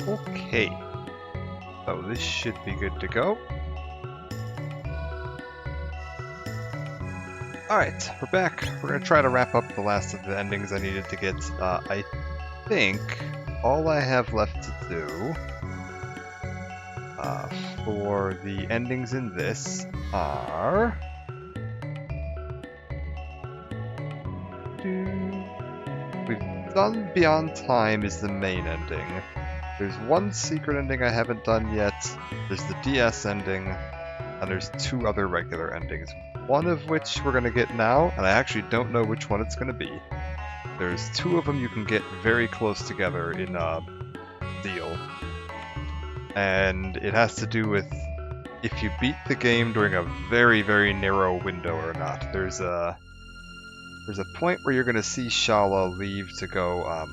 Okay. So this should be good to go. Alright, we're back. We're going to try to wrap up the last of the endings I needed to get. I think all I have left to do for the endings in this are... We've done Beyond Time is the main ending. There's one secret ending I haven't done yet. There's the DS ending, and there's two other regular endings. One of which we're going to get now, and I actually don't know which one it's going to be. There's two of them you can get very close together in Deal. And it has to do with if you beat the game during a very, very narrow window or not. There's a point where you're going to see Shala leave to go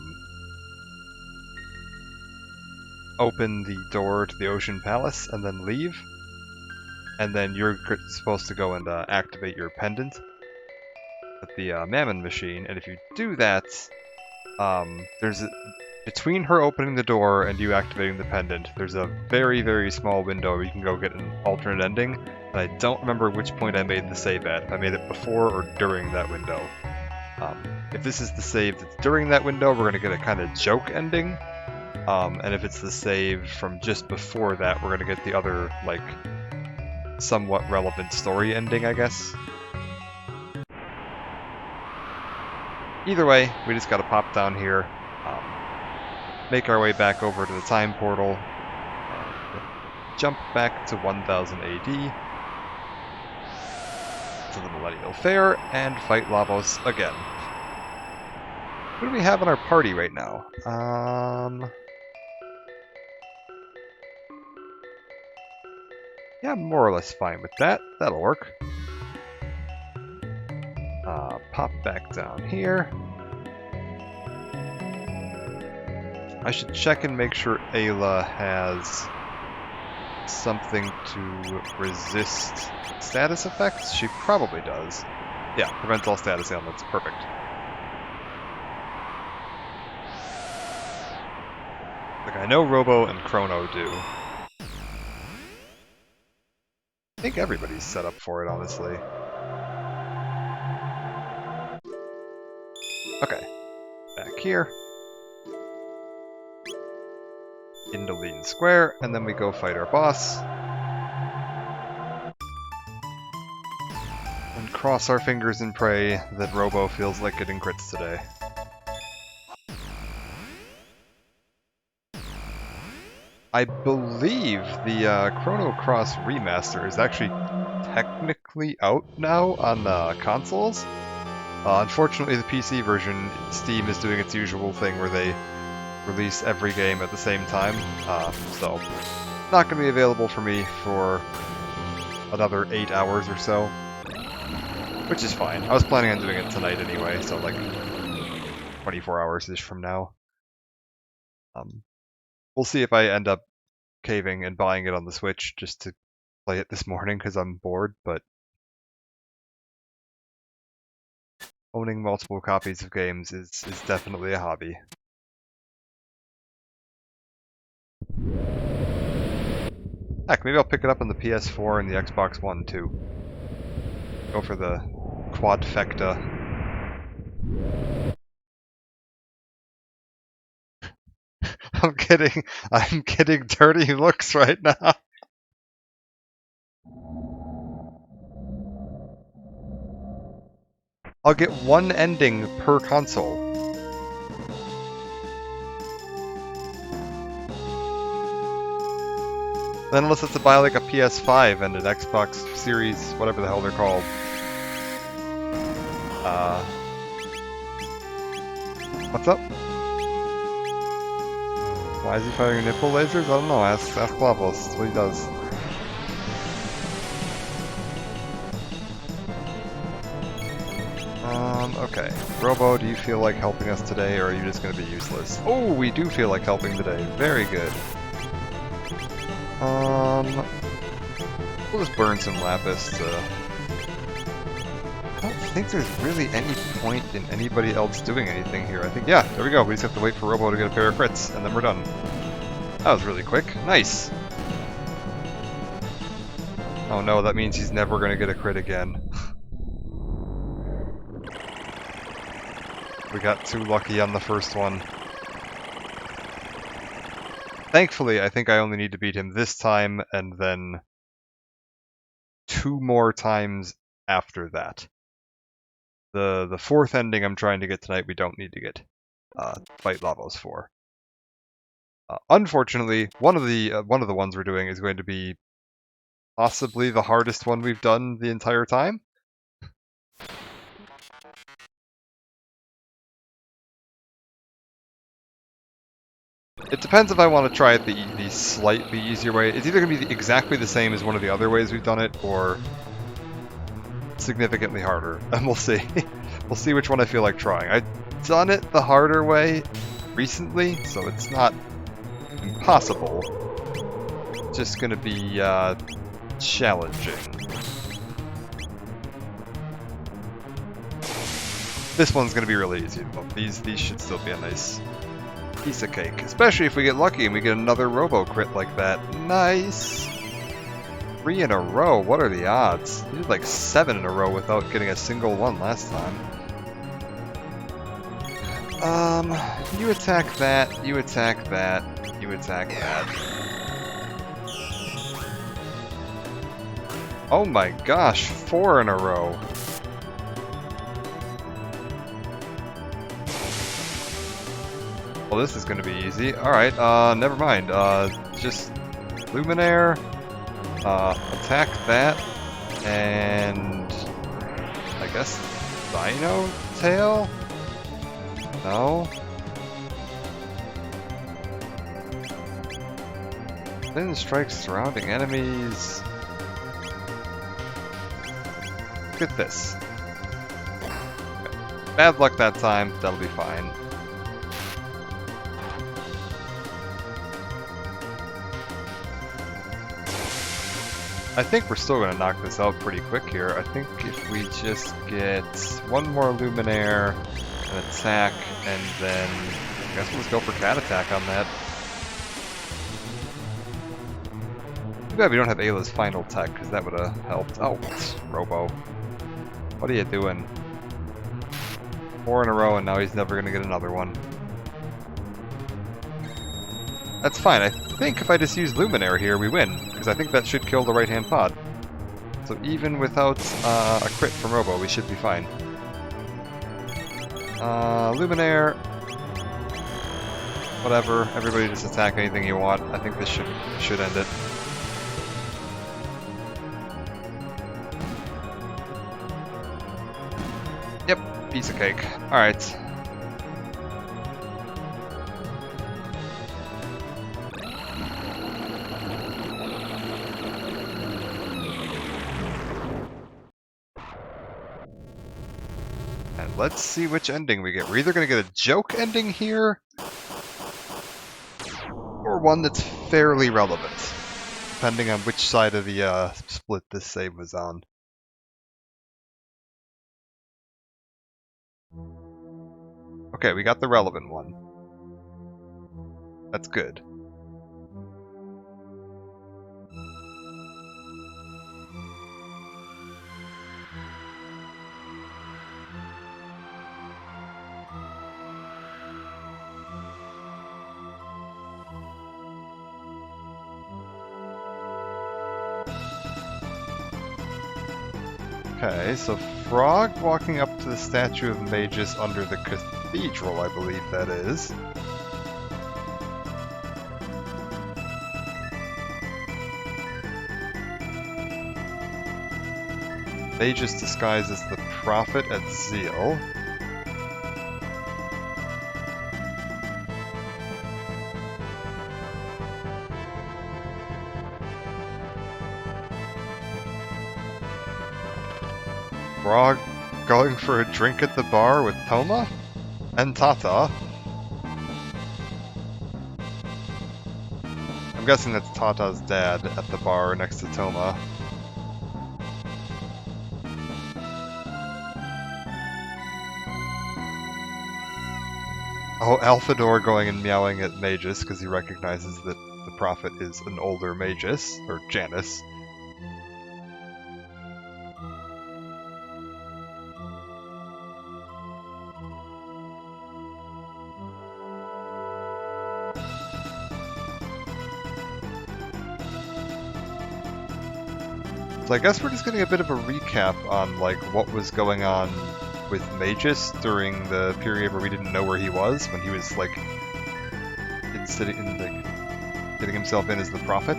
open the door to the Ocean Palace and then leave. And then you're supposed to go and activate your pendant at the Mammon machine. And if you do that, between her opening the door and you activating the pendant, there's a very, very small window where you can go get an alternate ending. And I don't remember which point I made the save at. If I made it before or during that window. If this is the save that's during that window, we're going to get a kind of joke ending. And if it's the save from just before that, we're going to get the other, like, somewhat relevant story ending, I guess. Either way, we just gotta pop down here, make our way back over to the time portal, and jump back to 1000 AD to the Millennial Fair, and fight Lavos again. Who do we have in our party right now? Yeah, I'm more or less fine with that. That'll work. Pop back down here. I should check and make sure Ayla has something to resist status effects. She probably does. Yeah, prevents all status ailments. Perfect. Like, I know Robo and Chrono do. I think everybody's set up for it, honestly. Okay, back here. Indolene Square, and then we go fight our boss. And cross our fingers and pray that Robo feels like getting crits today. I believe the Chrono Cross remaster is actually technically out now on consoles. Unfortunately, the PC version, Steam is doing its usual thing where they release every game at the same time, so not going to be available for me for another 8 hours or so, which is fine. I was planning on doing it tonight anyway, so like 24 hours-ish from now. We'll see if I end up caving and buying it on the Switch just to play it this morning because I'm bored, but owning multiple copies of games is definitely a hobby. Heck, maybe I'll pick it up on the PS4 and the Xbox One too. Go for the quadfecta. I'm getting dirty looks right now. I'll get one ending per console. Then unless it's to buy like a PS5 and an Xbox Series, whatever the hell they're called. What's up? Why is he firing nipple lasers? I don't know, ask Lavos, that's what he does. Okay. Robo, do you feel like helping us today, or are you just gonna be useless? Oh, we do feel like helping today. Very good. We'll just burn some lapis to... I don't think there's really any point in anybody else doing anything here. I think, yeah, there we go. We just have to wait for Robo to get a pair of crits, and then we're done. That was really quick. Nice! Oh no, that means he's never gonna get a crit again. We got too lucky on the first one. Thankfully, I think I only need to beat him this time, and then 2 more times after that. The fourth ending I'm trying to get tonight, we don't need to get Fight Lavos for. Unfortunately, one of the ones we're doing is going to be possibly the hardest one we've done the entire time. It depends if I want to try it the slightly easier way. It's either going to be exactly the same as one of the other ways we've done it, or significantly harder, and we'll see. We'll see which one I feel like trying. I've done it the harder way recently, so it's not impossible. It's just going to be challenging. This one's going to be really easy. These should still be a nice piece of cake, especially if we get lucky and we get another robo crit like that. Nice! 3 in a row, what are the odds? He did like 7 in a row without getting a single one last time. You attack that, you attack that, you attack that. Oh my gosh, 4 in a row. Well, this is gonna be easy. Alright, never mind. Just Luminaire. Attack that, and I guess Dino Tail? No? Then strikes surrounding enemies. Look at this. Okay. Bad luck that time, that'll be fine. I think we're still going to knock this out pretty quick here. I think if we just get one more Luminaire, an attack, and then I guess we'll just go for Cat Attack on that. Too bad we don't have Ayla's final tech, because that would have helped. Oh, Robo. What are you doing? 4 in a row, and now he's never going to get another one. That's fine. I think if I just use Luminaire here, we win, because I think that should kill the right-hand pod. So even without a crit from Robo, we should be fine. Luminaire. Whatever. Everybody just attack anything you want. I think this should end it. Yep, piece of cake. Alright. And let's see which ending we get. We're either going to get a joke ending here, or one that's fairly relevant, depending on which side of the split this save was on. Okay, we got the relevant one. That's good. Okay, so Frog walking up to the statue of Magus under the cathedral, I believe that is. Magus disguised as the prophet at Zeal. Frog going for a drink at the bar with Toma and Tata. I'm guessing that's Tata's dad at the bar next to Toma. Oh, Alphador going and meowing at Magus because he recognizes that the Prophet is an older Magus, or Janus. So I guess we're just getting a bit of a recap on like what was going on with Magus during the period where we didn't know where he was, when he was like getting himself in as the Prophet.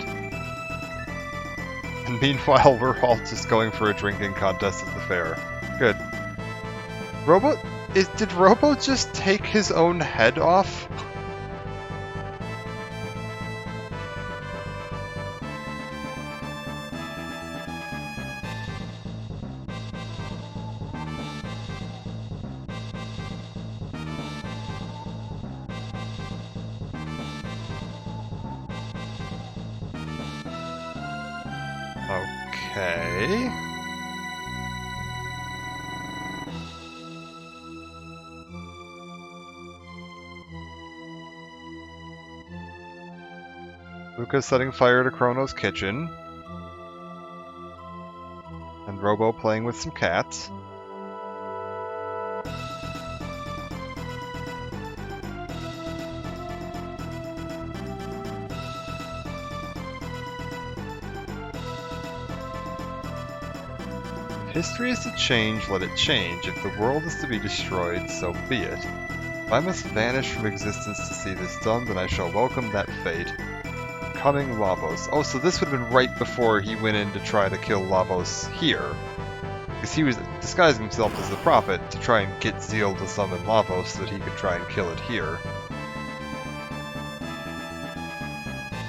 And meanwhile, we're all just going for a drinking contest at the fair. Good. Did Robo just take his own head off? Okay. Luca's setting fire to Chrono's kitchen. And Robo playing with some cats. If history is to change, let it change. If the world is to be destroyed, so be it. If I must vanish from existence to see this done, then I shall welcome that fate. Coming Lavos. Oh, so this would have been right before he went in to try to kill Lavos here. Because he was disguising himself as the Prophet to try and get Zeal to summon Lavos so that he could try and kill it here.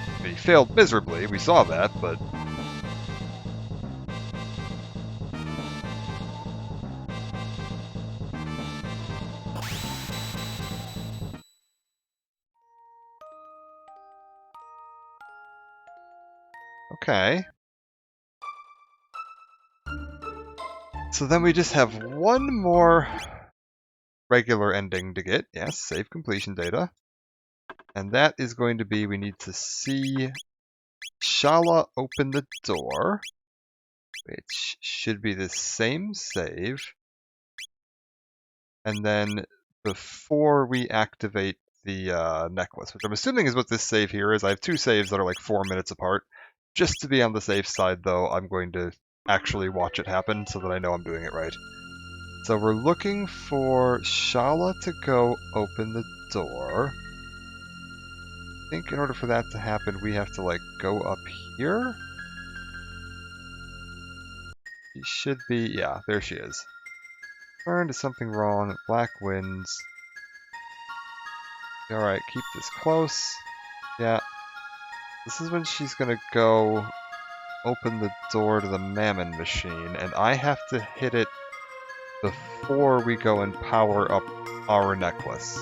I mean, he failed miserably, we saw that, but... Okay. So then we just have one more regular ending to get. Yes, save completion data. And that is going to be, we need to see Shala open the door, which should be the same save. And then before we activate the necklace, which I'm assuming is what this save here is. I have two saves that are like 4 minutes apart. Just to be on the safe side, though, I'm going to actually watch it happen so that I know I'm doing it right. So we're looking for Shala to go open the door. I think in order for that to happen, we have to, like, go up here? She should be... yeah, there she is. Turn to something wrong. Black winds. Alright, keep this close. Yeah. This is when she's gonna go open the door to the Mammon machine, and I have to hit it before we go and power up our necklace.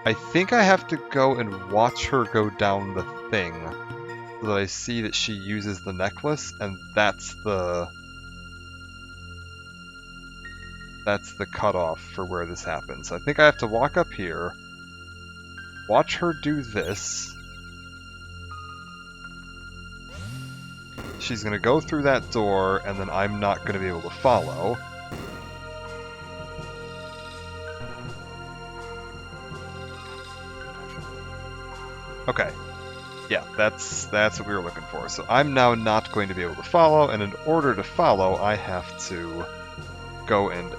I think I have to go and watch her go down the thing so that I see that she uses the necklace, and that's the cutoff for where this happens. I think I have to walk up here, watch her do this. She's going to go through that door, and then I'm not going to be able to follow. Okay. Yeah, that's what we were looking for. So I'm now not going to be able to follow, and in order to follow, I have to go and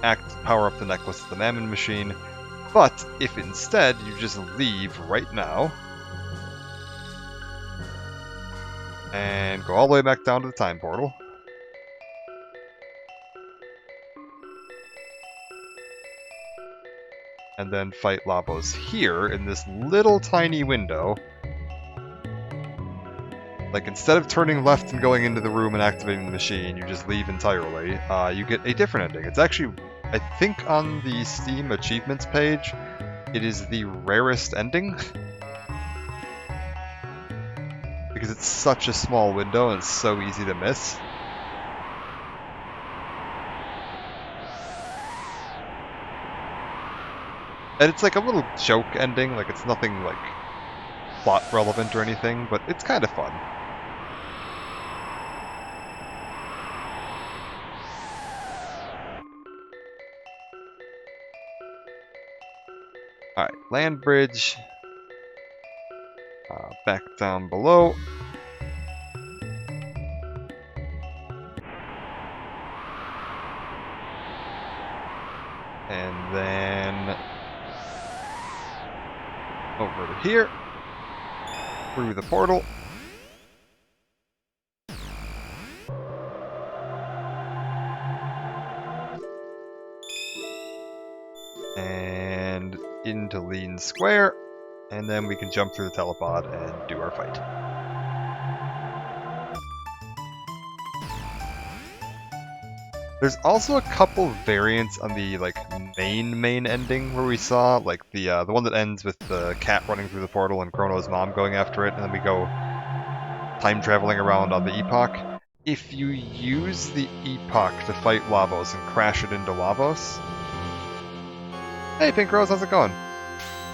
power up the necklace at the Mammon machine. But if instead you just leave right now, and go all the way back down to the time portal. And then fight Lavos here in this little tiny window. Like, instead of turning left and going into the room and activating the machine, you just leave entirely. You get a different ending. It's actually, I think on the Steam achievements page, it is the rarest ending. Because it's such a small window and it's so easy to miss. And it's like a little joke ending, like it's nothing like plot relevant or anything, but it's kind of fun. Alright, land bridge. Back down below. And then over to here. Through the portal. And into Lean Square. And then we can jump through the telepod and do our fight. There's also a couple variants on the main ending where we saw the one that ends with the cat running through the portal and Chrono's mom going after it, and then we go time traveling around on the Epoch. If you use the Epoch to fight Lavos and crash it into Lavos. Hey Pink Rose, how's it going?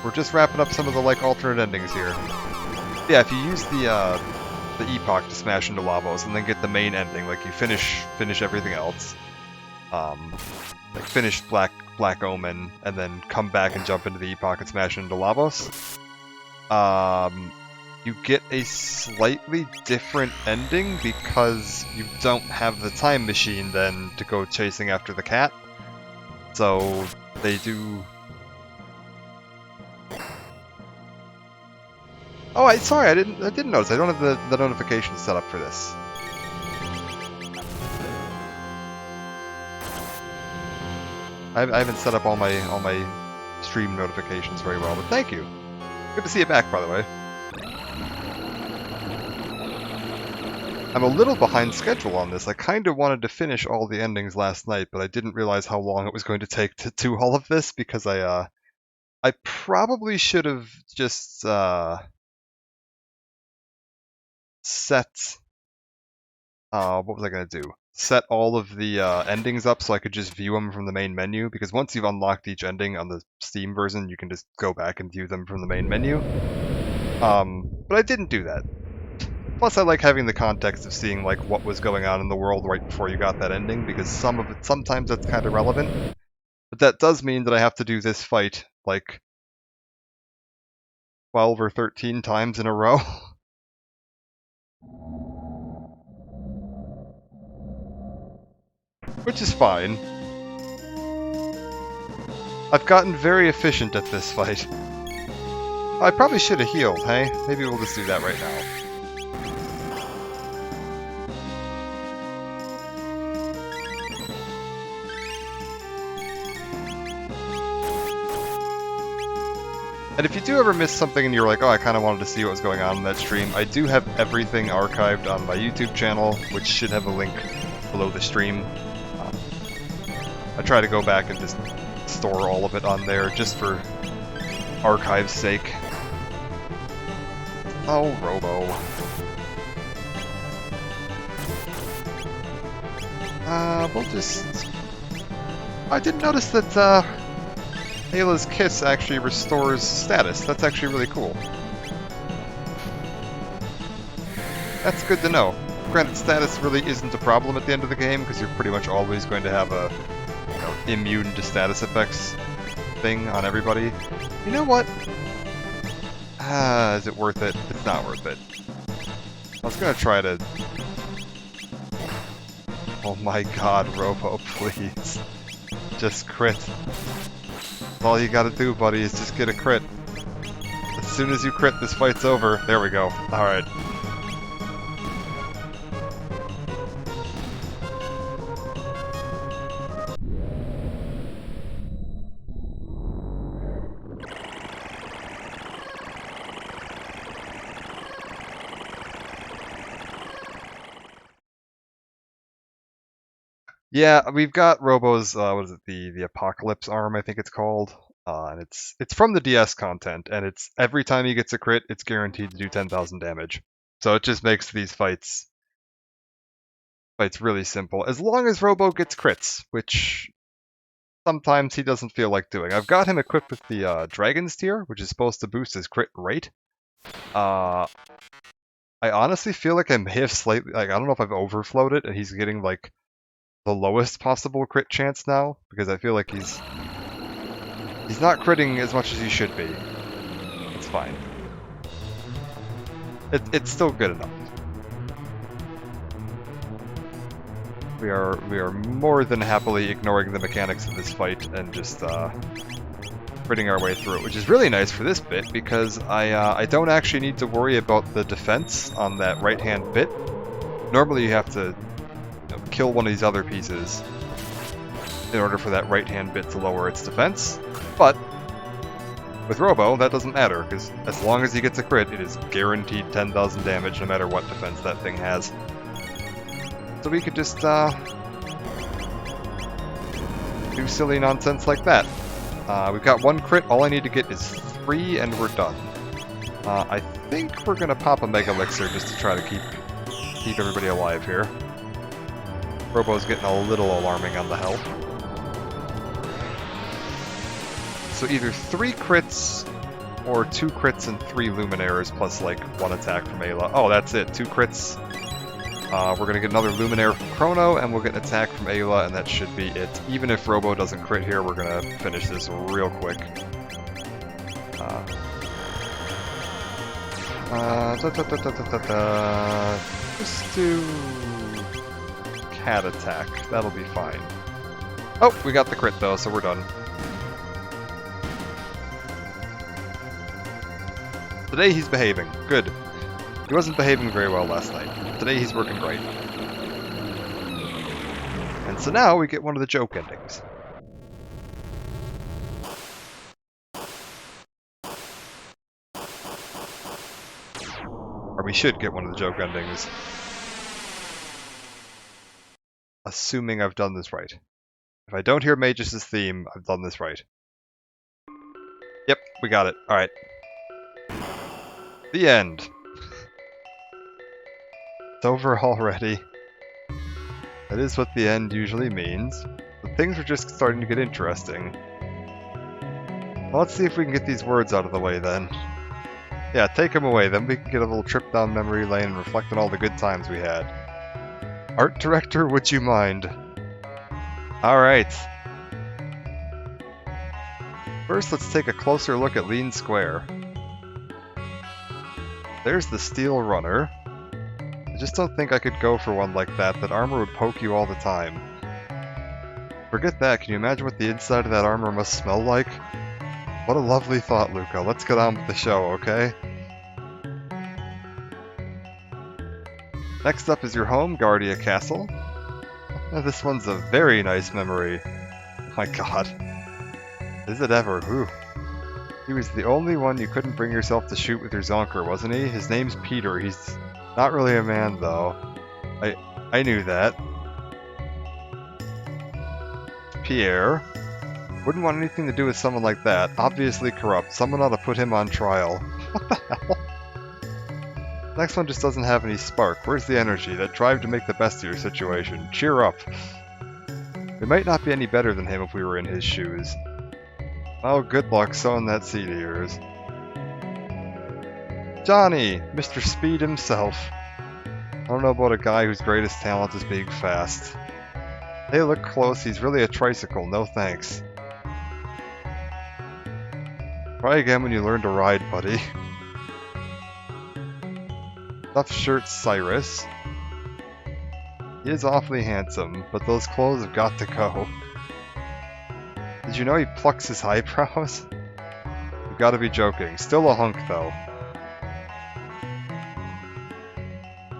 We're just wrapping up some of the alternate endings here. Yeah, if you use the Epoch to smash into Lavos and then get the main ending, you finish everything else. Finish Black Omen and then come back and jump into the Epoch and smash into Lavos. You get a slightly different ending because you don't have the time machine then to go chasing after the cat. So they do. Oh, sorry, I didn't notice. I don't have the notifications set up for this. I haven't set up all my stream notifications very well, but thank you. Good to see you back, by the way. I'm a little behind schedule on this. I kind of wanted to finish all the endings last night, but I didn't realize how long it was going to take to do all of this because I probably should have just set. What was I going to do? Set all of the endings up so I could just view them from the main menu, because once you've unlocked each ending on the Steam version, you can just go back and view them from the main menu. But I didn't do that. Plus, I like having the context of seeing what was going on in the world right before you got that ending, because sometimes that's kind of relevant. But that does mean that I have to do this fight 12 or 13 times in a row. Which is fine. I've gotten very efficient at this fight. I probably should have healed, hey? Maybe we'll just do that right now. And if you do ever miss something and you're like, oh, I kind of wanted to see what was going on in that stream, I do have everything archived on my YouTube channel, which should have a link below the stream. I try to go back and just store all of it on there, just for archive's sake. Oh, Robo. We'll just... I didn't notice that, Ayla's Kiss actually restores status. That's actually really cool. That's good to know. Granted, status really isn't a problem at the end of the game, because you're pretty much always going to have a immune to status effects thing on everybody. You know what? Is it worth it? It's not worth it. I was gonna try to... Oh my god, Robo, please. Just crit. That's all you gotta do, buddy, is just get a crit. As soon as you crit, this fight's over. There we go. Alright. Yeah, we've got Robo's, what is it, the Apocalypse Arm, I think it's called. And it's from the DS content, and it's every time he gets a crit, it's guaranteed to do 10,000 damage. So it just makes these fights really simple. As long as Robo gets crits, which sometimes he doesn't feel like doing. I've got him equipped with the Dragon's Tear, which is supposed to boost his crit rate. I honestly feel like I may have slightly, like, I don't know if I've overflowed it and he's getting, like, the lowest possible crit chance now, because I feel like he's not critting as much as he should be. It's fine. It's still good enough. We are more than happily ignoring the mechanics of this fight and just critting our way through it, which is really nice for this bit because I don't actually need to worry about the defense on that right-hand bit. Normally you have to kill one of these other pieces in order for that right-hand bit to lower its defense, but with Robo, that doesn't matter, because as long as he gets a crit, it is guaranteed 10,000 damage no matter what defense that thing has. So we could just do silly nonsense like that. We've got one crit, all I need to get is 3 and we're done. I think we're going to pop a Mega Elixir just to try to keep everybody alive here. Robo's getting a little alarming on the health. So either 3 crits or 2 crits and 3 Luminaires plus like 1 attack from Ayla. Oh, that's it. 2 crits. We're going to get another Luminaire from Chrono and we'll get an attack from Ayla and that should be it. Even if Robo doesn't crit here, we're going to finish this real quick. Just do Cat attack. That'll be fine. Oh, we got the crit though, so we're done. Today he's behaving. Good. He wasn't behaving very well last night. Today he's working great. And so now we get one of the joke endings. Or we should get one of the joke endings. Assuming I've done this right. If I don't hear Magus' theme, I've done this right. Yep, we got it. Alright. The end. It's over already. That is what the end usually means. But things are just starting to get interesting. Well, let's see if we can get these words out of the way then. Yeah, take them away, then we can get a little trip down memory lane and reflect on all the good times we had. Art director, would you mind? Alright. First, let's take a closer look at Lean Square. There's the Steel Runner. I just don't think I could go for one like that. That armor would poke you all the time. Forget that, can you imagine what the inside of that armor must smell like? What a lovely thought, Luca. Let's get on with the show, okay? Next up is your home, Guardia Castle. This one's a very nice memory. Oh my god. Is it ever? Whew. He was the only one you couldn't bring yourself to shoot with your Zonker, wasn't he? His name's Peter. He's not really a man, though. I knew that. Pierre. Wouldn't want anything to do with someone like that. Obviously corrupt. Someone ought to put him on trial. What the hell? Next one just doesn't have any spark. Where's the energy? That drive to make the best of your situation. Cheer up. We might not be any better than him if we were in his shoes. Oh, good luck sowing that seed of yours. Johnny! Mr. Speed himself. I don't know about a guy whose greatest talent is being fast. Hey, look close. He's really a tricycle. No thanks. Try again when you learn to ride, buddy. Stuffed shirt Cyrus. He is awfully handsome, but those clothes have got to go. Did you know he plucks his eyebrows? You've got to be joking. Still a hunk, though.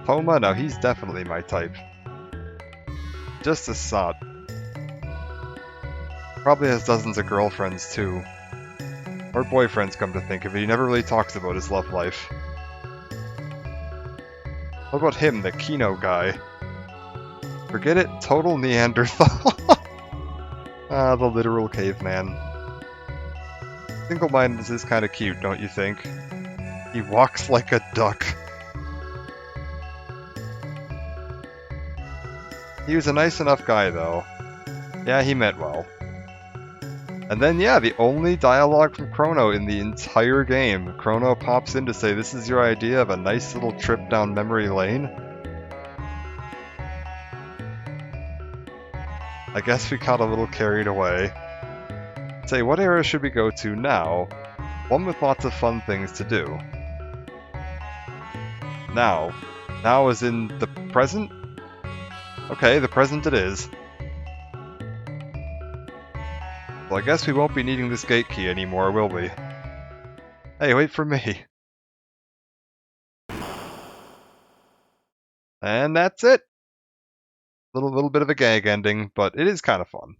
Poma? No, he's definitely my type. Just a sot. Probably has dozens of girlfriends, too. Or boyfriends, come to think of it. He never really talks about his love life. What about him, the Kino guy? Forget it, total Neanderthal. Ah, the literal caveman. Single-mindedness is kind of cute, don't you think? He walks like a duck. He was a nice enough guy, though. Yeah, he meant well. And then, yeah, the only dialogue from Chrono in the entire game. Chrono pops in to say, this is your idea of a nice little trip down memory lane. I guess we got a little carried away. Say, what area should we go to now? One with lots of fun things to do. Now. Now is in the present? Okay, the present it is. Well, I guess we won't be needing this gate key anymore, will we? Hey, wait for me. And that's it. Little bit of a gag ending, but it is kind of fun.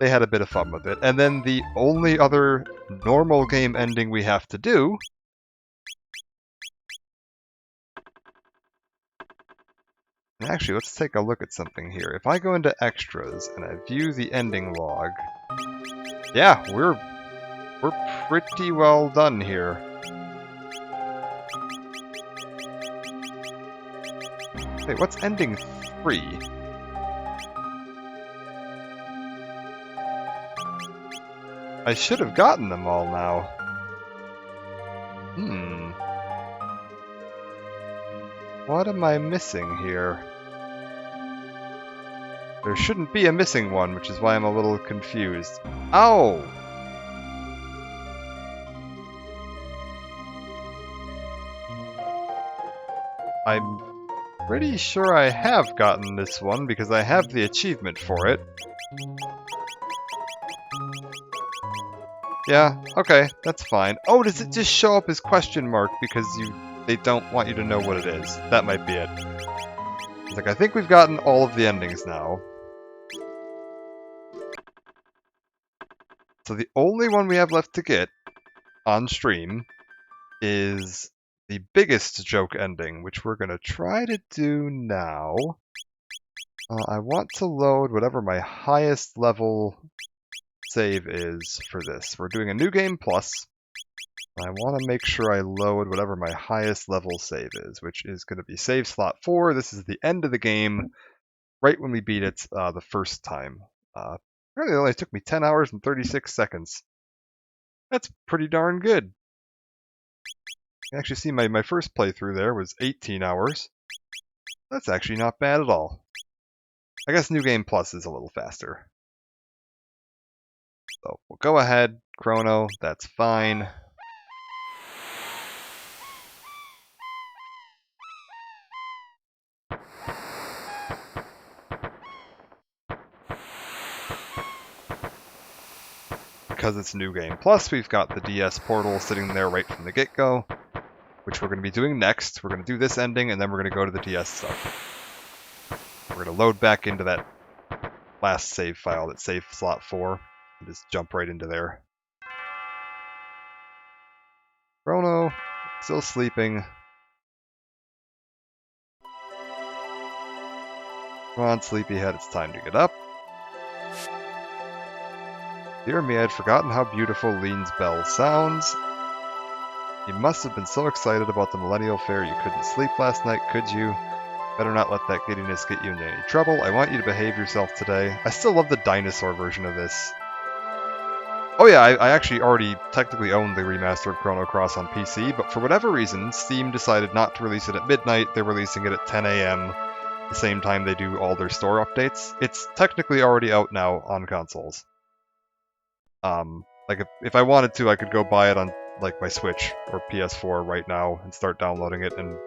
They had a bit of fun with it. And then the only other normal game ending we have to do... Actually, let's take a look at something here. If I go into extras and I view the ending log... Yeah, we're pretty well done here. Wait, what's ending 3? I should have gotten them all now. What am I missing here? There shouldn't be a missing one, which is why I'm a little confused. Oh! I'm pretty sure I have gotten this one because I have the achievement for it. Yeah, okay, that's fine. Oh, does it just show up as question mark because they don't want you to know what it is? That might be it. It's like, I think we've gotten all of the endings now. So the only one we have left to get on stream is the biggest joke ending, which we're going to try to do now. I want to load whatever my highest level save is for this. We're doing a new game plus. I want to make sure I load whatever my highest level save is, which is going to be save slot 4. This is the end of the game, right when we beat it the first time. Apparently it only took me 10 hours and 36 seconds. That's pretty darn good. You can actually see my first playthrough there was 18 hours. That's actually not bad at all. I guess New Game Plus is a little faster. So we'll go ahead, Chrono, that's fine. Because it's New Game Plus, we've got the DS portal sitting there right from the get-go, which we're going to be doing next. We're going to do this ending, and then we're going to go to the DS stuff. We're going to load back into that last save file, that save slot 4, and just jump right into there. Chrono, still sleeping. Come on, sleepyhead, it's time to get up. Dear me, I had forgotten how beautiful Lean's bell sounds. You must have been so excited about the Millennial Fair you couldn't sleep last night, could you? Better not let that giddiness get you into any trouble. I want you to behave yourself today. I still love the dinosaur version of this. Oh yeah, I actually already technically own the remastered Chrono Cross on PC, but for whatever reason, Steam decided not to release it at midnight. They're releasing it at 10 AM, the same time they do all their store updates. It's technically already out now on consoles. Like if I wanted to, I could go buy it on like my Switch or PS4 right now and start downloading it and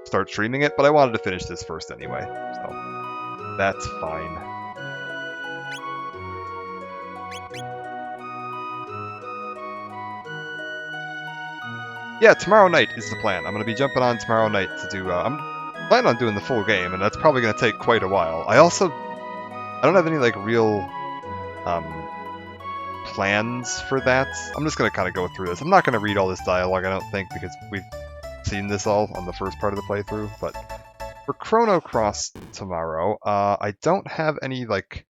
start streaming it, but I wanted to finish this first anyway, so that's fine. Yeah, tomorrow night is the plan. I'm going to be jumping on tomorrow night to do, I'm planning on doing the full game, and that's probably going to take quite a while. I don't have any like real plans for that. I'm just going to kind of go through this. I'm not going to read all this dialogue, I don't think, because we've seen this all on the first part of the playthrough, but for Chrono Cross tomorrow, I don't have any like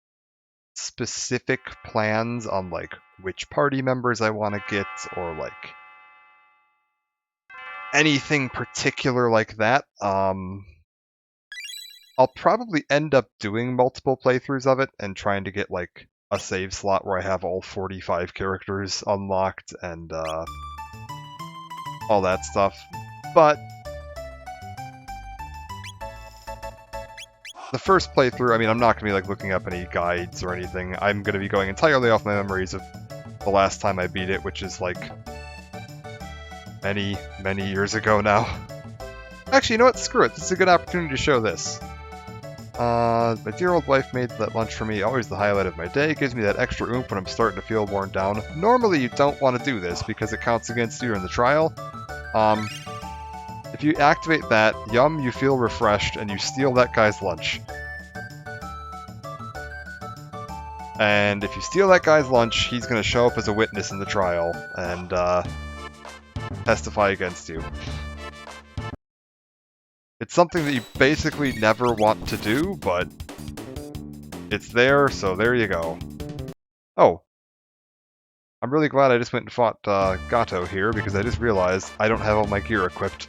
specific plans on like which party members I want to get or like anything particular like that. I'll probably end up doing multiple playthroughs of it and trying to get like a save slot where I have all 45 characters unlocked and all that stuff. But the first playthrough, I mean, I'm not going to be like looking up any guides or anything. I'm going to be going entirely off my memories of the last time I beat it, which is like many, many years ago now. Actually, you know what? Screw it. This is a good opportunity to show this. My dear old wife made that lunch for me, always the highlight of my day. It gives me that extra oomph when I'm starting to feel worn down. Normally you don't want to do this because it counts against you in the trial. If you activate that, yum, you feel refreshed, and you steal that guy's lunch. And if you steal that guy's lunch, he's going to show up as a witness in the trial and testify against you. It's something that you basically never want to do, but it's there, so there you go. Oh. I'm really glad I just went and fought Gato here, because I just realized I don't have all my gear equipped.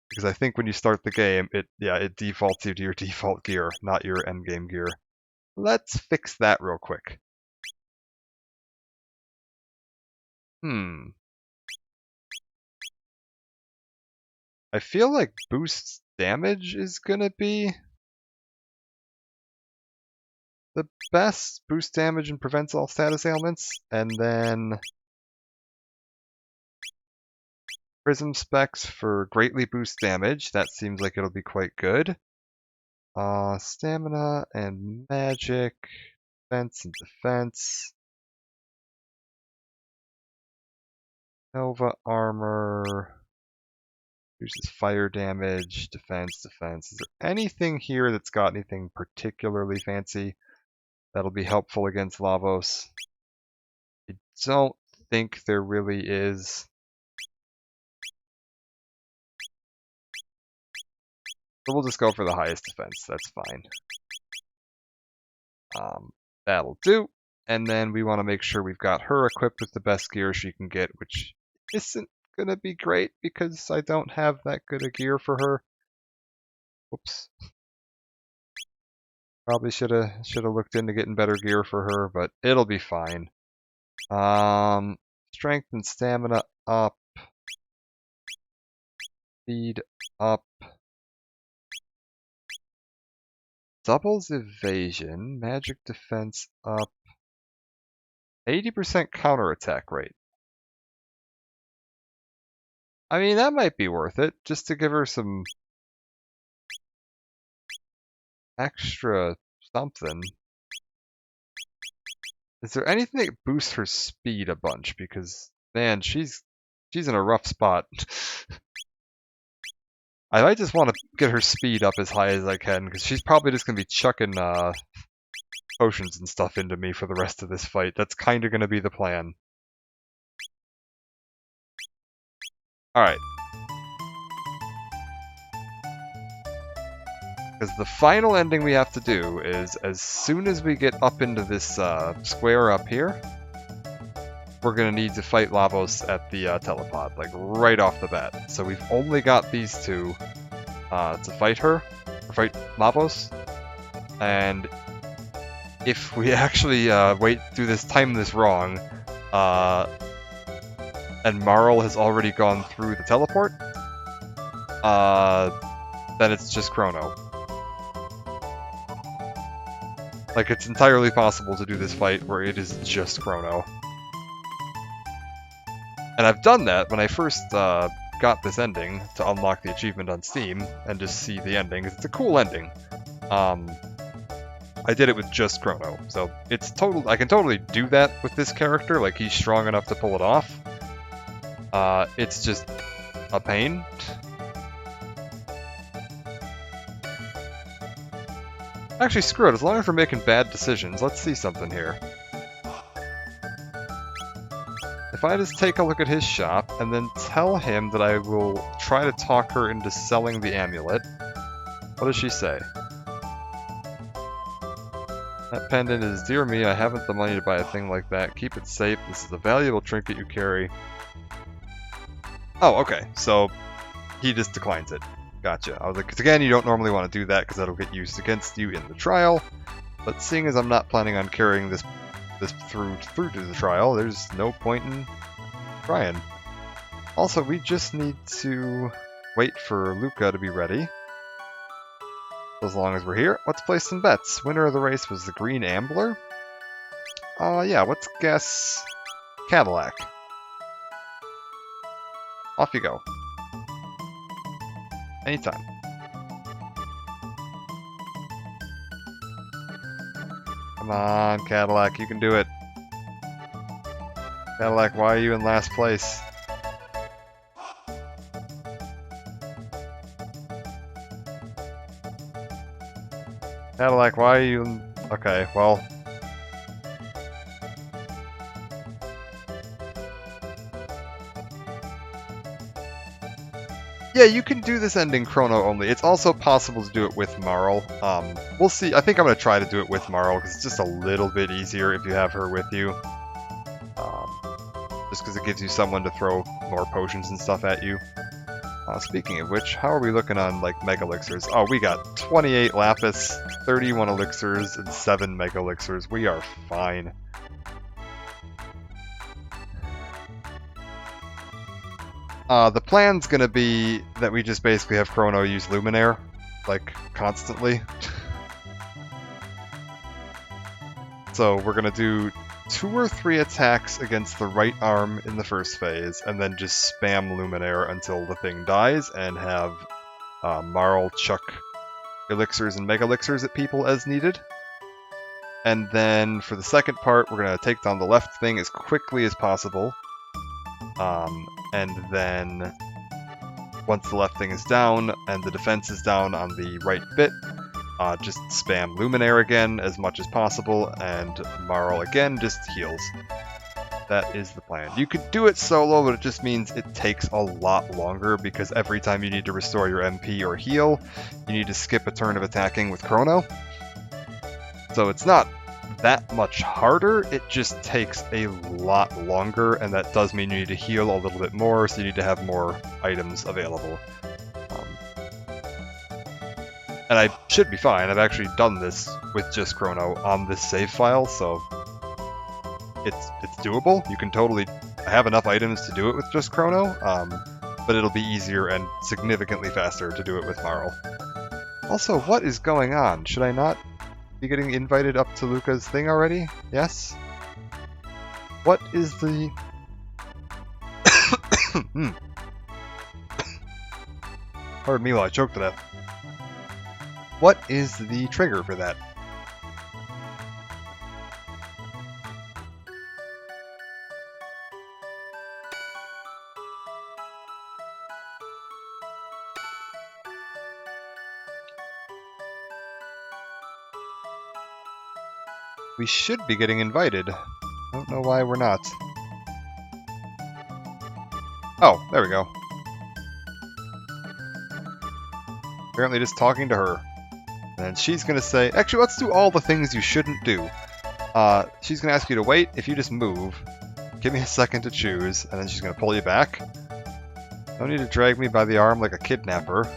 Because I think when you start the game, it defaults you to your default gear, not your endgame gear. Let's fix that real quick. I feel like boost damage is gonna be the best. Boost damage and prevents all status ailments, and then Prism specs for greatly boost damage. That seems like it'll be quite good. Stamina and magic, defense and defense. Nova armor. Uses fire damage, defense. Is there anything here that's got anything particularly fancy that'll be helpful against Lavos? I don't think there really is. So we'll just go for the highest defense, that's fine. That'll do. And then we want to make sure we've got her equipped with the best gear she can get, which isn't gonna be great because I don't have that good a gear for her. Whoops. Probably should have looked into getting better gear for her, but it'll be fine. Strength and stamina up. Speed up. Doubles evasion, magic defense up. 80% counterattack rate. I mean, that might be worth it, just to give her some extra something. Is there anything that boosts her speed a bunch? Because, man, she's in a rough spot. I might just want to get her speed up as high as I can, because she's probably just going to be chucking potions and stuff into me for the rest of this fight. That's kind of going to be the plan. Alright. Because the final ending we have to do is, as soon as we get up into this square up here, we're going to need to fight Lavos at the telepod, like right off the bat. So we've only got these two to fight her, or fight Lavos. And if we actually do this wrong, and Marl has already gone through the teleport, then it's just Chrono. Like, it's entirely possible to do this fight where it is just Chrono. And I've done that when I first got this ending to unlock the achievement on Steam and just see the ending. It's a cool ending. I did it with just Chrono, so it's I can totally do that with this character. Like, he's strong enough to pull it off. It's just a pain. Actually, screw it. As long as we're making bad decisions, let's see something here. If I just take a look at his shop and then tell him that I will try to talk her into selling the amulet, what does she say? That pendant is, dear me, I haven't the money to buy a thing like that. Keep it safe. This is a valuable trinket you carry. Oh, okay. So he just declines it. Gotcha. I was like, because again, you don't normally want to do that because that'll get used against you in the trial. But seeing as I'm not planning on carrying this through to the trial, there's no point in trying. Also, we just need to wait for Luca to be ready. As long as we're here, let's place some bets. Winner of the race was the Green Ambler. Yeah, let's guess Cadillac. Off you go. Anytime. Come on, Cadillac, you can do it. Cadillac, why are you in last place? Cadillac, why are you in... Okay, well... Yeah, you can do this ending Chrono only. It's also possible to do it with Marl. We'll see. I think I'm going to try to do it with Marl, because it's just a little bit easier if you have her with you. Just because it gives you someone to throw more potions and stuff at you. Speaking of which, how are we looking on, like, Mega Elixirs? Oh, we got 28 Lapis, 31 Elixirs, and 7 Mega Elixirs. We are fine. The plan's gonna be that we just basically have Chrono use Luminaire, like, constantly. So we're gonna do 2 or 3 attacks against the right arm in the first phase, and then just spam Luminaire until the thing dies, and have Marl chuck Elixirs and Mega Elixirs at people as needed. And then for the second part, we're gonna take down the left thing as quickly as possible. And then once the left thing is down and the defense is down on the right bit, just spam Luminaire again as much as possible, and Marl again just heals. That is the plan. You could do it solo, but it just means it takes a lot longer, because every time you need to restore your MP or heal, you need to skip a turn of attacking with Chrono. So it's not that much harder, it just takes a lot longer, and that does mean you need to heal a little bit more, so you need to have more items available. And I should be fine. I've actually done this with just Chrono on this save file, so it's doable. You can totally have enough items to do it with just Chrono, but it'll be easier and significantly faster to do it with Marl. Also, what is going on? Should I not be getting invited up to Luca's thing already? Yes? What is the... Pardon me while I choke to death. What is the trigger for that? We should be getting invited. I don't know why we're not. Oh, there we go. Apparently just talking to her. And she's going to say, actually, let's do all the things you shouldn't do. She's going to ask you to wait if you just move. Give me a second to choose, and then she's going to pull you back. No need to drag me by the arm like a kidnapper.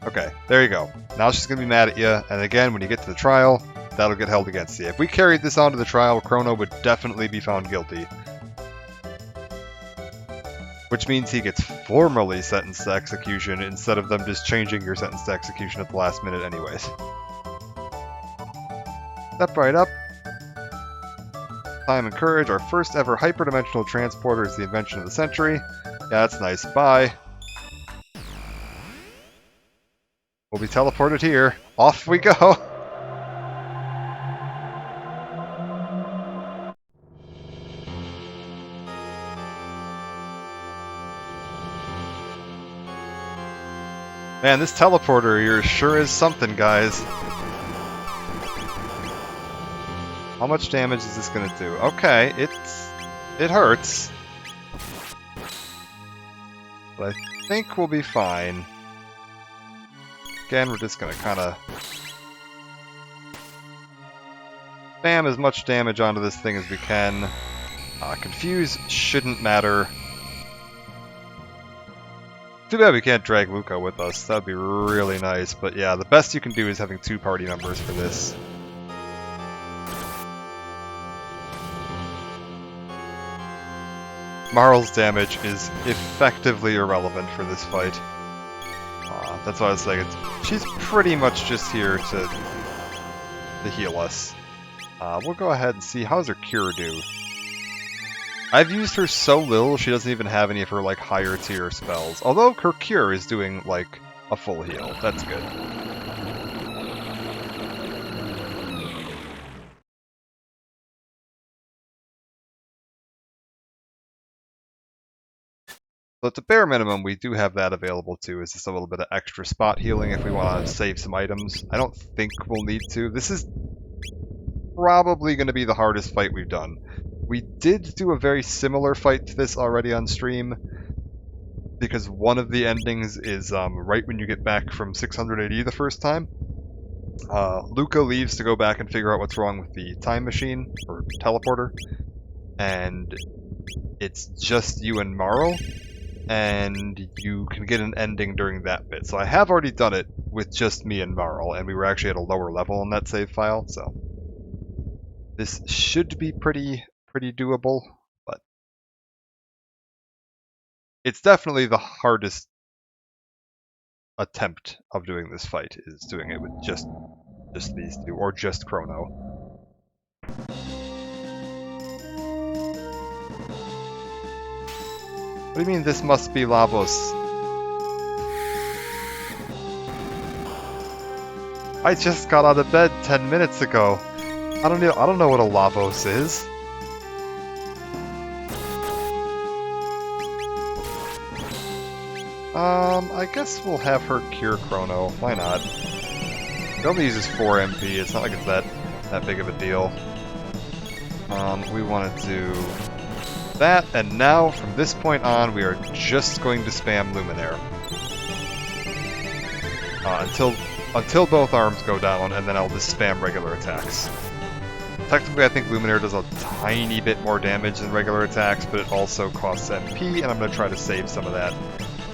Okay, there you go. Now she's going to be mad at you, and again, when you get to the trial, that'll get held against you. If we carried this on to the trial, Chrono would definitely be found guilty. Which means he gets formally sentenced to execution instead of them just changing your sentence to execution at the last minute anyways. Step right up. Time and Courage, our first ever hyperdimensional transporter, is the invention of the century. Yeah, that's nice. Bye. We'll be teleported here. Off we go. Man, this teleporter here sure is something, guys. How much damage is this gonna do? Okay, it hurts. But I think we'll be fine. Again, we're just gonna kinda spam as much damage onto this thing as we can. Confuse shouldn't matter. Too bad we can't drag Luca with us. That would be really nice. But yeah, the best you can do is having 2 party members for this. Marl's damage is effectively irrelevant for this fight. That's why I was saying she's pretty much just here to heal us. We'll go ahead and see, how's her cure do? I've used her so little, she doesn't even have any of her like higher tier spells. Although her cure is doing like a full heal. That's good. So at the bare minimum, we do have that available too, is just a little bit of extra spot healing if we want to save some items. I don't think we'll need to. This is probably going to be the hardest fight we've done. We did do a very similar fight to this already on stream, because one of the endings is right when you get back from 680 the first time. Luca leaves to go back and figure out what's wrong with the time machine, or teleporter, and it's just you and Marl, and you can get an ending during that bit. So I have already done it with just me and Marl, and we were actually at a lower level in that save file, so this should be pretty doable, but it's definitely the hardest attempt of doing this fight, is doing it with just these two, or just Chrono. What do you mean this must be Lavos? I just got out of bed 10 minutes ago. I don't know what a Lavos is. I guess we'll have her cure Chrono. Why not? It only uses 4 MP. It's not like it's that big of a deal. We want to do that, and now from this point on, we are just going to spam Luminaire until both arms go down, and then I'll just spam regular attacks. Technically, I think Luminaire does a tiny bit more damage than regular attacks, but it also costs MP, and I'm going to try to save some of that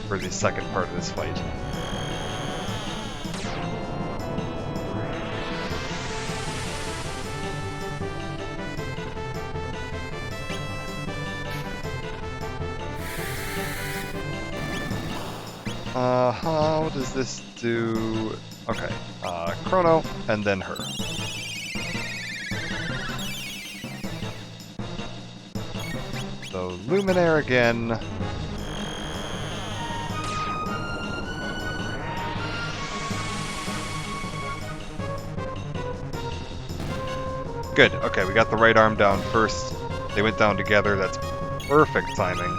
for the second part of this fight. How does this do? Okay, Chrono, and then her. So, Luminaire again. Good, okay, we got the right arm down first. They went down together, that's perfect timing.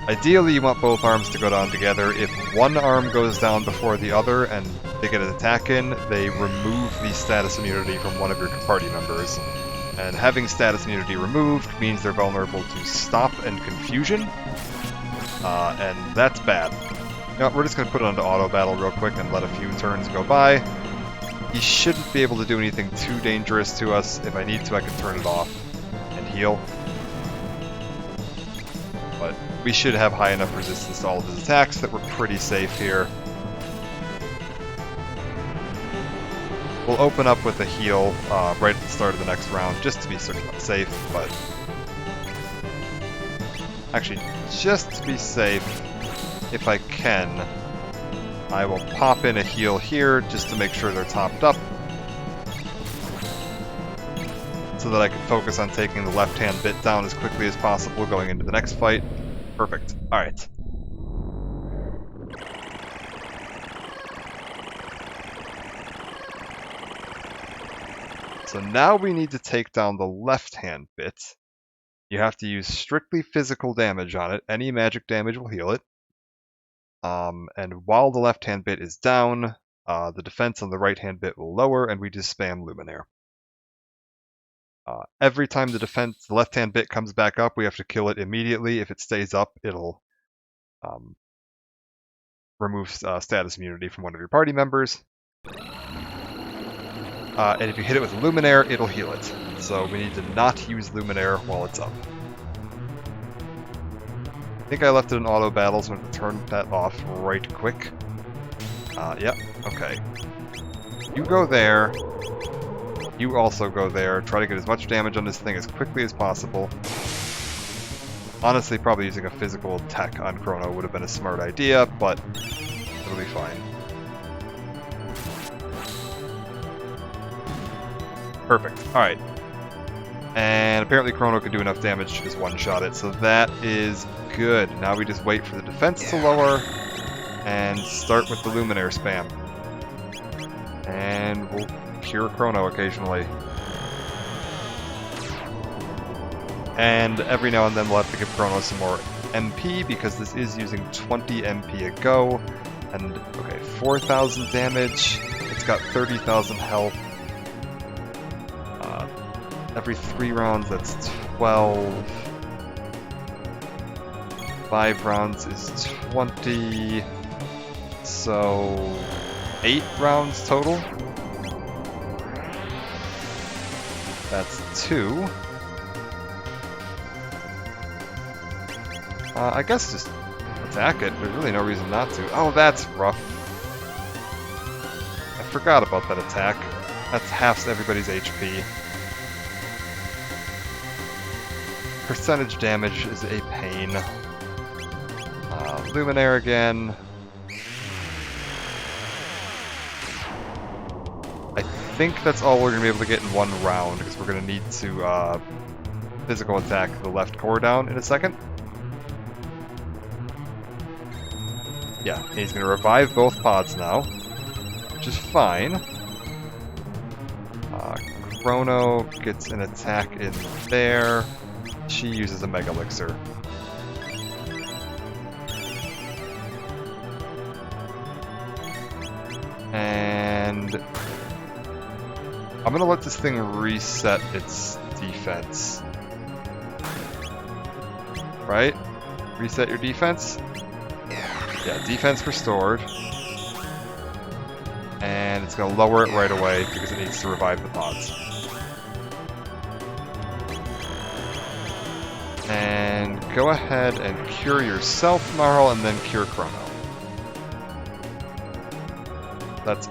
Ideally, you want both arms to go down together. If one arm goes down before the other and they get an attack in, they remove the status immunity from one of your party members. And having status immunity removed means they're vulnerable to stop and confusion. And that's bad. You know, we're just going to put it onto auto battle real quick and let a few turns go by. He shouldn't be able to do anything too dangerous to us. If I need to, I can turn it off and heal. But we should have high enough resistance to all of his attacks that we're pretty safe here. We'll open up with a heal right at the start of the next round, just to be safe, but... Actually, just to be safe, if I can, I will pop in a heal here, just to make sure they're topped up, so that I can focus on taking the left-hand bit down as quickly as possible going into the next fight. Perfect. Alright. So now we need to take down the left-hand bit. You have to use strictly physical damage on it. Any magic damage will heal it. And while the left-hand bit is down, the defense on the right-hand bit will lower, and we just spam Luminaire. Every time the left-hand bit comes back up, we have to kill it immediately. If it stays up, it'll remove status immunity from one of your party members. And if you hit it with a Luminaire, it'll heal it. So we need to not use Luminaire while it's up. I think I left it in auto battle, so I'm going to turn that off right quick. Yep, okay. You go there. You also go there. Try to get as much damage on this thing as quickly as possible. Honestly, probably using a physical attack on Chrono would have been a smart idea, but it'll be fine. Perfect. Alright. And apparently Chrono can do enough damage to just one-shot it, so that is good. Now we just wait for the defense to lower and start with the Luminaire spam. And we'll cure Chrono occasionally. And every now and then we'll have to give Chrono some more MP, because this is using 20 MP a go. And, okay, 4,000 damage. It's got 30,000 health. Every 3 rounds, that's 12. 5 rounds is 20. So, 8 rounds total. That's 2. I guess just attack it. There's really no reason not to. Oh, that's rough. I forgot about that attack. That's halves everybody's HP. Percentage damage is a pain. Luminaire again. I think that's all we're going to be able to get in one round, because we're going to need to physical attack the left core down in a second. Yeah, and he's going to revive both pods now, which is fine. Chrono gets an attack in there. She uses a Mega Elixir. And I'm going to let this thing reset its defense. Right? Reset your defense? Yeah, defense restored. And it's going to lower it right away because it needs to revive the pods. And go ahead and cure yourself, Marl, and then cure Chrono. That's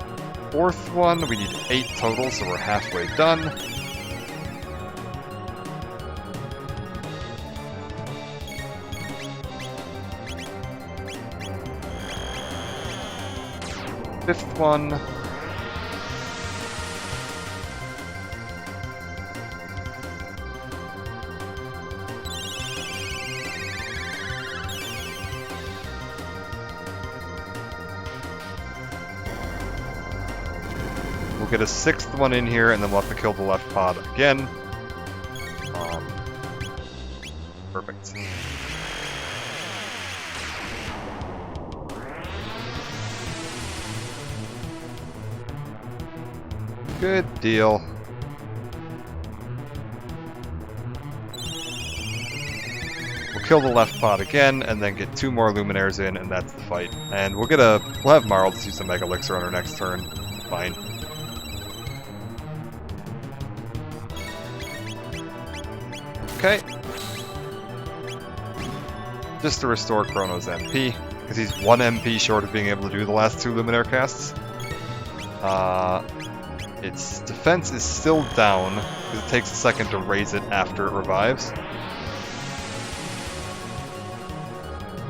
4th one. We need 8 total, so we're halfway done. Fifth one. We'll get a 6th one in here, and then we'll have to kill the left pod again. Perfect. Good deal. We'll kill the left pod again, and then get 2 more Luminaires in, and that's the fight. And we'll have Marl just use the Mega Elixir on her next turn. Fine. Okay. Just to restore Chrono's MP, because he's 1 MP short of being able to do the last 2 Luminaire casts. Its defense is still down, because it takes a second to raise it after it revives.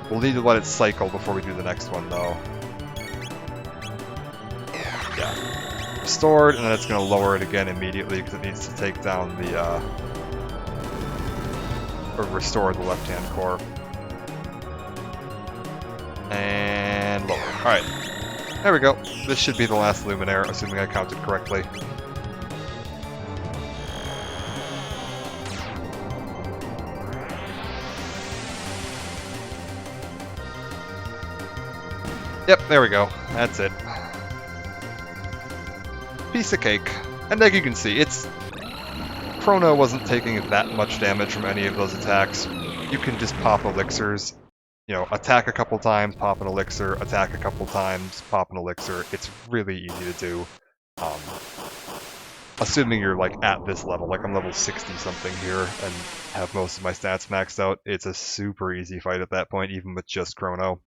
We'll need to let it cycle before we do the next one, though. Yeah. Restored, and then it's going to lower it again immediately, because it needs to take down the, or restore the left-hand core. And lower. Alright. There we go. This should be the last Luminaire, assuming I counted correctly. Yep, there we go. That's it. Piece of cake. And like you can see, Chrono wasn't taking that much damage from any of those attacks. You can just pop elixirs. You know, attack a couple times, pop an elixir, attack a couple times, pop an elixir. It's really easy to do. assuming you're like at this level, like I'm level 60 something here and have most of my stats maxed out, it's a super easy fight at that point, even with just Chrono.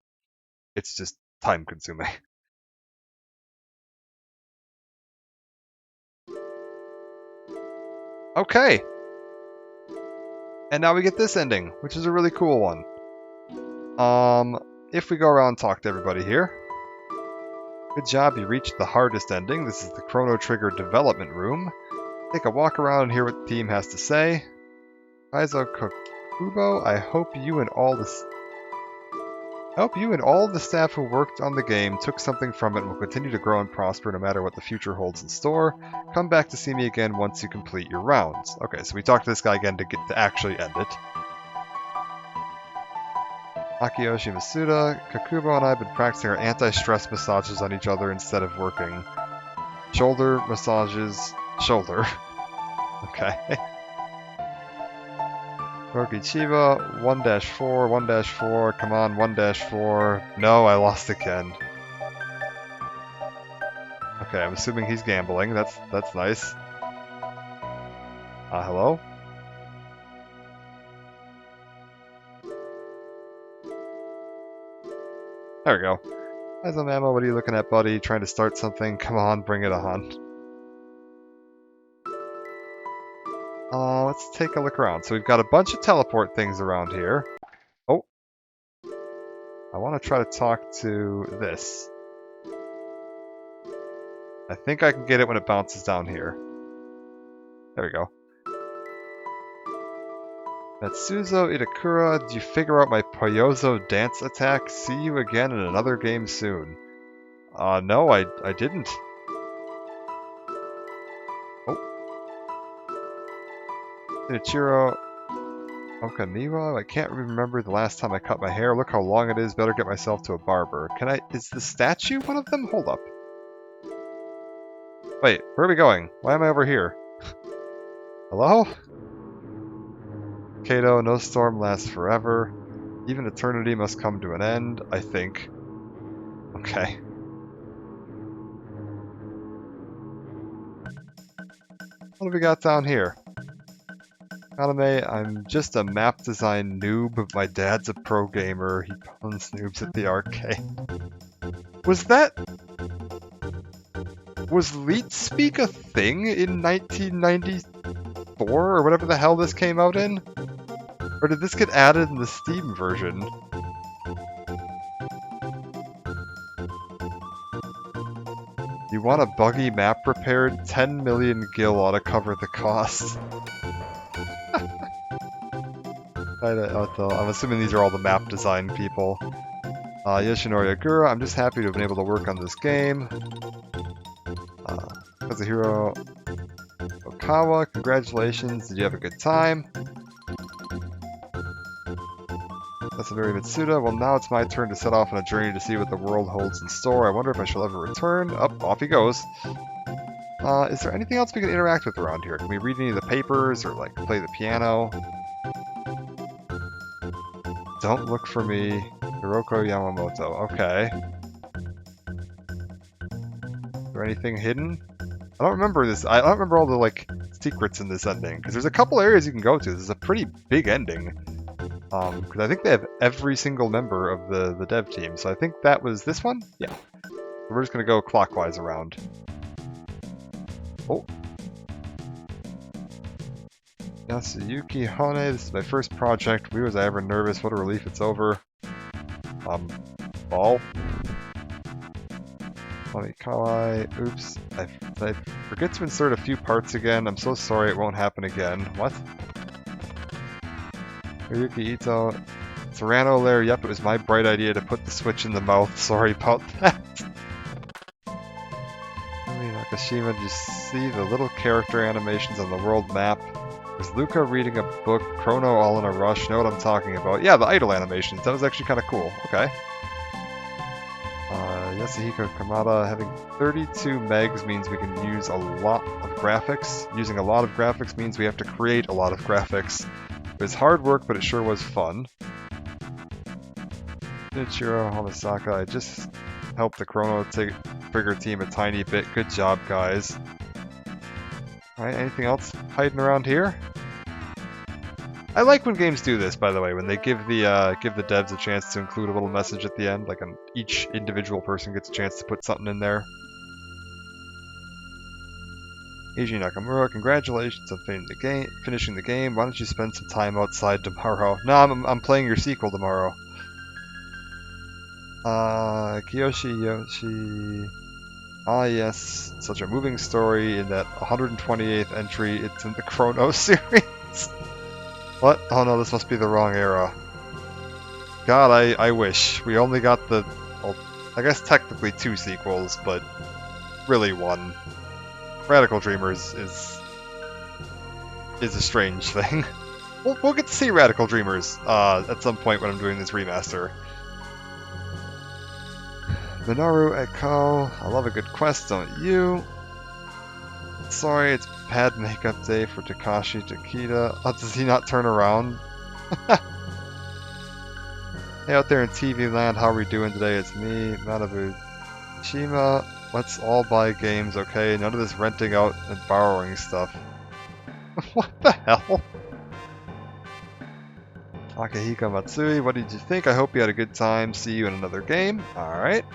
It's just time consuming. Okay. And now we get this ending, which is a really cool one. If we go around and talk to everybody here. Good job, you reached the hardest ending. This is the Chrono Trigger development room. Take a walk around and hear what the team has to say. Kaizo Kokubo, I hope you and all the staff who worked on the game took something from it and will continue to grow and prosper no matter what the future holds in store. Come back to see me again once you complete your rounds. Okay, so we talked to this guy again to get to actually end it. Akiyoshi Masuda, Kakubo and I have been practicing our anti-stress massages on each other instead of working. Shoulder massages, shoulder. Okay. Roki Chiba, 1-4, 1-4, come on, 1-4. No, I lost again. Okay, I'm assuming he's gambling. That's nice. Hello? There we go. Kaizo Mamo, what are you looking at, buddy? Trying to start something? Come on, bring it on. Let's take a look around. So we've got a bunch of teleport things around here. Oh. I want to try to talk to this. I think I can get it when it bounces down here. There we go. Natsuzo Itakura, did you figure out my Poyozo dance attack? See you again in another game soon. No, I didn't. Oh. Ichiro Okaniwa, I can't remember the last time I cut my hair. Look how long it is. Better get myself to a barber. Is the statue one of them? Hold up. Wait, where are we going? Why am I over here? Hello? Kato, no storm lasts forever. Even eternity must come to an end, I think. Okay. What have we got down here? Anime, I'm just a map design noob, but my dad's a pro gamer. He puns noobs at the arcade. Was Leet Speak a thing in 1994 or whatever the hell this came out in? Or did this get added in the Steam version? You want a buggy map repaired? 10 million gil ought to cover the cost. I'm assuming these are all the map design people. Yoshinori Agura, I'm just happy to have been able to work on this game. Kazuhiro Okawa, congratulations, did you have a good time? Yasunori Mitsuda, well now it's my turn to set off on a journey to see what the world holds in store. I wonder if I shall ever return. Off he goes. Is there anything else we can interact with around here? Can we read any of the papers or like play the piano? Don't look for me. Hiroko Yamamoto. Okay. Is there anything hidden? I don't remember this. I don't remember all the like secrets in this ending because there's a couple areas you can go to. This is a pretty big ending. Because I think they have every single member of the dev team. So I think that was this one? Yeah. So we're just going to go clockwise around. Oh. Yasuyuki Hone, this is my first project. Was I ever nervous? What a relief it's over. Ball. Kawai. Oops. I forget to insert a few parts again. I'm so sorry, it won't happen again. What? Ryuki Ito. Serrano lair. Yep, it was my bright idea to put the switch in the mouth. Sorry about that. Nakashima, did you see the little character animations on the world map? Was Luca reading a book, Chrono all in a rush? Know what I'm talking about? Yeah, the idle animations. That was actually kind of cool. Okay. Yasuhiko Kamada, having 32 megs means we can use a lot of graphics. Using a lot of graphics means we have to create a lot of graphics. It was hard work, but it sure was fun. Ichiro Hamasaka, I just helped the Chrono Trigger team a tiny bit. Good job, guys. Alright, anything else hiding around here? I like when games do this, by the way, when they give the devs a chance to include a little message at the end, like each individual person gets a chance to put something in there. Eiji Nakamura, congratulations on finishing the game. Why don't you spend some time outside tomorrow? No, I'm playing your sequel tomorrow. Kiyoshi Yoshi. Ah, yes, such a moving story in that 128th entry. It's in the Chrono series. What? Oh no, this must be the wrong era. God, I wish. We only got the, well, I guess technically 2 sequels, but really 1. Radical Dreamers is a strange thing. We'll get to see Radical Dreamers at some point when I'm doing this remaster. Minoru Echo, I love a good quest, don't you? Sorry, it's bad makeup day for Takashi Takeda. Oh, does he not turn around? Hey, out there in TV land, how are we doing today? It's me, Manabu Shima. Let's all buy games, okay? None of this renting out and borrowing stuff. What the hell? Akihiko Matsui, what did you think? I hope you had a good time. See you in another game. Alright.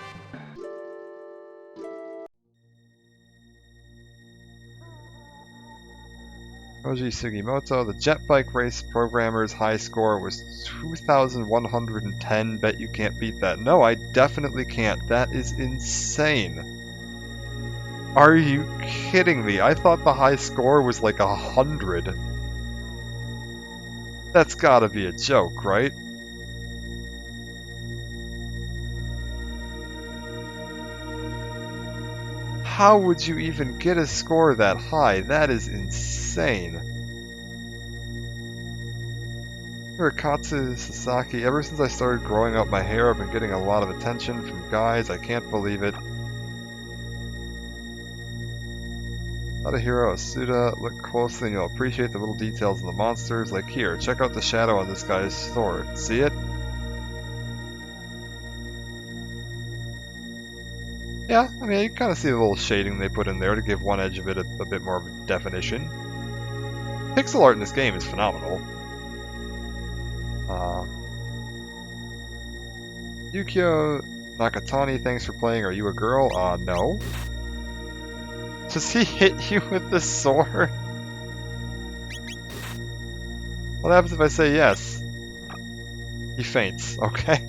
Koji Sugimoto, the jet bike race programmer's high score was 2,110. Bet you can't beat that. No, I definitely can't. That is insane. Are you kidding me? I thought the high score was like 100. That's gotta be a joke, right? How would you even get a score that high? That is insane. Hirakatsu Sasaki, ever since I started growing out my hair, I've been getting a lot of attention from guys. I can't believe it. Tadahiro Asuda, look closely and you'll appreciate the little details of the monsters. Like here, check out the shadow on this guy's sword. See it? Yeah, I mean, you kind of see the little shading they put in there to give one edge of it a bit more of a definition. Pixel art in this game is phenomenal. Yukio Nakatani, thanks for playing. Are you a girl? No. Does he hit you with the sword? What happens if I say yes? He faints, okay.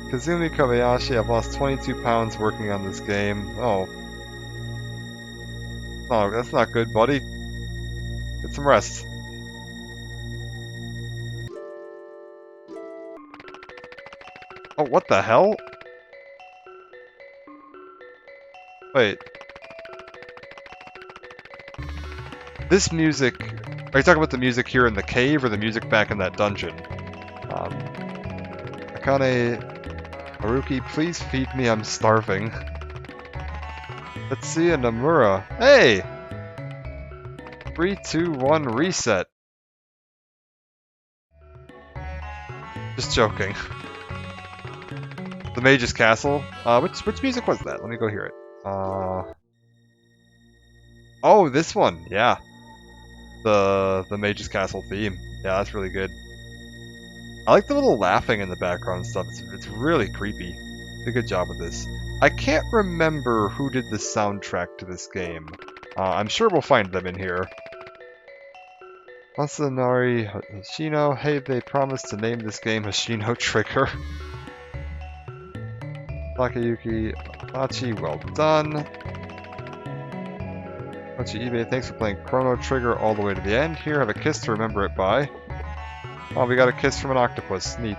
Kazumi Kobayashi, I've lost 22 pounds working on this game. Oh. Oh, that's not good, buddy. Get some rest. Oh, what the hell? Wait. This music... Are you talking about the music here in the cave or the music back in that dungeon? Akane Haruki, please feed me, I'm starving. Tetsuya Nomura. Hey! 3, 2, 1, reset. Just joking. The Mage's Castle. Which music was that? Let me go hear it. Oh, this one. Yeah. The Mage's Castle theme. Yeah, that's really good. I like the little laughing in the background and stuff. It's really creepy. Did a good job with this. I can't remember who did the soundtrack to this game. I'm sure we'll find them in here. Masanari Hoshino. Hey, they promised to name this game Hoshino Trigger. Takayuki Machi, well done. Machi eBay, thanks for playing Chrono Trigger all the way to the end. Here, have a kiss to remember it by. Oh, we got a kiss from an octopus. Neat.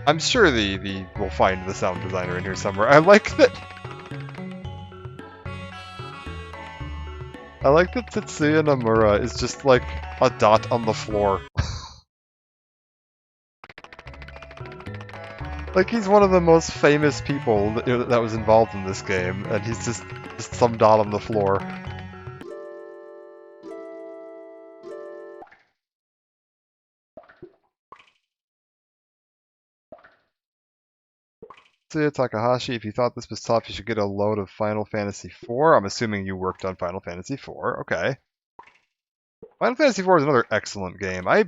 I'm sure we'll find the sound designer in here somewhere. I like that Tetsuya Nomura is just like a dot on the floor. Like, he's one of the most famous people that was involved in this game, and he's just some dot on the floor. Tetsuya Takahashi, if you thought this was tough, you should get a load of Final Fantasy IV. I'm assuming you worked on Final Fantasy IV. Okay. Final Fantasy IV is another excellent game. I,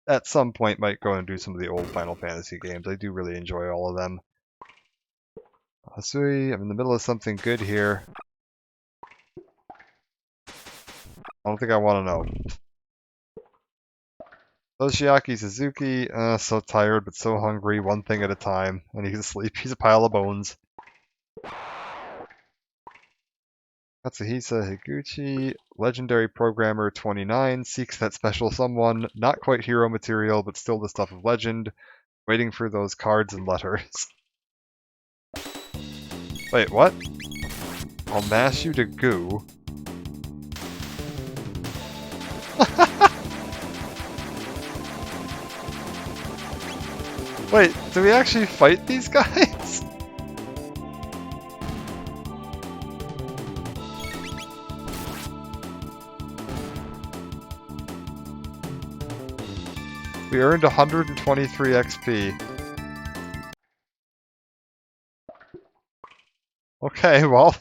at some point, might go and do some of the old Final Fantasy games. I do really enjoy all of them. Hasui, I'm in the middle of something good here. I don't think I want to know. Toshiaki Suzuki, so tired but so hungry, one thing at a time. And he's asleep. He's a pile of bones. Katsuhisa Higuchi, legendary programmer 29, seeks that special someone, not quite hero material, but still the stuff of legend, waiting for those cards and letters. Wait, what? I'll mash you to goo. Wait, do we actually fight these guys? We earned 123 XP. Okay, well,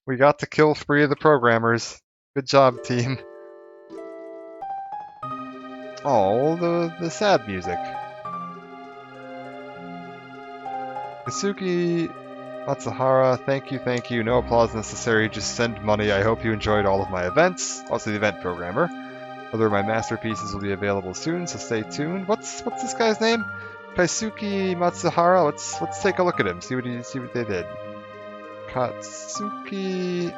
we got to kill 3 of the programmers. Good job, team. Oh, the sad music. Kasuki Matsuhara, thank you, no applause necessary, just send money. I hope you enjoyed all of my events. Also the event programmer. Other of my masterpieces will be available soon, so stay tuned. What's this guy's name? Kaisuke Matsuhara. Let's take a look at him. See what they did. Katsuki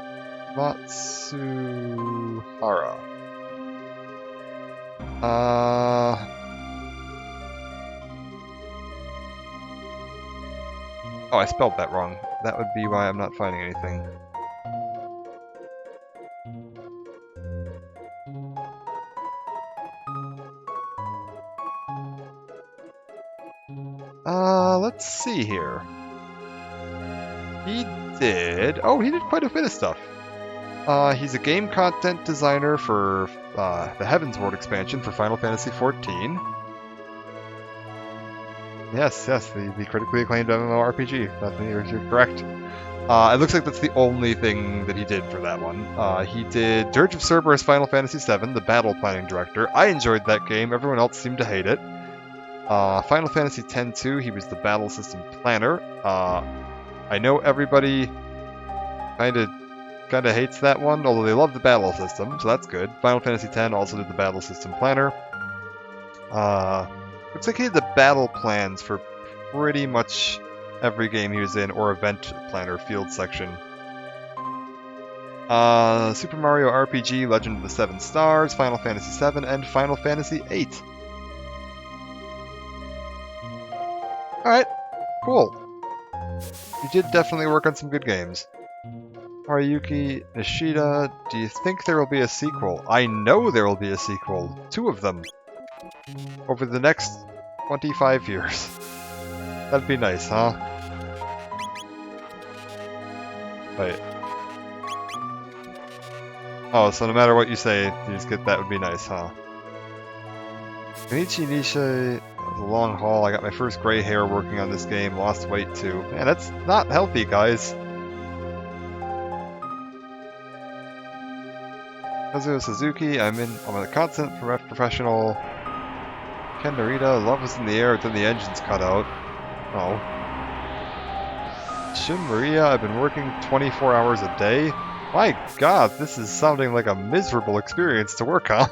Matsuhara. Oh, I spelled that wrong. That would be why I'm not finding anything. Let's see here. He did quite a bit of stuff. He's a game content designer for the Heavensward expansion for Final Fantasy XIV. Yes, the critically acclaimed MMORPG. You're correct. It looks like that's the only thing that he did for that one. He did Dirge of Cerberus Final Fantasy VII, the battle planning director. I enjoyed that game. Everyone else seemed to hate it. Final Fantasy X-2, he was the battle system planner. I know everybody kind of hates that one, although they love the battle system, so that's good. Final Fantasy X also did the battle system planner. Looks like he did the battle plans for pretty much every game he was in, or event planner field section. Super Mario RPG, Legend of the Seven Stars, Final Fantasy VII, and Final Fantasy VIII. Alright, cool. You did definitely work on some good games. Haruyuki Nishida, do you think there will be a sequel? I know there will be a sequel. 2 of them. Over the next 25 years. That'd be nice, huh? Wait. Oh, so no matter what you say, you just get that would be nice, huh? Kenichi Nisha, a long haul. I got my first gray hair working on this game, lost weight too. Man, that's not healthy, guys. Kazuo Suzuki, I'm a constant professional. Ken Narita, love was in the air, then the engines cut out. Oh. Shin Maria, I've been working 24 hours a day. My god, this is sounding like a miserable experience to work on.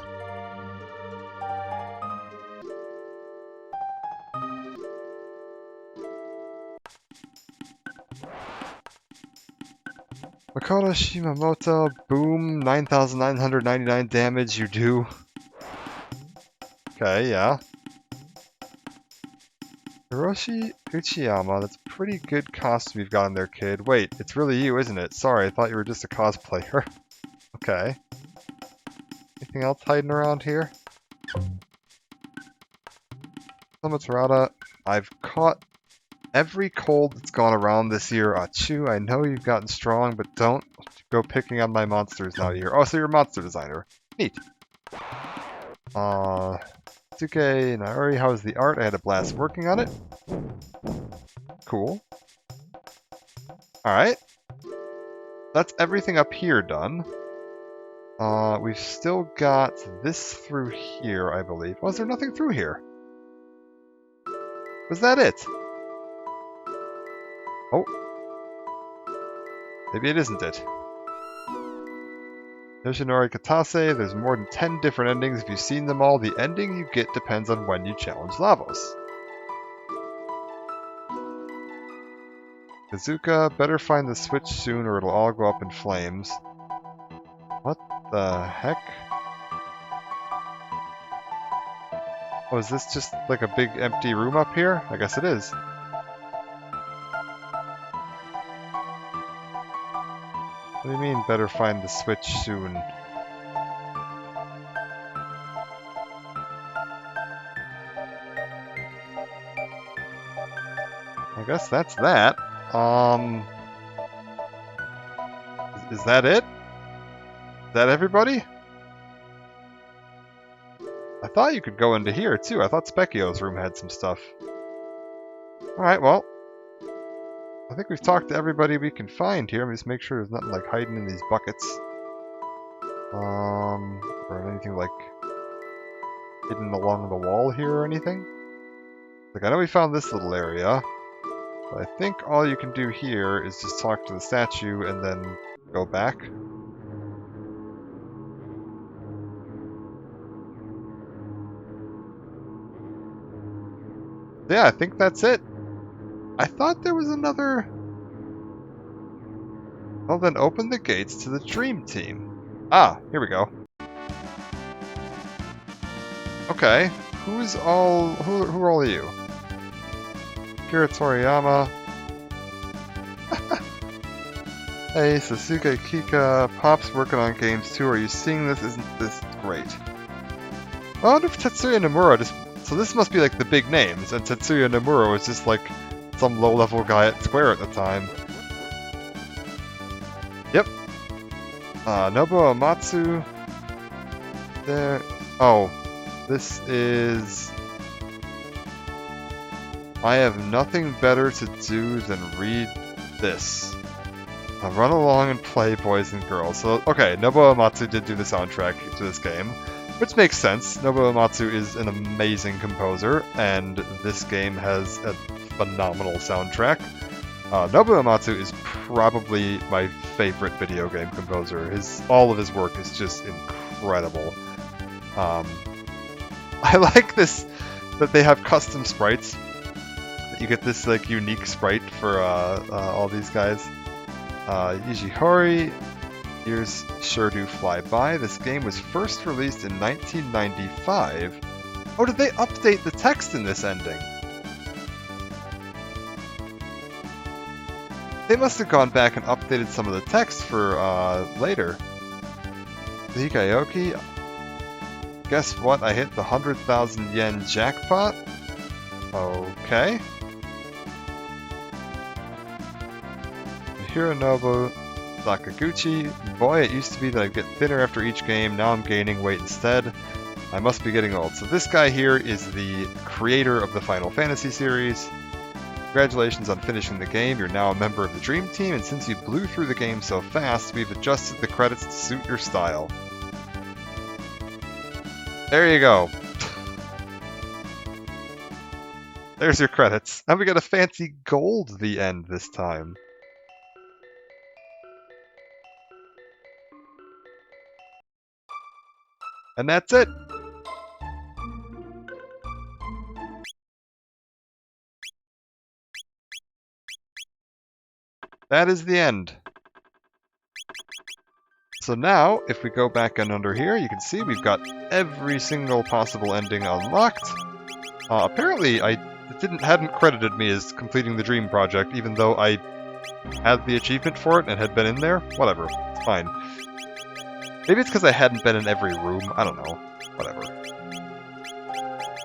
Makoto Shimamoto, boom, 9,999 damage, you do. Okay, yeah. Hiroshi Uchiyama, that's a pretty good costume you've got in there, kid. Wait, it's really you, isn't it? Sorry, I thought you were just a cosplayer. Okay. Anything else hiding around here? Tomatorata, I've caught every cold that's gone around this year. Achu, I know you've gotten strong, but don't go picking on my monsters now here. Oh, so you're a monster designer. Neat. Tsuke Naori, how's the art? I had a blast working on it. Cool. Alright. That's everything up here done. We've still got this through here, I believe. Was there nothing through here? Was that it? Oh. Maybe it isn't it. Yoshinori Katase, there's more than 10 different endings. If you've seen them all, the ending you get depends on when you challenge Lavos. Kazuka, better find the switch soon or it'll all go up in flames. What the heck? Oh, is this just like a big empty room up here? I guess it is. What do you mean, better find the switch soon? I guess that's that. Is that it? Is that everybody? I thought you could go into here too. I thought Specchio's room had some stuff. Alright, well. I think we've talked to everybody we can find here. Let me just make sure there's nothing like hiding in these buckets. Or anything like hidden along the wall here or anything. Like, I know we found this little area. But I think all you can do here is just talk to the statue and then go back. Yeah, I think that's it. I thought there was another... Well, then open the gates to the Dream Team. Ah, here we go. Okay, who are all of you? Kira Toriyama. Hey, Sasuke Kika. Pop's working on games too. Are you seeing this? Isn't this great? I wonder if Tetsuya Nomura just... So this must be like the big names, and Tetsuya Nomura was just like some low-level guy at Square at the time. Yep. Nobuo Amatsu. There. Oh. This is... I have nothing better to do than read this. I'll run along and play Boys and Girls. So, okay, Nobuo Amatsu did do the soundtrack to this game, which makes sense. Nobuo Amatsu is an amazing composer, and this game has a phenomenal soundtrack. Nobuo Amatsu is probably my favorite video game composer. All of his work is just incredible. I like this, that they have custom sprites. You get this like unique sprite for all these guys. Yujihori, years sure do fly by. This game was first released in 1995. Oh, did they update the text in this ending? They must have gone back and updated some of the text for later. The Hikayoki. Guess what? I hit the 100,000 yen jackpot. Okay. Hironobu Sakaguchi. Boy, it used to be that I'd get thinner after each game. Now I'm gaining weight instead. I must be getting old. So this guy here is the creator of the Final Fantasy series. Congratulations on finishing the game. You're now a member of the Dream Team, and since you blew through the game so fast, we've adjusted the credits to suit your style. There you go. There's your credits. And we got a fancy gold the end this time. And that's it. That is the end. So now, if we go back and under here, you can see we've got every single possible ending unlocked. Apparently, it hadn't credited me as completing the Dream Project, even though I had the achievement for it and had been in there. Whatever, it's fine. Maybe it's because I hadn't been in every room. I don't know. Whatever.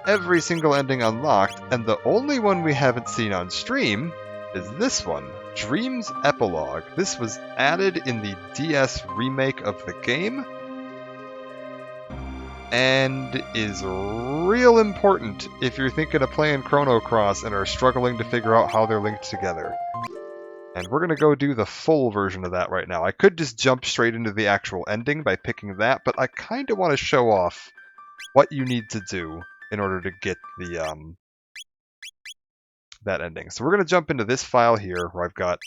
Every single ending unlocked, and the only one we haven't seen on stream is this one. Dream's Epilogue. This was added in the DS remake of the game, and is real important if you're thinking of playing Chrono Cross and are struggling to figure out how they're linked together. And we're going to go do the full version of that right now. I could just jump straight into the actual ending by picking that, but I kind of want to show off what you need to do in order to get the that ending. So we're going to jump into this file here where I've got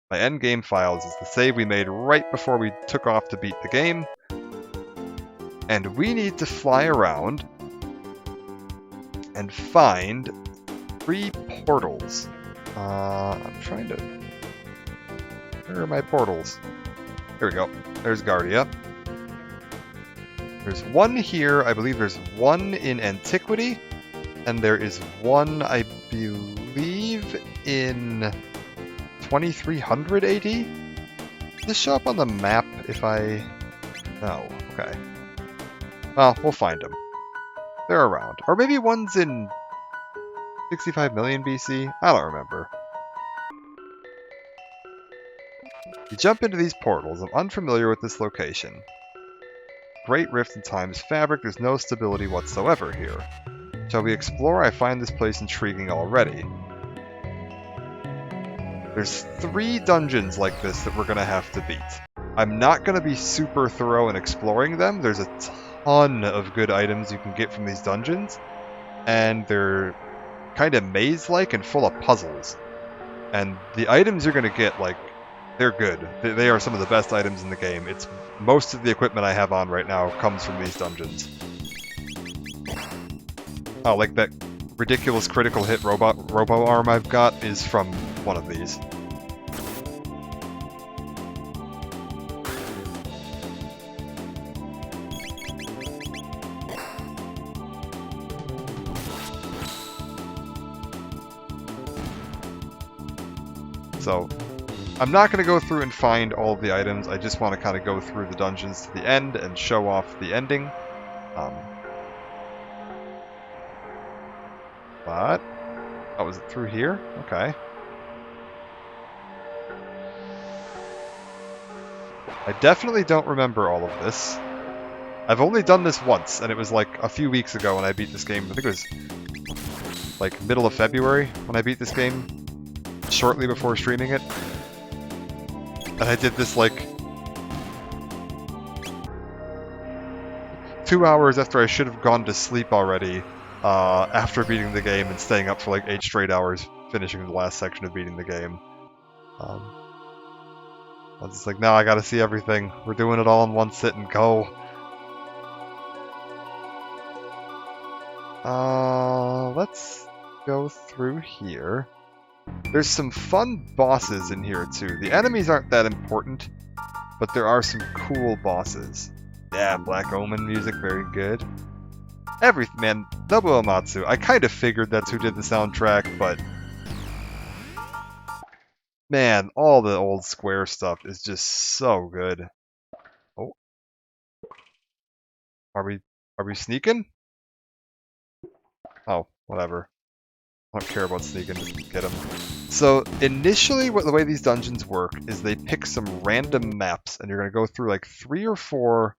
my end game files. It's the save we made right before we took off to beat the game. And we need to fly around and find 3 portals. I'm trying to... Where are my portals? Here we go. There's Guardia. There's one here. I believe there's one in Antiquity. And there is one, I believe, in 2300 AD? Does this show up on the map if I... No. Okay. Well, we'll find them. They're around. Or maybe one's in 65 million BC? I don't remember. You jump into these portals. I'm unfamiliar with this location. Great rift in time's fabric. There's no stability whatsoever here. Shall we explore? I find this place intriguing already. There's 3 dungeons like this that we're going to have to beat. I'm not going to be super thorough in exploring them. There's a ton of good items you can get from these dungeons. And they're kind of maze-like and full of puzzles. And the items you're going to get, like, they're good. They are some of the best items in the game. It's most of the equipment I have on right now comes from these dungeons. Oh, like that ridiculous critical hit robo arm I've got is from one of these. So, I'm not going to go through and find all of the items. I just want to kind of go through the dungeons to the end and show off the ending. But... Oh, was it through here? Okay. I definitely don't remember all of this. I've only done this once, and it was like a few weeks ago when I beat this game. I think it was like middle of February when I beat this game, shortly before streaming it. And I did this like 2 hours after I should have gone to sleep already, after beating the game and staying up for like 8 straight hours finishing the last section of beating the game. I was just like, no, I gotta see everything. We're doing it all in one sit and go. Let's go through here. There's some fun bosses in here too. The enemies aren't that important, but there are some cool bosses. Yeah, Black Omen music, very good. Man, Nobuo Uematsu, I kind of figured that's who did the soundtrack, but... Man, all the old Square stuff is just so good. Oh. Are we sneaking? Oh, whatever. I don't care about sneaking, just get them. So, initially, the way these dungeons work is they pick some random maps, and you're going to go through like 3 or 4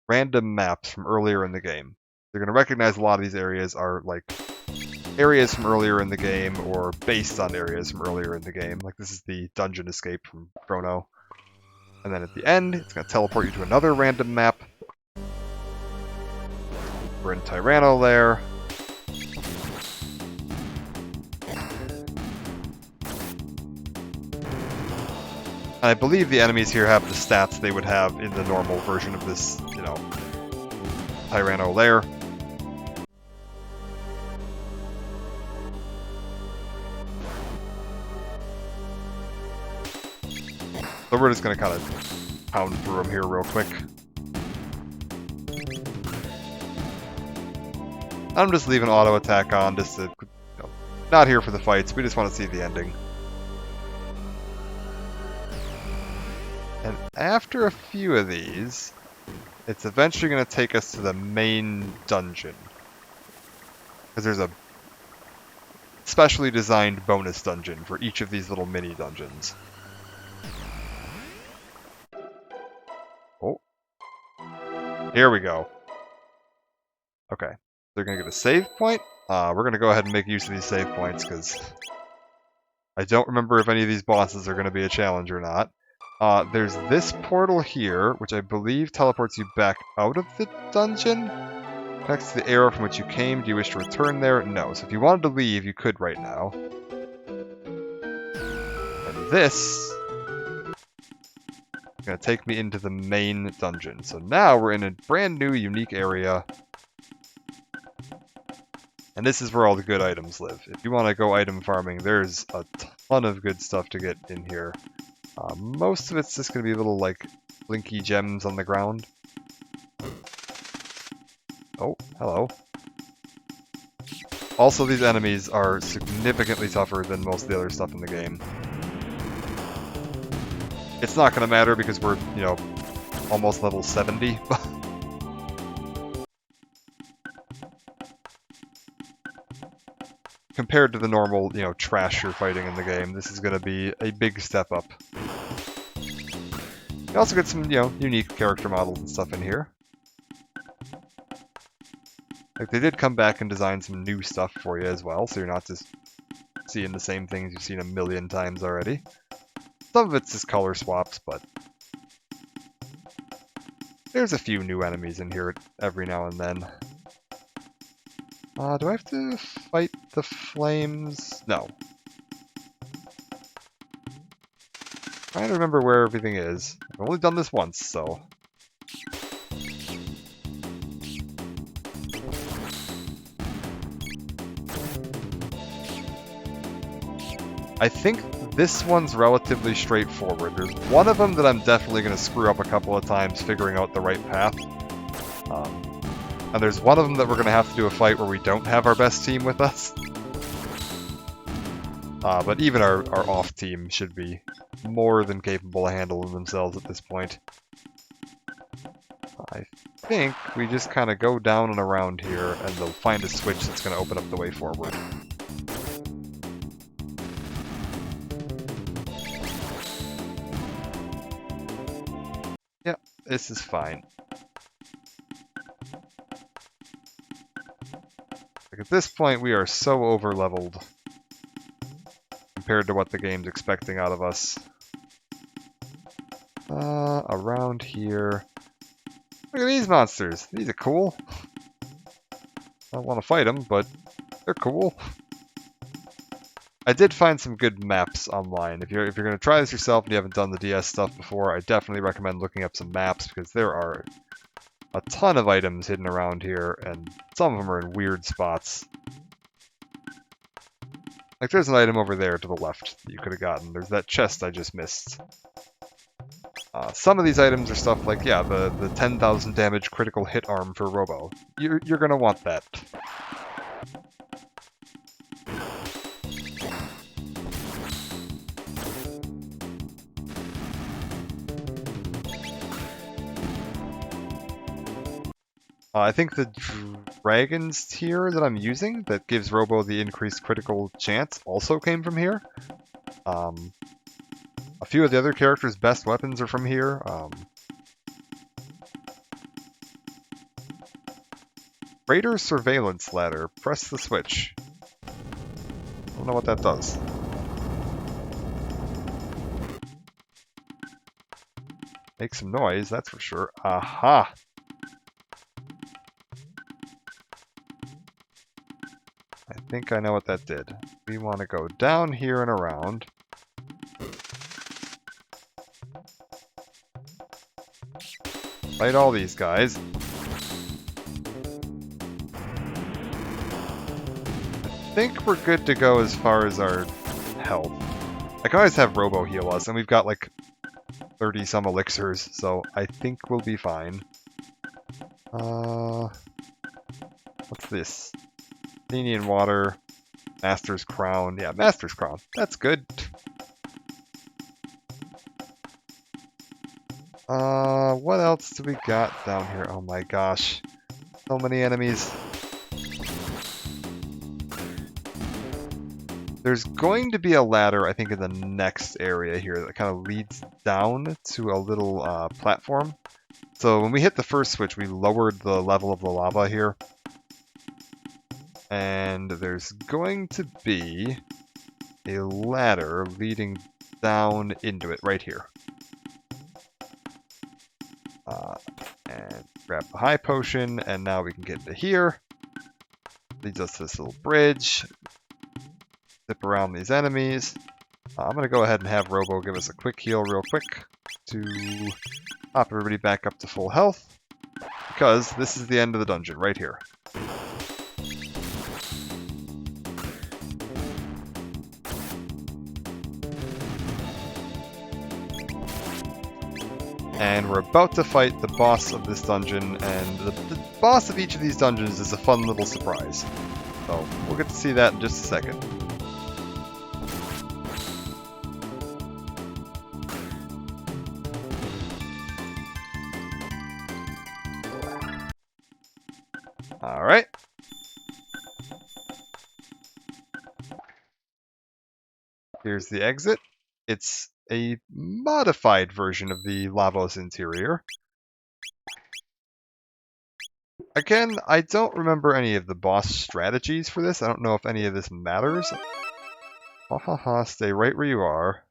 random maps from earlier in the game. You're going to recognize a lot of these areas are like areas from earlier in the game or based on areas from earlier in the game. Like this is the dungeon escape from Chrono. And then at the end, it's going to teleport you to another random map. We're in Tyranno Lair. And I believe the enemies here have the stats they would have in the normal version of this, you know, Tyranno Lair. So we're just going to kind of pound through them here real quick. I'm just leaving auto attack on just to, you know, not here for the fights, we just want to see the ending. And after a few of these, it's eventually going to take us to the main dungeon. Because there's a specially designed bonus dungeon for each of these little mini dungeons. Oh. Here we go. Okay. They're going to get a save point. We're going to go ahead and make use of these save points because I don't remember if any of these bosses are going to be a challenge or not. There's this portal here, which I believe teleports you back out of the dungeon. Connects to the arrow from which you came. Do you wish to return there? No. So if you wanted to leave, you could right now. And this is going to take me into the main dungeon. So now we're in a brand new, unique area. And this is where all the good items live. If you want to go item farming, there's a ton of good stuff to get in here. Most of it's just going to be little, like, blinky gems on the ground. Oh, hello. Also, these enemies are significantly tougher than most of the other stuff in the game. It's not going to matter because we're, you know, almost level 70. Compared to the normal, you know, trash you're fighting in the game, this is going to be a big step up. You also get some, you know, unique character models and stuff in here. Like, they did come back and design some new stuff for you as well, so you're not just seeing the same things you've seen a million times already. Some of it's just color swaps, but there's a few new enemies in here every now and then. Do I have to fight the flames? No. Trying to remember where everything is. I've only done this once, so... I think this one's relatively straightforward. There's one of them that I'm definitely going to screw up a couple of times figuring out the right path. And there's one of them that we're going to have to do a fight where we don't have our best team with us. But even our off team should be more than capable of handling themselves at this point. I think we just kind of go down and around here and they'll find a switch that's going to open up the way forward. Yep, this is fine. Like at this point, we are so over-leveled compared to what the game's expecting out of us. Around here. Look at these monsters. These are cool. I don't want to fight them, but they're cool. I did find some good maps online. If you're going to try this yourself and you haven't done the DS stuff before, I definitely recommend looking up some maps because there are a ton of items hidden around here, and some of them are in weird spots. Like there's an item over there to the left that you could have gotten. There's that chest I just missed. Some of these items are stuff like, yeah, the 10,000 damage critical hit arm for Robo. You're going to want that. I think the Dragon's Tear that I'm using that gives Robo the increased critical chance also came from here. A few of the other characters' best weapons are from here. Raider Surveillance Ladder. Press the switch. I don't know what that does. Make some noise, that's for sure. Aha! I think I know what that did. We want to go down here and around. Fight all these guys. I think we're good to go as far as our health. I can always have Robo heal us, and we've got like 30 some elixirs, so I think we'll be fine. What's this? Athenian Water, Master's Crown. Yeah, Master's Crown. That's good. What else do we got down here? Oh my gosh. So many enemies. There's going to be a ladder, I think, in the next area here that kind of leads down to a little platform. So when we hit the first switch, we lowered the level of the lava here. And there's going to be a ladder leading down into it right here. And grab the high potion, and now we can get into here. Leads us to this little bridge. Zip around these enemies. I'm going to go ahead and have Robo give us a quick heal real quick to pop everybody back up to full health, because this is the end of the dungeon right here. And we're about to fight the boss of this dungeon, and the boss of each of these dungeons is a fun little surprise. So we'll get to see that in just a second. Alright. Here's the exit. It's a modified version of the Lavos interior. Again, I don't remember any of the boss strategies for this. I don't know if any of this matters. Ha ha ha, stay right where you are.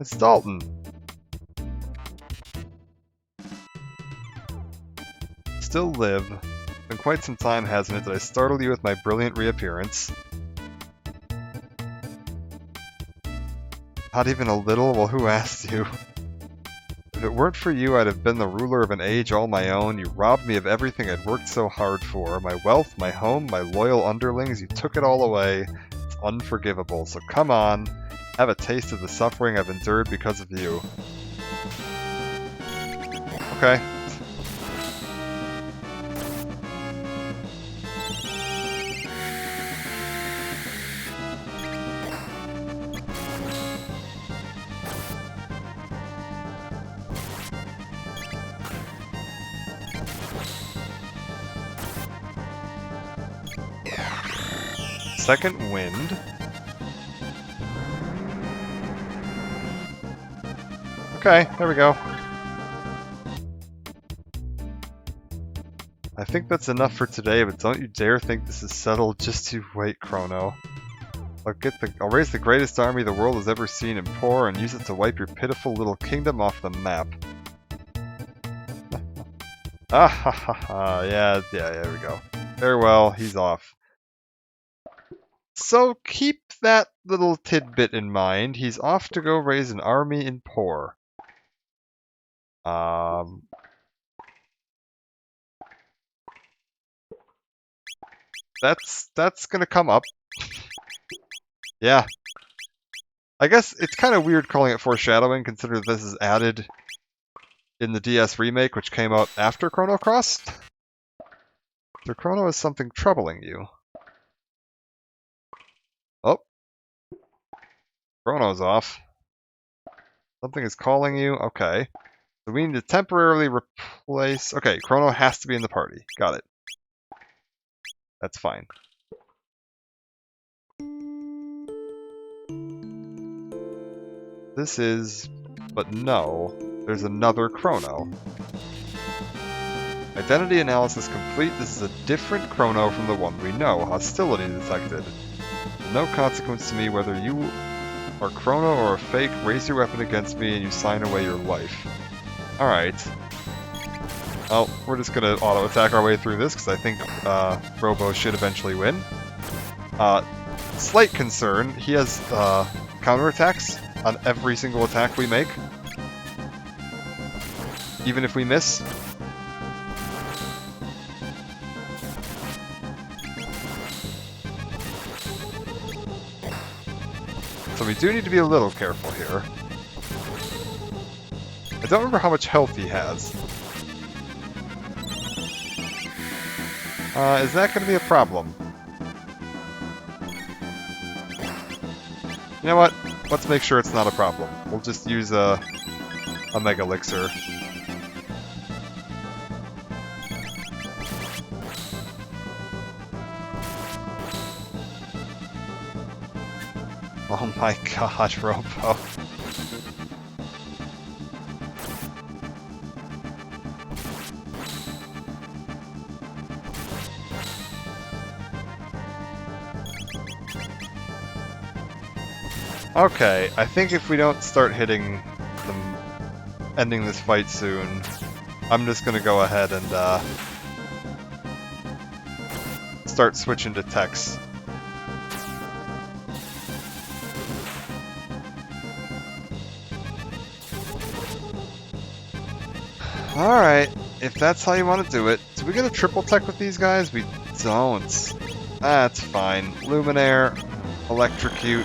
It's Dalton. Still live. Been quite some time, hasn't it, that I startled you with my brilliant reappearance. Not even a little? Well, who asked you? If it weren't for you, I'd have been the ruler of an age all my own. You robbed me of everything I'd worked so hard for. My wealth, my home, my loyal underlings, you took it all away. It's unforgivable, so come on. Have a taste of the suffering I've endured because of you. Okay. Second wind. Okay, there we go. I think that's enough for today, but don't you dare think this is settled. Just you wait, Chrono. I'll raise the greatest army the world has ever seen and pour and use it to wipe your pitiful little kingdom off the map. Ah ha ha ha, yeah, there we go. Farewell, he's off. So keep that little tidbit in mind. He's off to go raise an army in Poor. That's gonna come up. Yeah. I guess it's kind of weird calling it foreshadowing, considering this is added in the DS remake, which came out after Chrono Cross. So Chrono is something troubling you. Oh. Chrono's off. Something is calling you. Okay. So we need to temporarily replace... Okay, Chrono has to be in the party. Got it. That's fine. This is... But no. There's another Chrono. Identity analysis complete. This is a different Chrono from the one we know. Hostility detected. No consequence to me whether you are Chrono or a fake. Raise your weapon against me and you sign away your life. Alright. Well, we're just gonna auto-attack our way through this, because I think Robo should eventually win. Slight concern, he has counterattacks on every single attack we make. Even if we miss. So we do need to be a little careful here. I don't remember how much health he has. Is that going to be a problem? You know what? Let's make sure it's not a problem. We'll just use a Mega Elixir. Oh my god, Robo. Okay, I think if we don't start hitting them, ending this fight soon, I'm just gonna go ahead and start switching to techs. Alright, if that's how you want to do it. Do we get a triple tech with these guys? We don't. That's fine. Luminaire, Electrocute,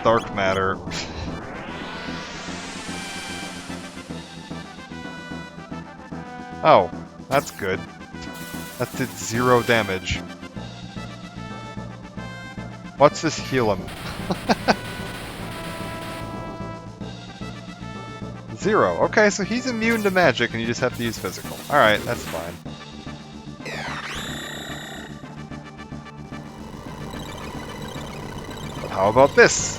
Dark Matter. Oh, that's good. That did 0 damage. What's this heal him? 0. Okay, so he's immune to magic and you just have to use physical. Alright, that's fine. But how about this?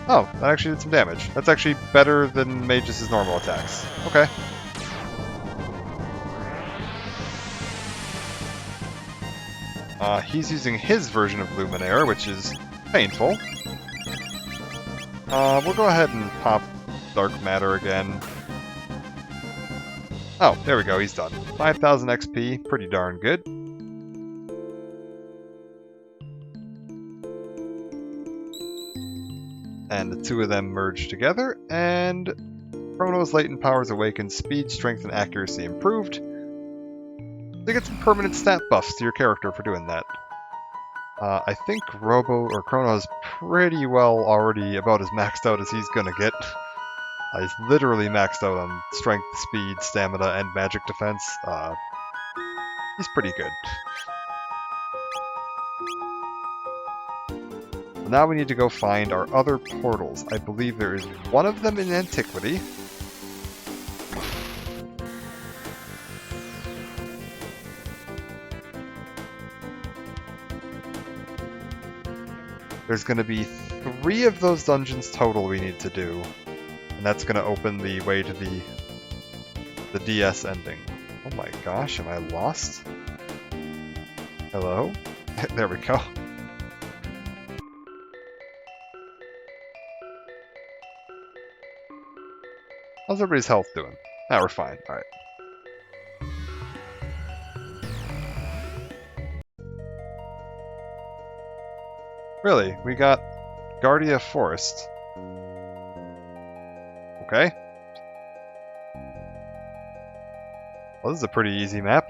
Oh, that actually did some damage. That's actually better than Magus' normal attacks. Okay. He's using his version of Luminaire, which is painful. We'll go ahead and pop Dark Matter again. Oh, there we go, he's done. 5,000 XP, pretty darn good. And the two of them merge together, and Chrono's latent powers awakened, speed, strength, and accuracy improved. They get some permanent stat buffs to your character for doing that. I think Chrono is pretty well already about as maxed out as he's gonna get. He's literally maxed out on strength, speed, stamina, and magic defense. He's pretty good. Now we need to go find our other portals. I believe there is one of them in Antiquity. There's going to be 3 of those dungeons total we need to do. And that's going to open the way to the DS ending. Oh my gosh, am I lost? Hello? There we go. How's everybody's health doing? Ah, we're fine. Alright. Really? We got Guardia Forest. Okay. Well, this is a pretty easy map.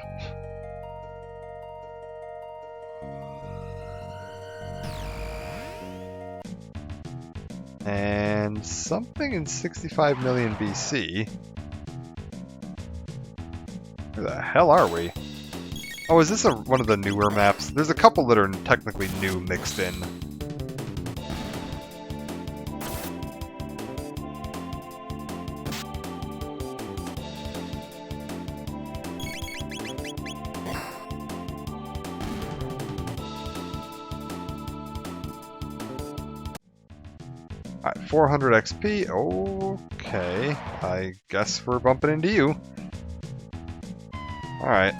And something in 65 million BC. Where the hell are we? Oh, is this one of the newer maps? There's a couple that are technically new mixed in. Alright, 400 XP. Okay, I guess we're bumping into you. Alright,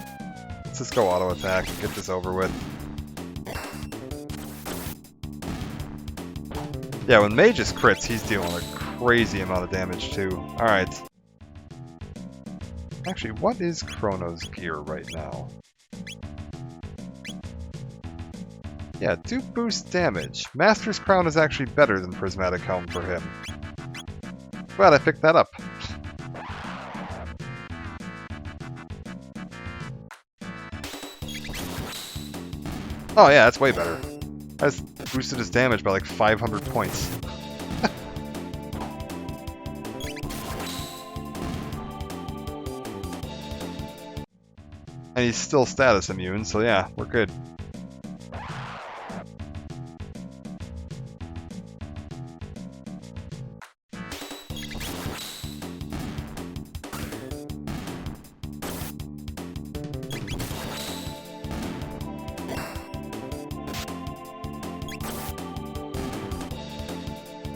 let's just go auto attack and get this over with. Yeah, when Magus crits, he's dealing a crazy amount of damage too. Alright. Actually, what is Chrono's gear right now? Yeah, do boost damage. Master's Crown is actually better than Prismatic Helm for him. Glad I picked that up. Oh yeah, that's way better. I just boosted his damage by like 500 points. And he's still status immune, so yeah, we're good.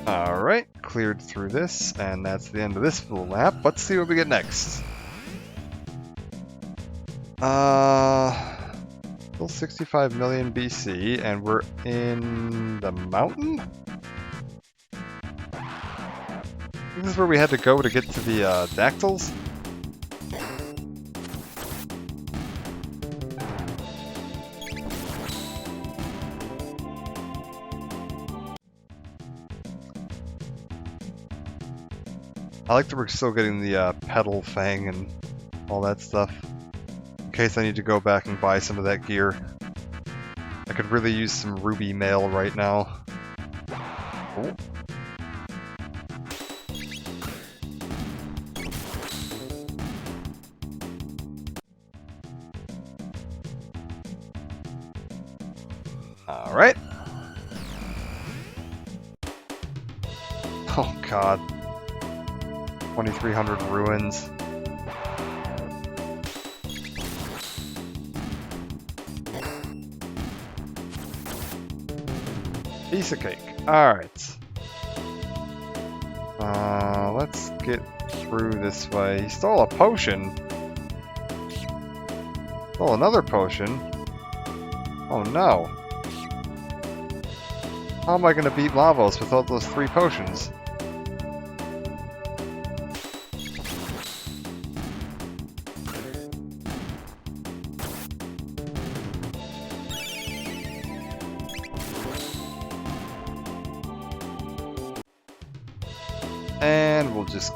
Alright, cleared through this, and that's the end of this little map. Let's see what we get next. Still 65 million BC, and we're in the mountain? I think this is where we had to go to get to the dactyls? I like that we're still getting the pedal fang and all that stuff. In case I need to go back and buy some of that gear. I could really use some ruby mail right now. Oh. Alright. Oh god. 2,300 ruins. Piece of cake. Alright. Let's get through this way. He stole a potion. Stole another potion. Oh no. How am I gonna beat Lavos without those 3 potions? And we'll just...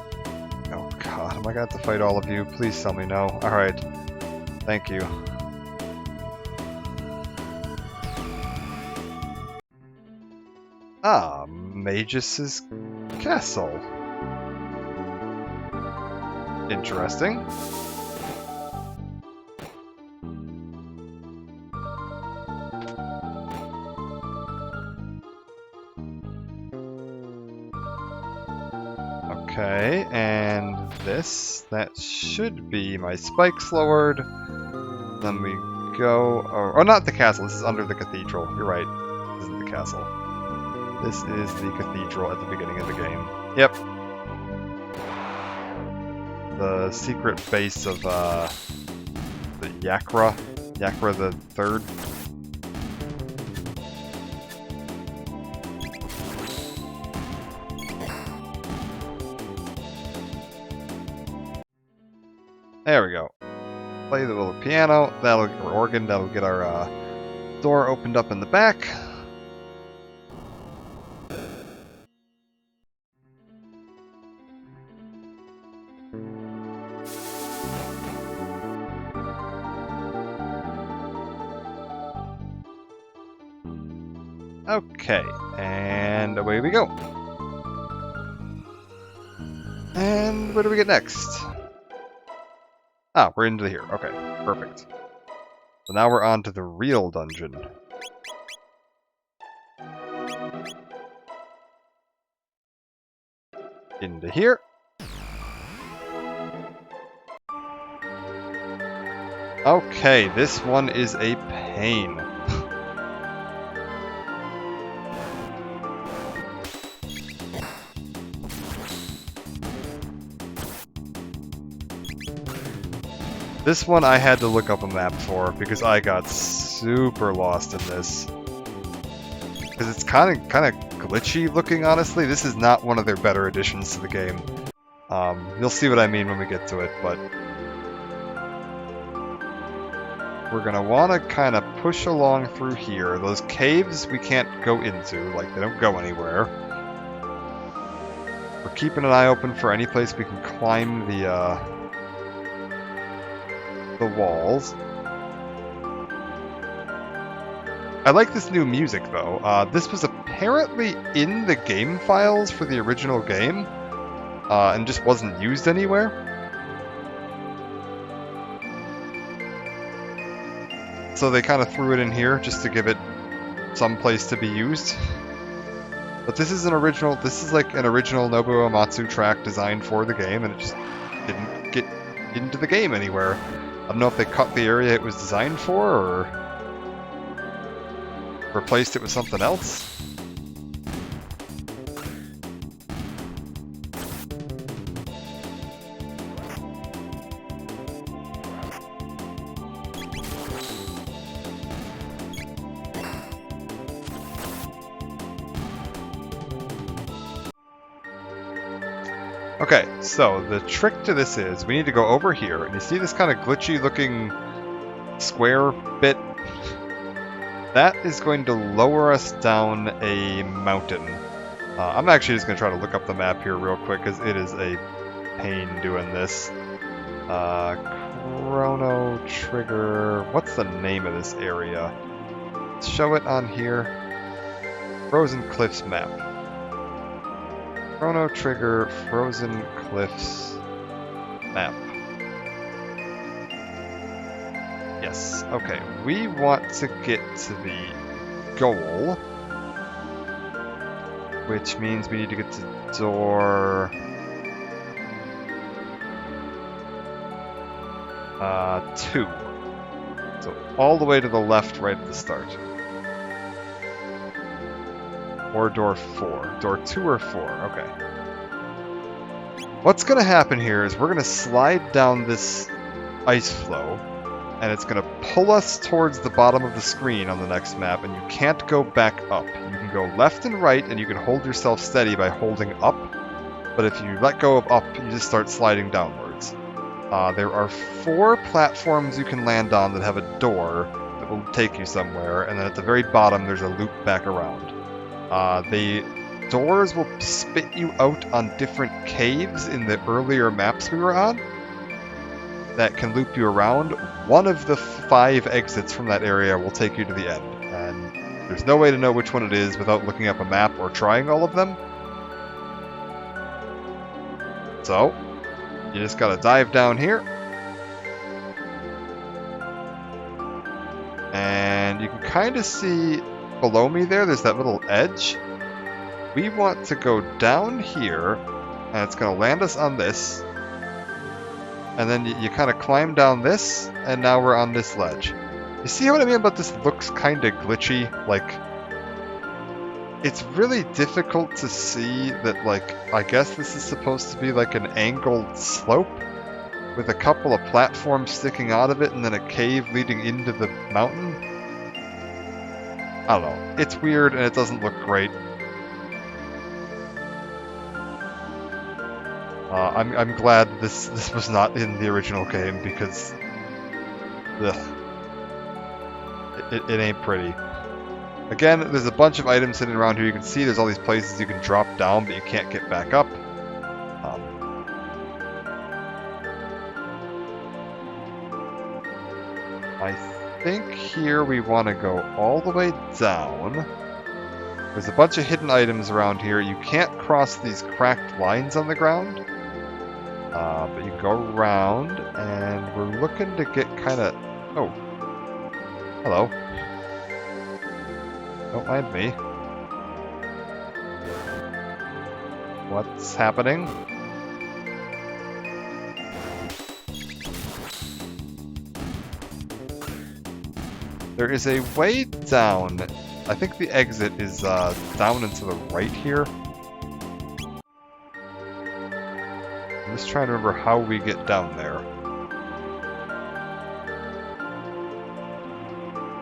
Oh god, am I gonna have to fight all of you? Please tell me no. Alright. Thank you. Ah, Magus's castle. Interesting. Okay, and this, that should be my spike sword. Then we go, or not the castle, this is under the cathedral. You're right, this isn't the castle. This is the cathedral at the beginning of the game. Yep. The secret base of the Yakra the Third. There we go. Play the little piano, or organ, that'll get our door opened up in the back. Okay, and away we go. And where do we get next? Ah, we're into here. Okay, perfect. So now we're on to the real dungeon. Into here. Okay, this one is a pain. This one I had to look up a map for because I got super lost in this. Because it's kind of glitchy looking, honestly. This is not one of their better additions to the game. You'll see what I mean when we get to it, but we're gonna want to kind of push along through here. Those caves we can't go into, like they don't go anywhere. We're keeping an eye open for any place we can climb the walls. I like this new music though. This was apparently in the game files for the original game, and just wasn't used anywhere. So they kind of threw it in here just to give it some place to be used. But this is like an original Nobuo Uematsu track designed for the game, and it just didn't get into the game anywhere. I don't know if they cut the area it was designed for, or replaced it with something else. Okay, so the trick to this is we need to go over here, and you see this kind of glitchy looking square bit? That is going to lower us down a mountain. I'm actually just going to try to look up the map here real quick, because it is a pain doing this. Chrono Trigger... What's the name of this area? Let's show it on here. Frozen Cliffs map. Chrono Trigger Frozen Cliffs map. Yes, okay. We want to get to the goal, which means we need to get to door... 2. So all the way to the left right at the start. Or door 4. Door 2 or 4, okay. What's going to happen here is we're going to slide down this ice flow, and it's going to pull us towards the bottom of the screen on the next map, and you can't go back up. You can go left and right, and you can hold yourself steady by holding up, but if you let go of up, you just start sliding downwards. There are 4 platforms you can land on that have a door that will take you somewhere, and then at the very bottom there's a loop back around. The doors will spit you out on different caves in the earlier maps we were on that can loop you around. One of the 5 exits from that area will take you to the end, and there's no way to know which one it is without looking up a map or trying all of them. So, you just gotta dive down here, and you can kind of see below me there's that little edge. We want to go down here, and it's going to land us on this, and then you kind of climb down this, and now we're on this ledge. You see what I mean about this looks kind of glitchy? Like, it's really difficult to see that, like, I guess this is supposed to be like an angled slope with a couple of platforms sticking out of it and then a cave leading into the mountain. I don't know. It's weird and it doesn't look great. I'm glad this was not in the original game because ugh, it ain't pretty. Again, there's a bunch of items sitting around here. You can see there's all these places you can drop down, but you can't get back up. I think here we want to go all the way down. There's a bunch of hidden items around here. You can't cross these cracked lines on the ground. But you can go around, and we're looking to get kind of... Oh. Hello. Don't mind me. What's happening? There is a way down. I think the exit is down and to the right here. I'm just trying to remember how we get down there.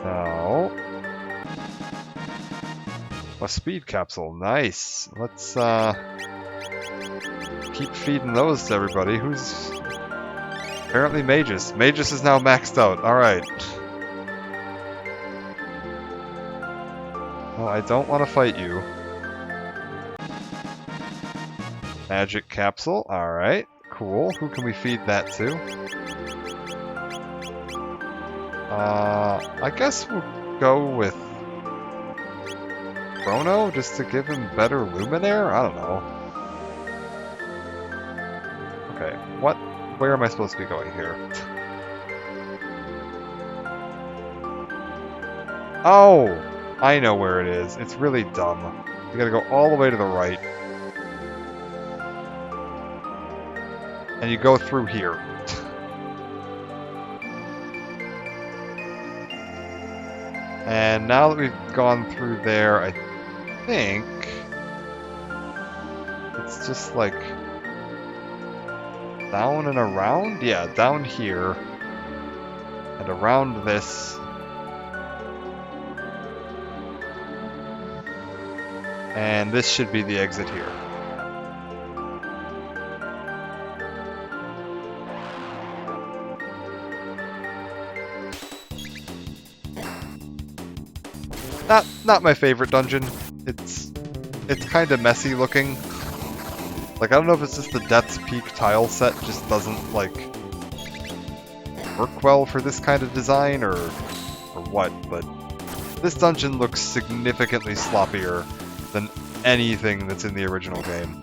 No. A speed capsule, nice. Let's keep feeding those to everybody. Who's... Apparently Magus. Magus is now maxed out, alright. Well, I don't want to fight you. Magic capsule, alright. Cool. Who can we feed that to? I guess we'll go with Chrono, just to give him better Luminaire? I don't know. Okay, where am I supposed to be going here? Oh! I know where it is. It's really dumb. You gotta go all the way to the right. And you go through here. And now that we've gone through there, I think it's just like down and around? Yeah, down here and around this. And this should be the exit here. Not my favorite dungeon. It's kind of messy looking. Like, I don't know if it's just the Death's Peak tile set just doesn't, like, work well for this kind of design, or what, but this dungeon looks significantly sloppier than anything that's in the original game.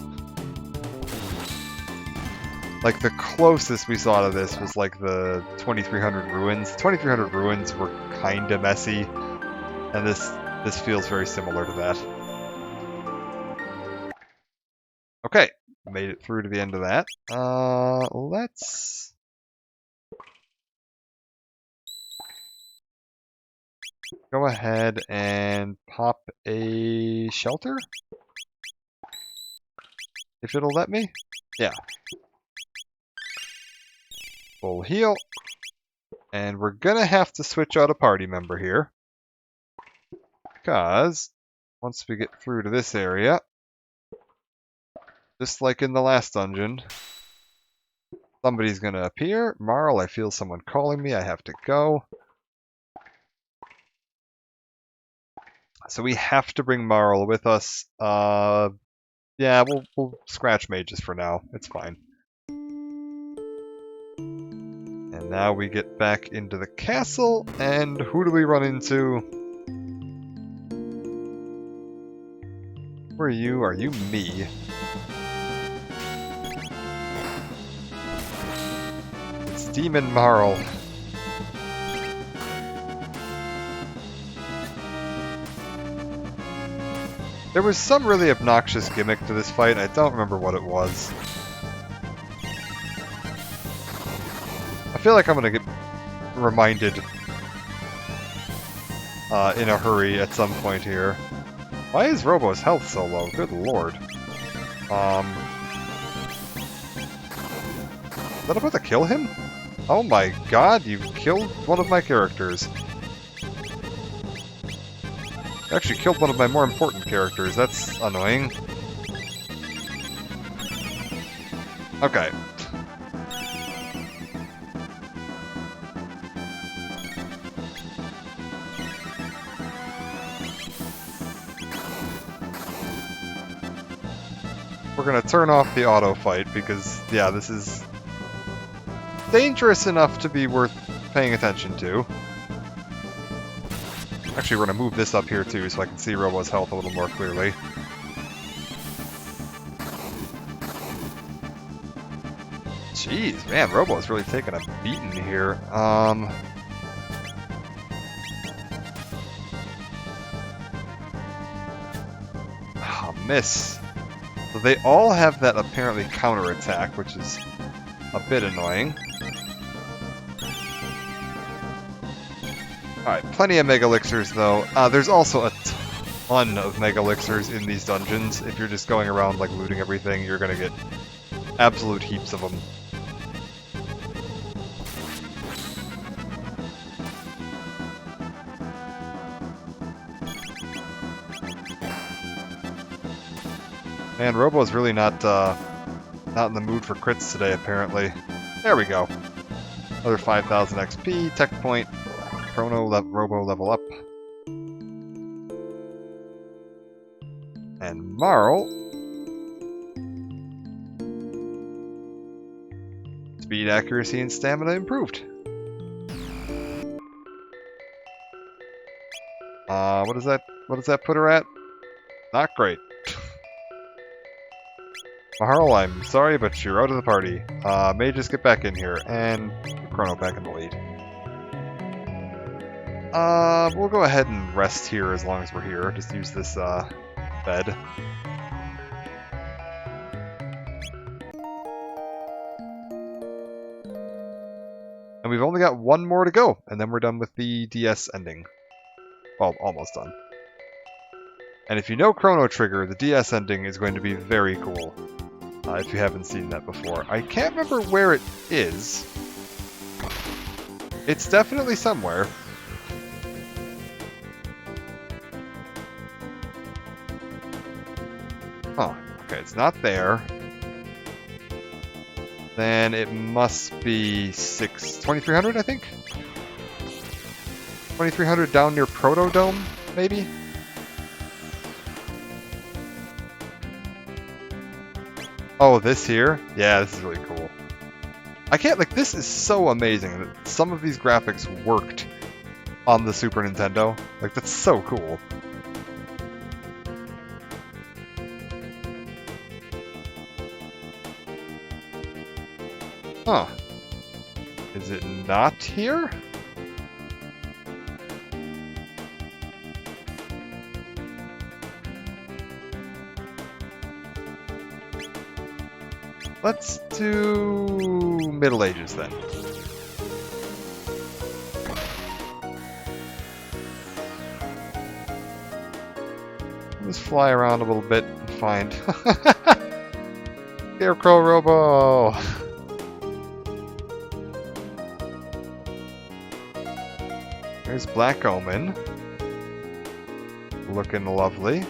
Like, the closest we saw to this was, like, the 2300 Ruins. 2300 Ruins were kinda messy, and this feels very similar to that. Okay, made it through to the end of that. Let's go ahead and pop a shelter? If it'll let me? Yeah. Full heal. And we're gonna have to switch out a party member here. Because once we get through to this area, just like in the last dungeon, somebody's gonna appear. Marl, I feel someone calling me. I have to go. So we have to bring Marl with us. Yeah, we'll scratch mages for now. It's fine. And now we get back into the castle, and who do we run into? Who are you? Are you me? It's Demon Marl. There was some really obnoxious gimmick to this fight. I don't remember what it was. I feel like I'm gonna get reminded in a hurry at some point here. Why is Robo's health so low? Good lord. Is that about to kill him? Oh my god, you killed one of my characters. You actually killed one of my more important characters. That's annoying. Okay. We're gonna turn off the auto fight because, yeah, this is dangerous enough to be worth paying attention to. Actually, we're gonna move this up here too so I can see Robo's health a little more clearly. Jeez, man, Robo's really taking a beating here. Miss. So they all have that apparently counterattack, which is a bit annoying. Alright, plenty of Mega Elixirs though. There's also a ton of Mega Elixirs in these dungeons. If you're just going around like looting everything, you're gonna get absolute heaps of them. Man, Robo's really not in the mood for crits today, apparently. There we go. Another 5,000 XP, tech point, Chrono Robo level up. And Marl. Speed, accuracy, and stamina improved. What does that put her at? Not great. Marl, I'm sorry, but you're out of the party. May just get back in here, and Chrono back in the lead. We'll go ahead and rest here as long as we're here. Just use this, bed. And we've only got one more to go, and then we're done with the DS ending. Well, almost done. And if you know Chrono Trigger, the DS ending is going to be very cool. If you haven't seen that before. I can't remember where it is. It's definitely somewhere. Oh, okay, it's not there. Then it must be 2300, I think? 2300 down near Proto Dome? maybe? Oh, this here? Yeah, this is really cool. I can't, like, this is so amazing that some of these graphics worked on the Super Nintendo. Like, that's so cool. Huh. Is it not here? Let's do Middle Ages then. Let's fly around a little bit and find Scarecrow Robo. There's Black Omen. Looking lovely.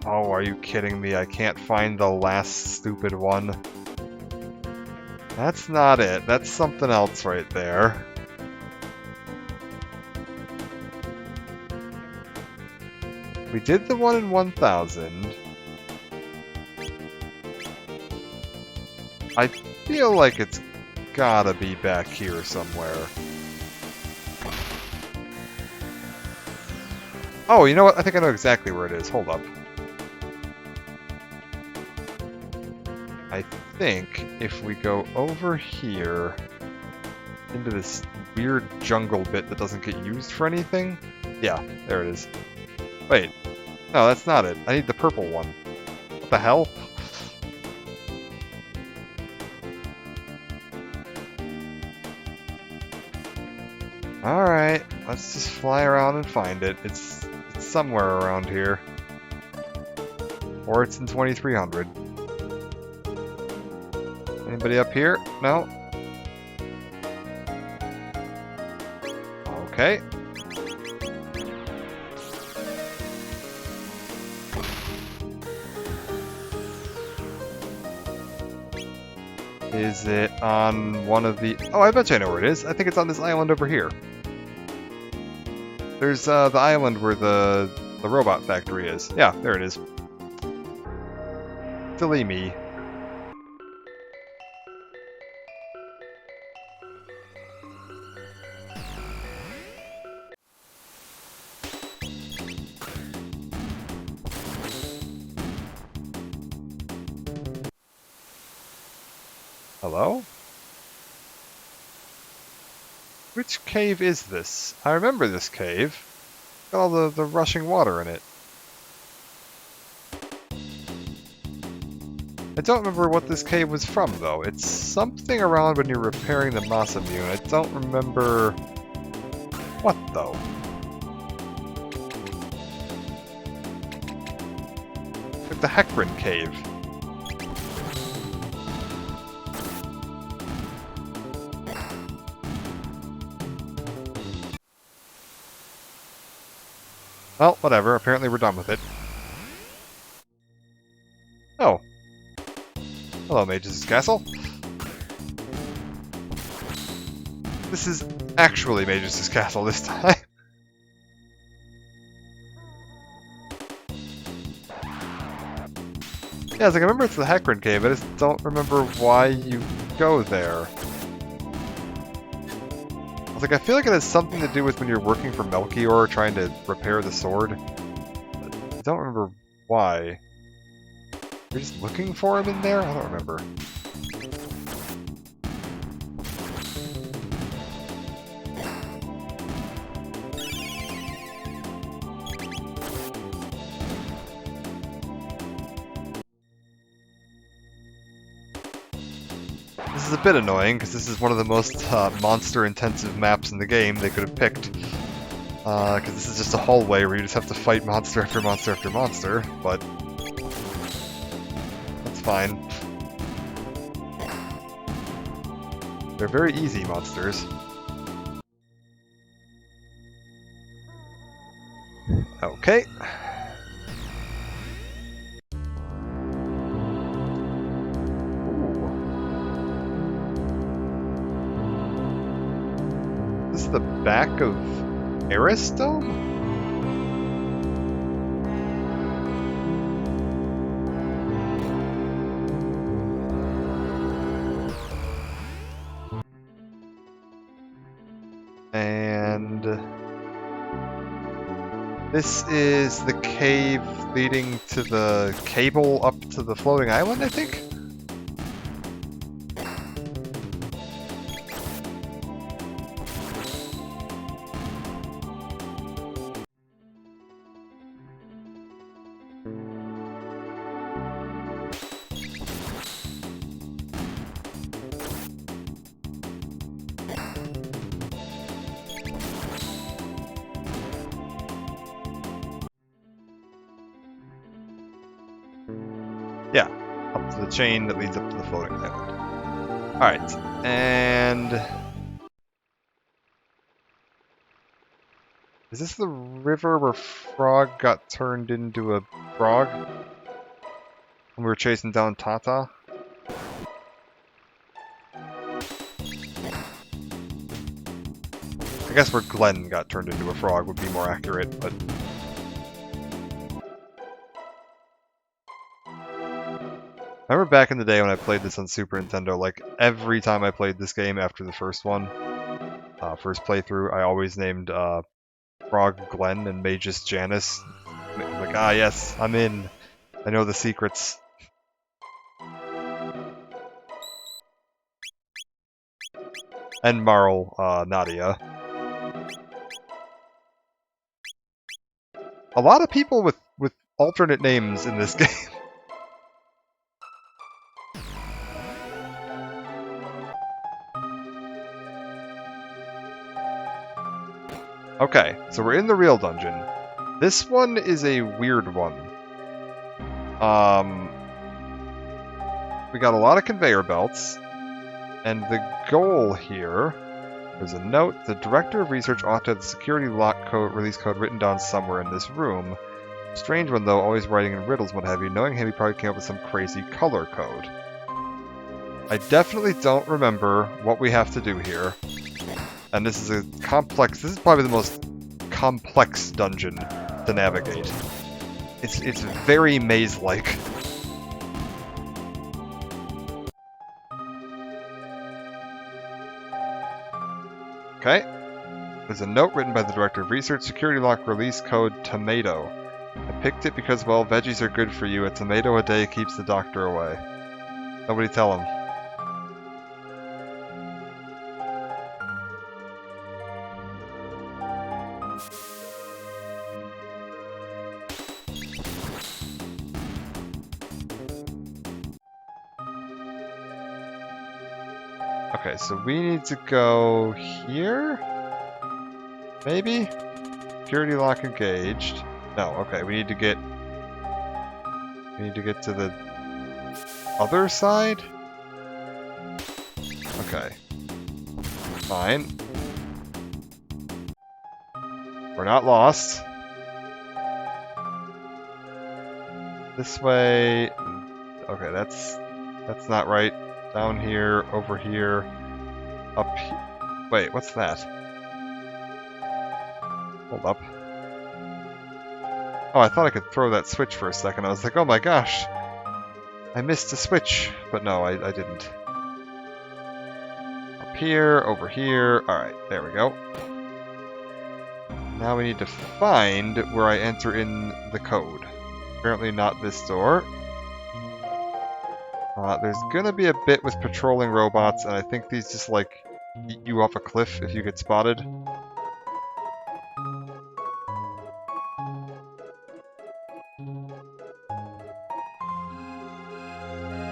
Oh, are you kidding me? I can't find the last stupid one. That's not it. That's something else right there. We did the one in 1000. I feel like it's gotta be back here somewhere. Oh, you know what? I think I know exactly where it is. Hold up. I think if we go over here into this weird jungle bit that doesn't get used for anything. Yeah, there it is. Wait. No, that's not it. I need the purple one. What the hell? Alright, let's just fly around and find it. It's somewhere around here. Or it's in 2300. Anybody up here? No? Okay. Is it on one of the... Oh, I bet you I know where it is. I think it's on this island over here. There's the island where the robot factory is. Yeah, there it is. Silly me. Hello? Which cave is this? I remember this cave. Got all the rushing water in it. I don't remember what this cave was from, though. It's something around when you're repairing the Masamune. I don't remember... what, though? Like the Heckran Cave. Well, whatever. Apparently we're done with it. Oh. Hello, Mage's Castle. This is actually Mage's Castle this time. Yeah, I was like, I remember it's the Heckran Cave, I just don't remember why you go there. I was like, I feel like it has something to do with when you're working for Melchior trying to repair the sword. But I don't remember why. You're just looking for him in there? I don't remember. This is a bit annoying, because this is one of the most monster-intensive maps in the game they could have picked. Because this is just a hallway where you just have to fight monster after monster after monster, but... that's fine. They're very easy monsters. Okay. this the back of Arisdome? And this is the cave leading to the cable up to the floating island, I think? Yeah, up to the chain that leads up to the floating island. Alright, and... is this the river where Frog got turned into a frog? When we were chasing down Tata? I guess where Glenn got turned into a frog would be more accurate, but... I remember back in the day when I played this on Super Nintendo, like, every time I played this game after the first one, first playthrough, I always named, Frog Glenn and Magus Janice. Like, ah yes, I'm in. I know the secrets. And Marl, Nadia. A lot of people with alternate names in this game. Okay, so we're in the real dungeon. This one is a weird one. We got a lot of conveyor belts, and the goal here, there's a note, the director of research ought to have the security lock code, release code written down somewhere in this room. Strange one though, always writing in riddles, what have you. Knowing him, he probably came up with some crazy color code. I definitely don't remember what we have to do here. And this is a complex, this is probably the most complex dungeon to navigate. It's very maze-like. Okay. There's a note written by the Director of Research, security lock release code tomato. I picked it because, well, veggies are good for you. A tomato a day keeps the doctor away. Nobody tell him. Okay, so we need to go here? Maybe? Security lock engaged. No, okay, we need to get to the other side? Okay. Fine. We're not lost. This way. Okay, that's not right. Down here, over here, up here. Wait, what's that? Hold up. Oh, I thought I could throw that switch for a second. I was like, oh my gosh, I missed a switch. But no, I didn't. Up here, over here. Alright, there we go. Now we need to find where I enter in the code. Apparently not this door. There's gonna be a bit with patrolling robots, and I think these just, like, eat you off a cliff if you get spotted.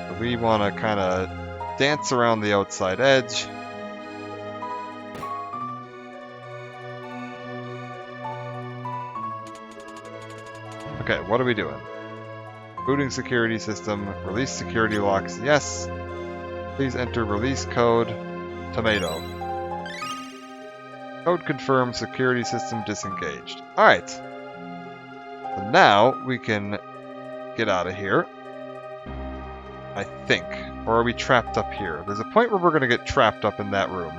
So we want to kind of dance around the outside edge. Okay, what are we doing? Booting security system, release security locks, yes. Please enter release code, tomato. Code confirmed, security system disengaged. Alright. So now we can get out of here. I think. Or are we trapped up here? There's a point where we're going to get trapped up in that room.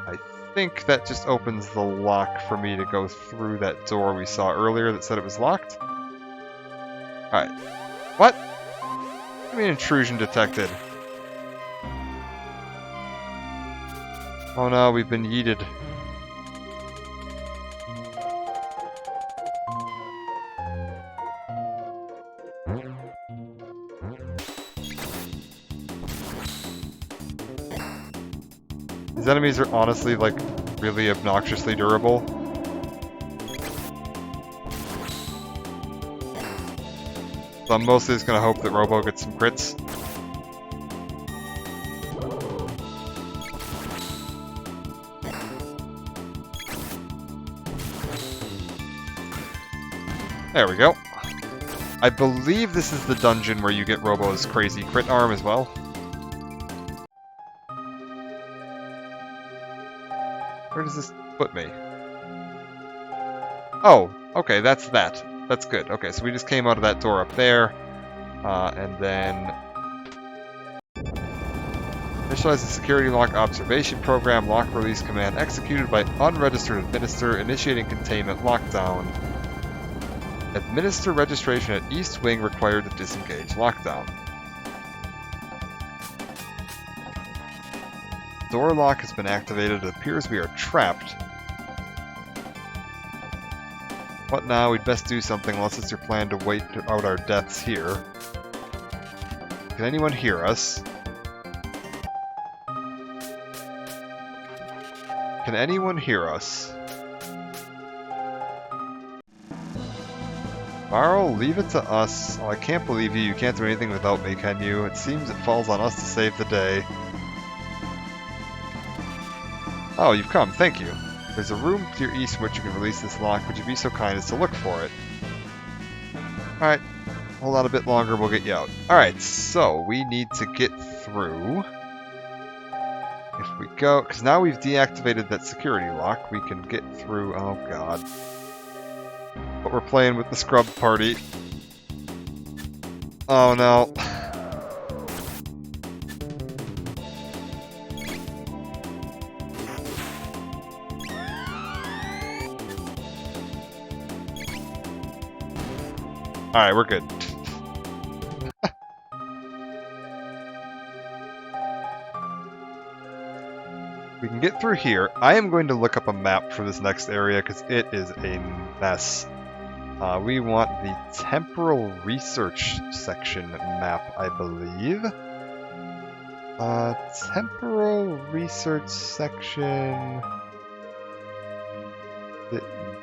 I think that just opens the lock for me to go through that door we saw earlier that said it was locked. Alright. What? What do you mean intrusion detected? Oh no, we've been yeeted. These enemies are honestly, like, really obnoxiously durable. So I'm mostly just gonna hope that Robo gets some crits. There we go. I believe this is the dungeon where you get Robo's crazy crit arm as well. Where does this put me? Oh, okay, that's that. That's good. Okay, so we just came out of that door up there, and then initialize the security lock observation program, lock release command executed by unregistered administer, initiating containment lockdown. Administer registration at East Wing required to disengage lockdown. Door lock has been activated. It appears we are trapped. What now? We'd best do something unless it's your plan to wait out our deaths here. Can anyone hear us? Can anyone hear us? Varro, leave it to us. Oh, I can't believe you. You can't do anything without me, can you? It seems it falls on us to save the day. Oh, you've come. Thank you. There's a room to your east in which you can release this lock. Would you be so kind as to look for it? Alright. Hold on a bit longer, we'll get you out. Alright, so we need to get through. If we go... Because now we've deactivated that security lock, we can get through... Oh, God. But we're playing with the scrub party. Oh, no. Alright, we're good. We can get through here. I am going to look up a map for this next area because it is a mess. We want the temporal research section map, I believe. Temporal research section...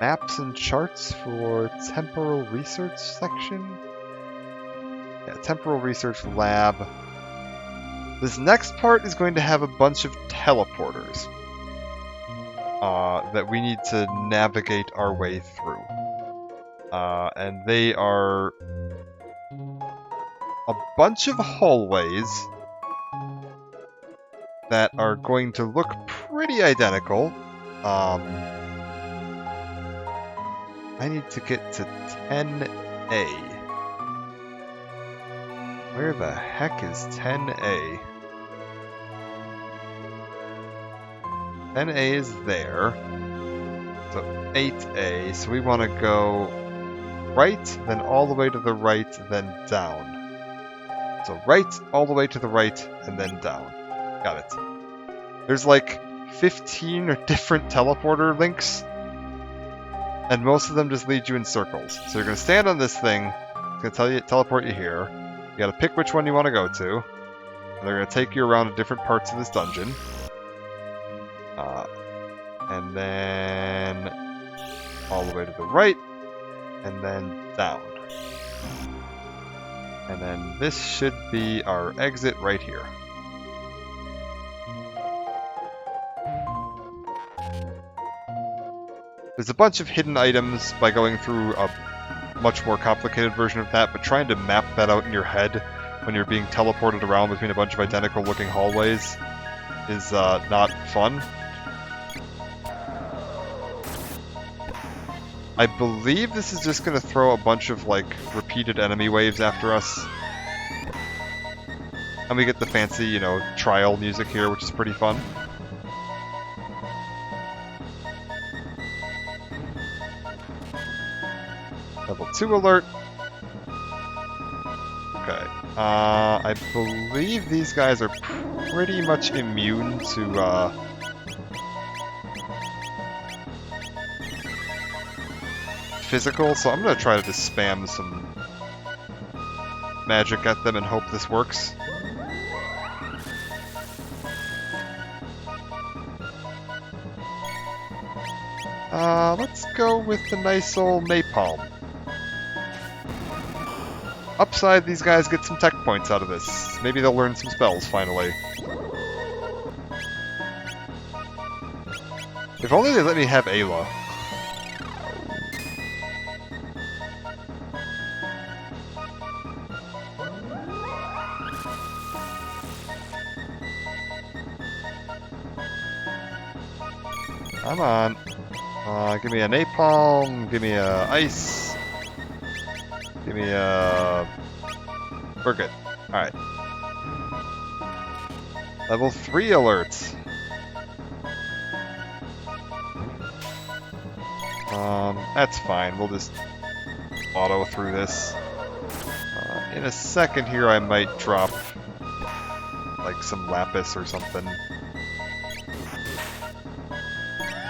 Maps and charts for temporal research section? Yeah, temporal research lab. This next part is going to have a bunch of teleporters that we need to navigate our way through. And they are a bunch of hallways that are going to look pretty identical. I need to get to 10A. Where the heck is 10A? 10A is there. So 8A. So we want to go right, then all the way to the right, then down. So right, all the way to the right, and then down. Got it. There's like 15 different teleporter links. And most of them just lead you in circles. So you're going to stand on this thing. It's going to tell you, teleport you here. You got to pick which one you want to go to. And they're going to take you around to different parts of this dungeon. And then all the way to the right. And then down. And then this should be our exit right here. There's a bunch of hidden items by going through a much more complicated version of that, but trying to map that out in your head when you're being teleported around between a bunch of identical looking hallways is not fun. I believe this is just going to throw a bunch of like repeated enemy waves after us. And we get the fancy, you know, trial music here, which is pretty fun. Level 2 alert. Okay. I believe these guys are pretty much immune to, physical, so I'm gonna try to just spam some magic at them and hope this works. Let's go with the nice old napalm. Upside, these guys get some tech points out of this. Maybe they'll learn some spells, finally. If only they let me have Ayla. Come on. Give me a napalm, give me a ice, give me a... We're good. Alright. Level 3 alert. That's fine. We'll just auto through this. In a second here I might drop like some lapis or something.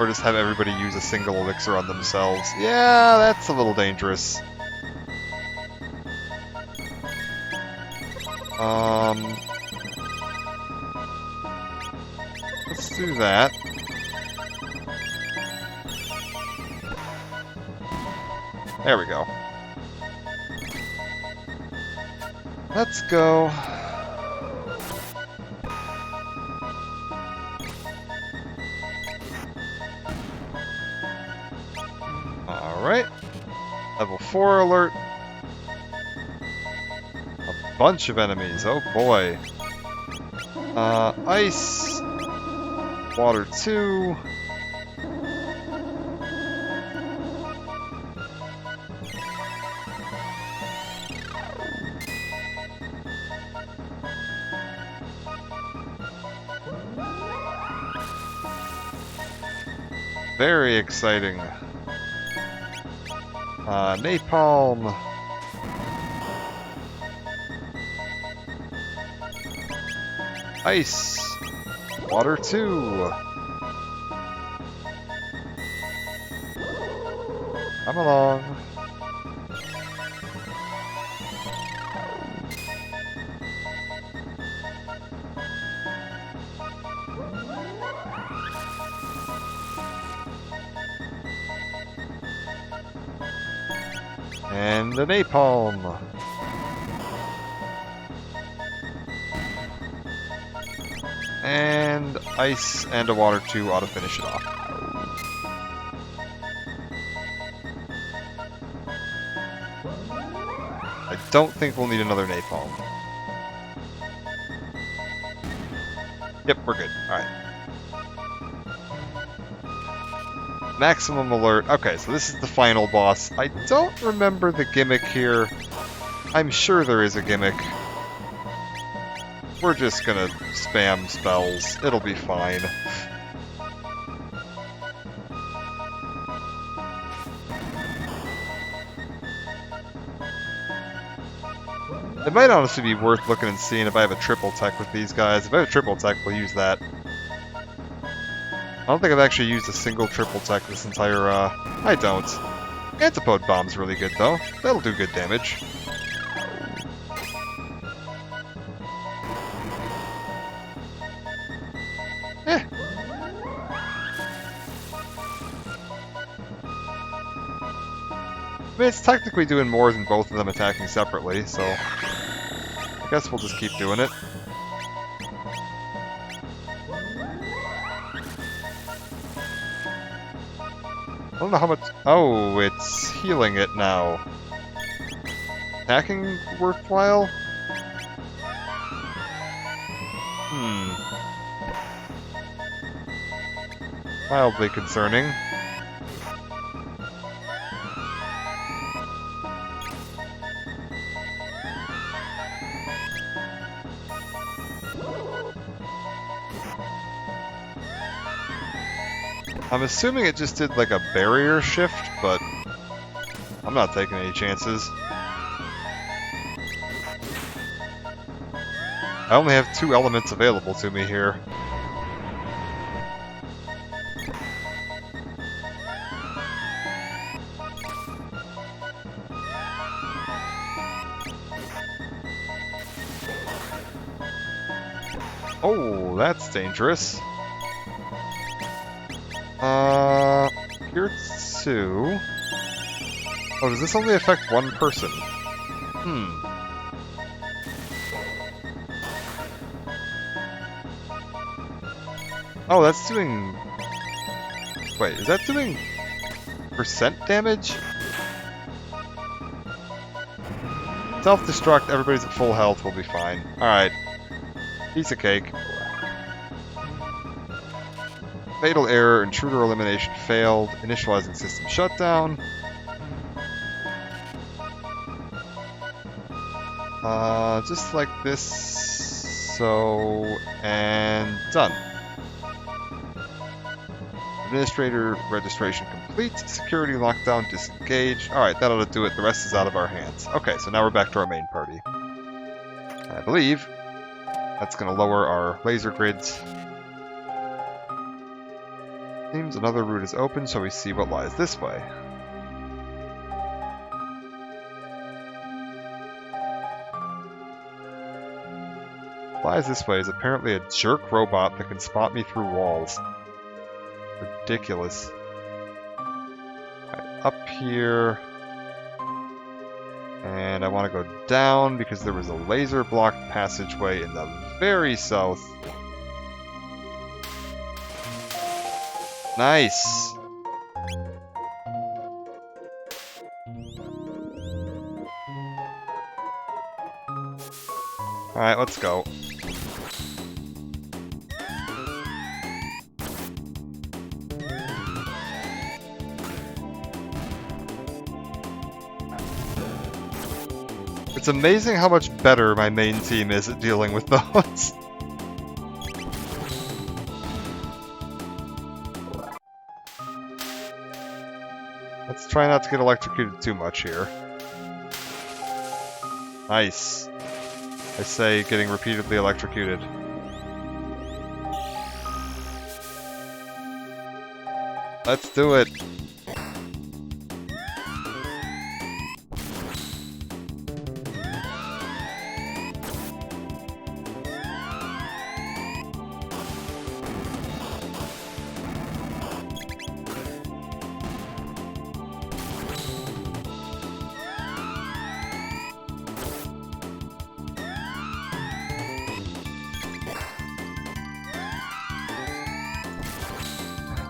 Or just have everybody use a single elixir on themselves. Yeah, that's a little dangerous. Let's do that. There we go. Let's go. Alright. Level 4 alert. A bunch of enemies, oh boy. Ice. Water 2. Very exciting. Napalm. Ice. Water 2. Come along. And the napalm. And ice and a water 2 ought to finish it off. I don't think we'll need another napalm. Yep, we're good. Alright. Maximum alert. Okay, so this is the final boss. I don't remember the gimmick here. I'm sure there is a gimmick. We're just gonna spam spells. It'll be fine. It might honestly be worth looking and seeing if I have a triple tech with these guys. If I have a triple tech, we'll use that. I don't think I've actually used a single triple tech this entire, I don't. Antipode Bomb's really good, though. That'll do good damage. Eh. I mean, it's technically doing more than both of them attacking separately, so... I guess we'll just keep doing it. I don't know how much... Oh, it's healing it now. Attacking worthwhile? Mildly concerning. I'm assuming it just did like a barrier shift, but I'm not taking any chances. I only have 2 elements available to me here. Oh, that's dangerous. Here 2. Oh, does this only affect one person? Oh, that's doing... Wait, is that doing percent damage? Self-destruct, everybody's at full health, we'll be fine. Alright. Piece of cake. Fatal error, intruder elimination failed, initializing system shutdown. Just like this, so, and done. Administrator registration complete, security lockdown disengaged. Alright, that ought to do it, the rest is out of our hands. Okay, so now we're back to our main party. I believe that's going to lower our laser grids. Seems another route is open, so we see what lies this way. Lies this way is apparently a jerk robot that can spot me through walls. Ridiculous. Right, up here. And I want to go down because there was a laser blocked passageway in the very south. Nice! Alright, let's go. It's amazing how much better my main team is at dealing with those. Let's try not to get electrocuted too much here. Nice. I say getting repeatedly electrocuted. Let's do it.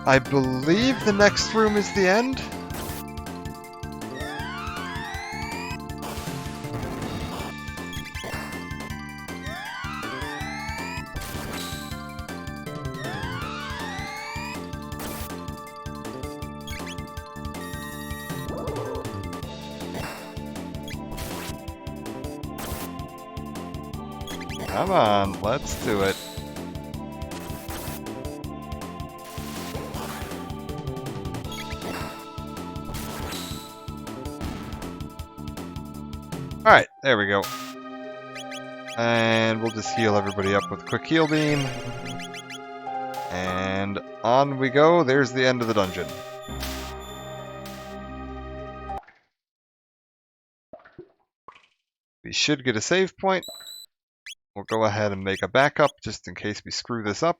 I believe the next room is the end. Come on, let's do it. Alright, there we go. And we'll just heal everybody up with quick heal beam. And on we go, there's the end of the dungeon. We should get a save point. We'll go ahead and make a backup just in case we screw this up.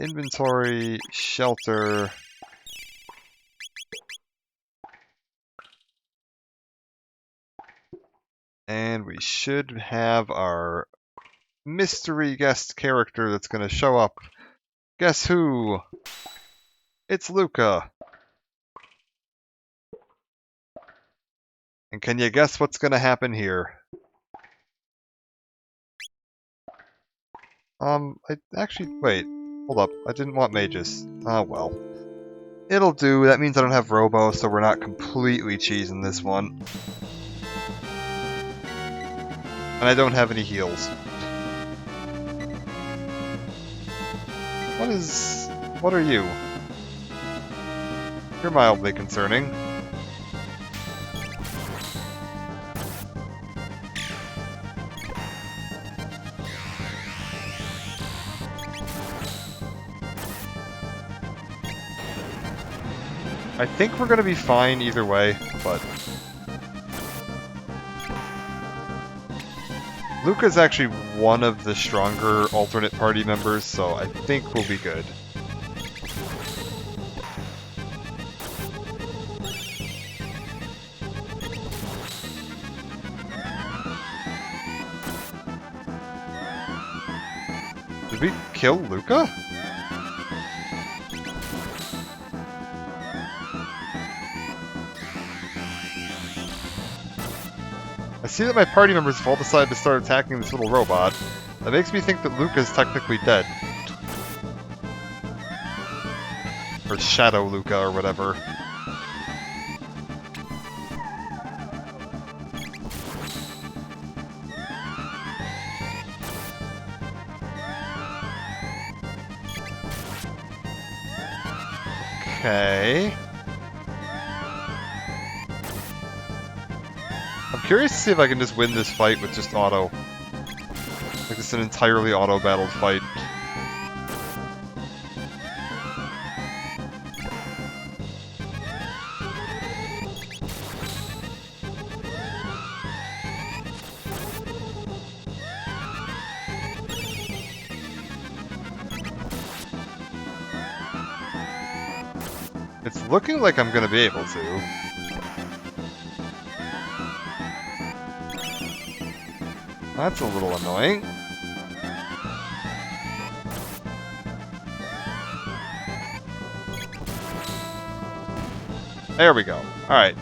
Inventory, shelter. And we should have our mystery guest character that's going to show up. Guess who? It's Luca. And can you guess what's going to happen here? I actually, wait, hold up. I didn't want mages. Oh, well. It'll do. That means I don't have Robo, so we're not completely cheesing this one. And I don't have any heals. What is... What are you? You're mildly concerning. I think we're gonna be fine either way, but... Luca's actually one of the stronger alternate party members, so I think we'll be good. Did we kill Luca? I see that my party members have all decided to start attacking this little robot. That makes me think that Luca's technically dead. Or Shadow Luca, or whatever. Okay. I'm curious to see if I can just win this fight with just auto. Like it's an entirely auto-battled fight. It's looking like I'm gonna be able to. That's a little annoying. There we go. Alright.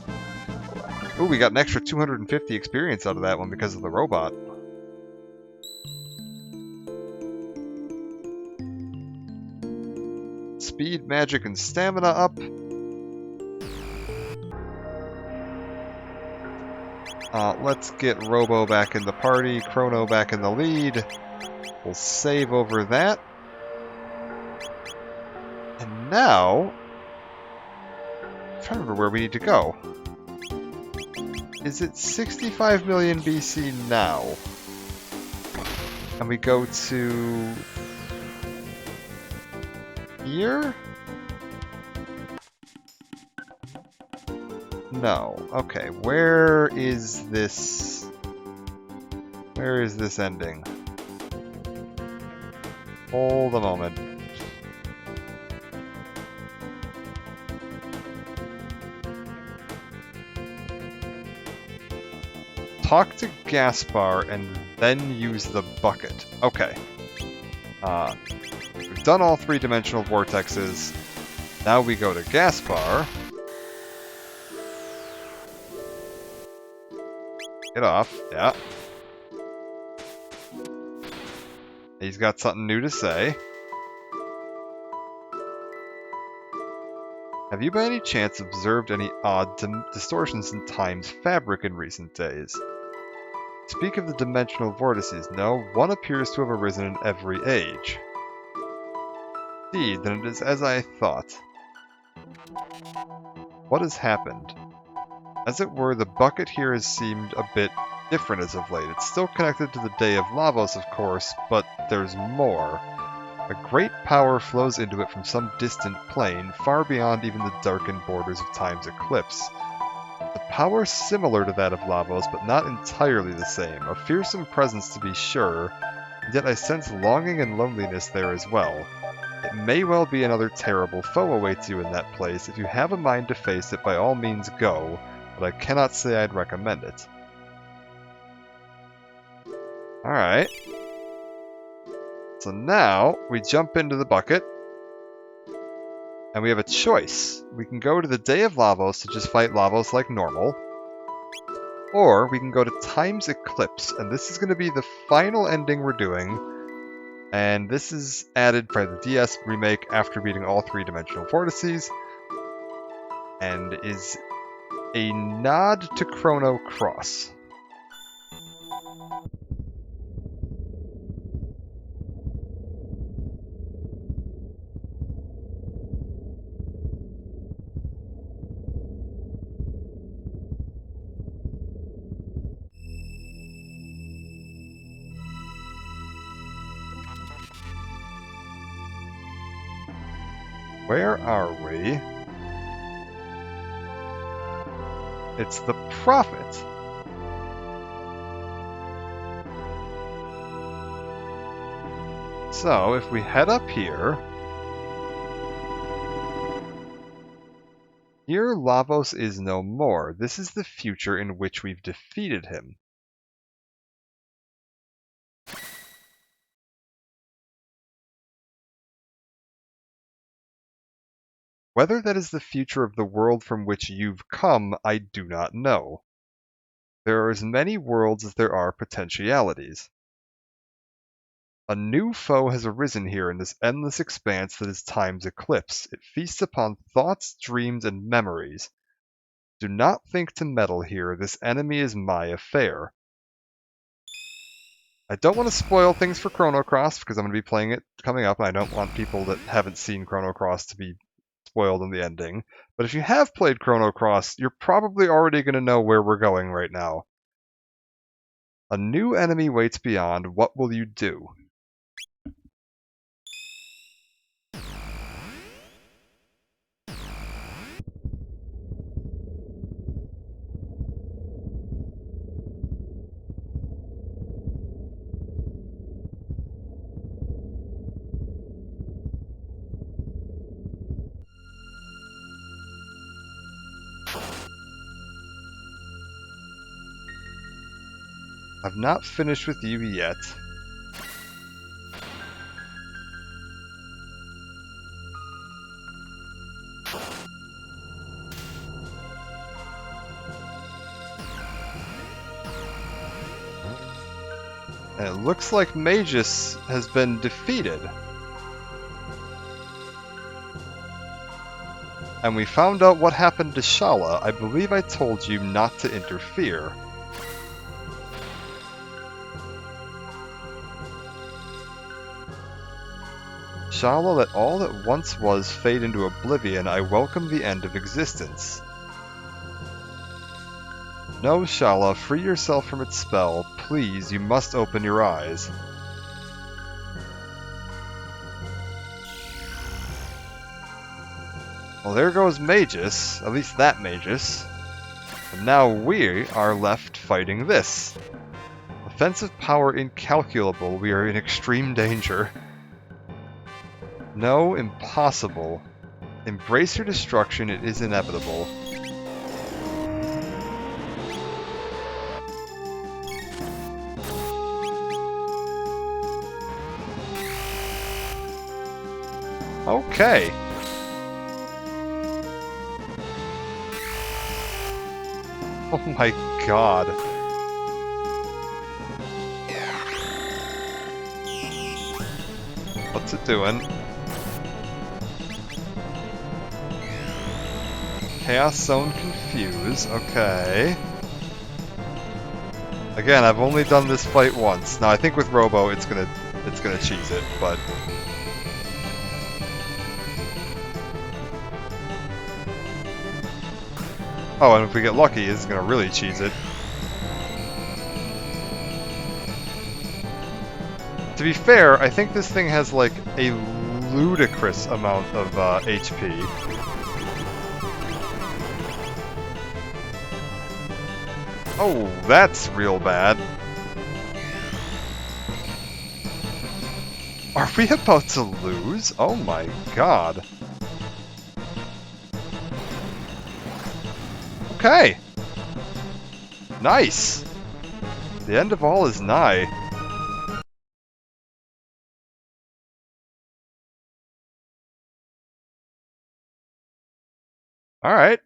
Ooh, we got an extra 250 experience out of that one because of the robot. Speed, magic, and stamina up. Let's get Robo back in the party, Chrono back in the lead. We'll save over that. And now... I'm trying to remember where we need to go. Is it 65 million BC now? And we go to... here? No. Okay, where is this... where is this ending? Hold a moment. Talk to Gaspar and then use the bucket. Okay. We've done all three-dimensional vortexes. Now we go to Gaspar. Get off. Yeah. He's got something new to say. Have you by any chance observed any odd distortions in time's fabric in recent days? Speak of the dimensional vortices. No, one appears to have arisen in every age. Indeed, then it is as I thought. What has happened? As it were, the bucket here has seemed a bit different as of late. It's still connected to the Day of Lavos, of course, but there's more. A great power flows into it from some distant plane, far beyond even the darkened borders of time's eclipse. The power similar to that of Lavos, but not entirely the same. A fearsome presence to be sure, yet I sense longing and loneliness there as well. It may well be another terrible foe awaits you in that place. If you have a mind to face it, by all means go, but I cannot say I'd recommend it. Alright. So now, we jump into the bucket, and we have a choice. We can go to the Day of Lavos to just fight Lavos like normal, or we can go to Time's Eclipse, and this is going to be the final ending we're doing, and this is added by the DS remake after beating all three-dimensional vortices, and is a nod to Chrono Cross. Where are we? It's the Prophet. So, if we head up here... Here, Lavos is no more. This is the future in which we've defeated him. Whether that is the future of the world from which you've come, I do not know. There are as many worlds as there are potentialities. A new foe has arisen here in this endless expanse that is time's eclipse. It feasts upon thoughts, dreams, and memories. Do not think to meddle here. This enemy is my affair. I don't want to spoil things for Chrono Cross because I'm going to be playing it coming up, and I don't want people that haven't seen Chrono Cross to be spoiled in the ending. But if you have played Chrono Cross, you're probably already going to know where we're going right now. A new enemy waits beyond. What will you do? I've not finished with you yet. And it looks like Magus has been defeated. And we found out what happened to Shala. I believe I told you not to interfere. Shala, let all that once was fade into oblivion. I welcome the end of existence. No, Shala, free yourself from its spell. Please, you must open your eyes. Well, there goes Magus, at least that Magus. And now we are left fighting this. Offensive power incalculable, we are in extreme danger. No, impossible. Embrace your destruction, it is inevitable. Okay. Oh my god. What's it doing? Chaos Zone Confuse, okay. Again, I've only done this fight once. Now I think with Robo it's gonna cheese it, but oh, and if we get lucky, it's gonna really cheese it. To be fair, I think this thing has like a ludicrous amount of HP. Oh, that's real bad. Are we about to lose? Oh my god. Okay. Nice. The end of all is nigh. Alright.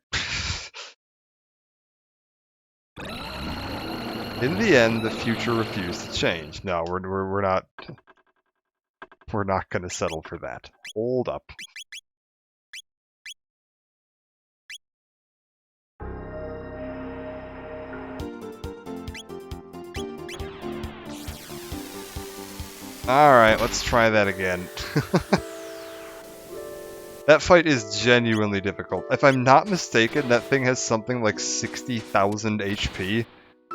In the end, the future refused to change. No, we're not. We're not going to settle for that. Hold up. Alright, let's try that again. That fight is genuinely difficult. If I'm not mistaken, that thing has something like 60,000 HP.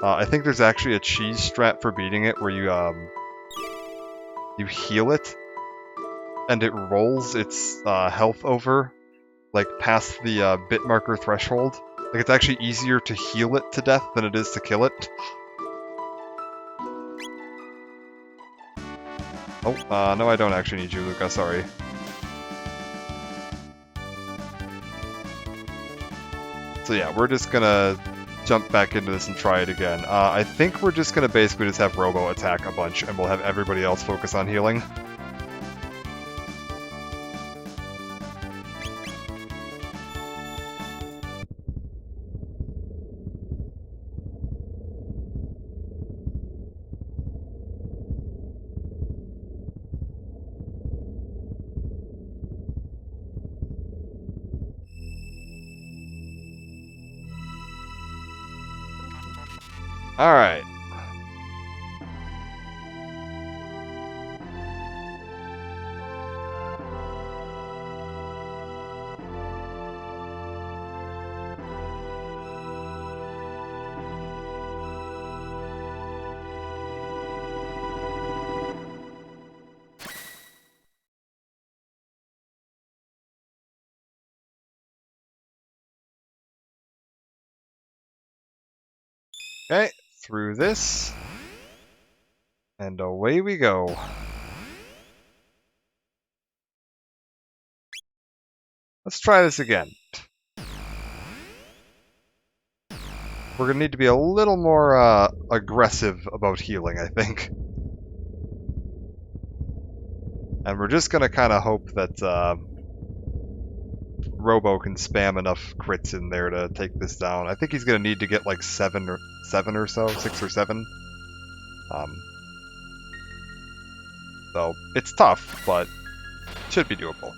I think there's actually a cheese strat for beating it where you heal it. and it rolls its health over, like past the bit marker threshold. Like it's actually easier to heal it to death than it is to kill it. Oh, no, I don't actually need you, Luca, sorry. So yeah, we're just gonna jump back into this and try it again. I think we're just gonna basically just have Robo attack a bunch, and we'll have everybody else focus on healing. Alright. Okay, through this. And away we go. Let's try this again. We're gonna need to be a little more aggressive about healing, I think. And we're just gonna kind of hope that Robo can spam enough crits in there to take this down. I think he's gonna need to get like 7 or so, 6 or 7. So it's tough, but should be doable.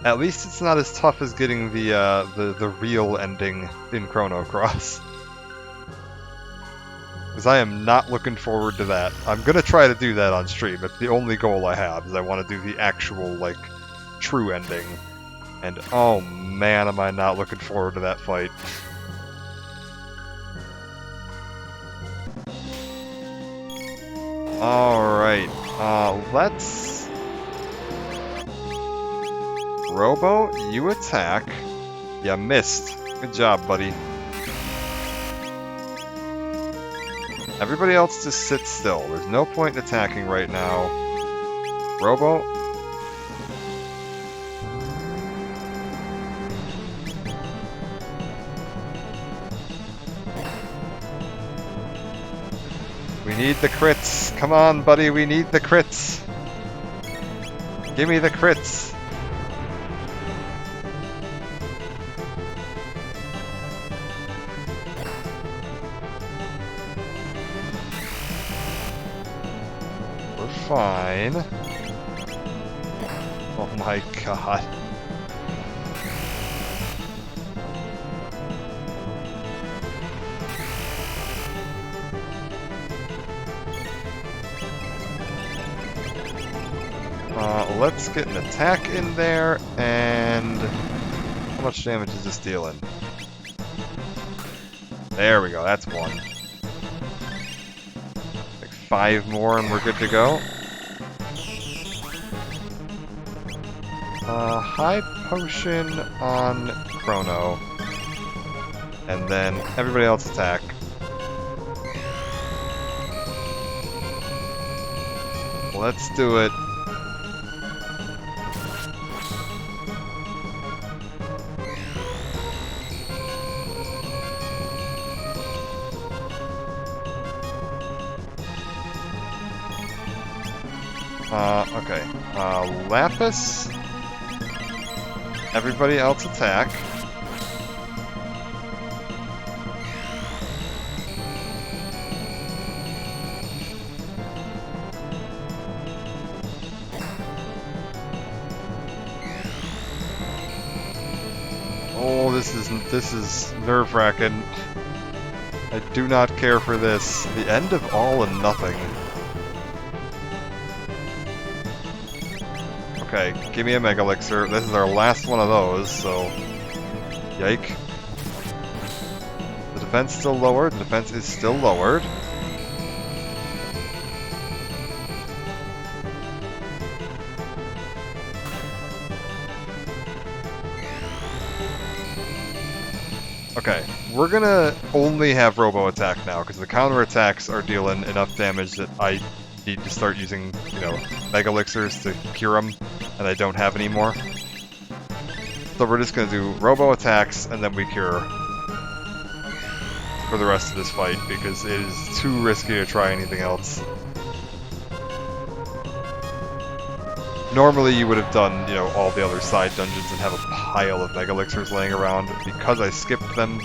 At least it's not as tough as getting the real ending in Chrono Cross. Because I am not looking forward to that. I'm gonna try to do that on stream. It's the only goal I have, is I want to do the actual, like, true ending. And oh man, am I not looking forward to that fight. Alright, let's... Robo, you attack. You missed. Good job, buddy. Everybody else just sit still. There's no point in attacking right now. Robo. We need the crits. Come on, buddy, we need the crits. Give me the crits. Fine. Oh my god. Let's get an attack in there, and how much damage is this dealing? There we go, that's one. Like 5 more and we're good to go. High potion on Chrono. And then everybody else attack. Let's do it. Okay. Lapis. Everybody else attack. Oh, this is nerve-wracking. I do not care for this. The end of all and nothing. Okay, give me a Mega Elixir. This is our last one of those, so... Yike. The defense still lowered. The defense is still lowered. Okay, we're gonna only have Robo Attack now, because the counter attacks are dealing enough damage that I need to start using, you know, Mega Elixirs to cure them, and I don't have any more. So we're just gonna do Robo Attacks, and then we cure for the rest of this fight, because it is too risky to try anything else. Normally you would have done, you know, all the other side dungeons and have a pile of Mega Elixirs laying around. Because I skipped them,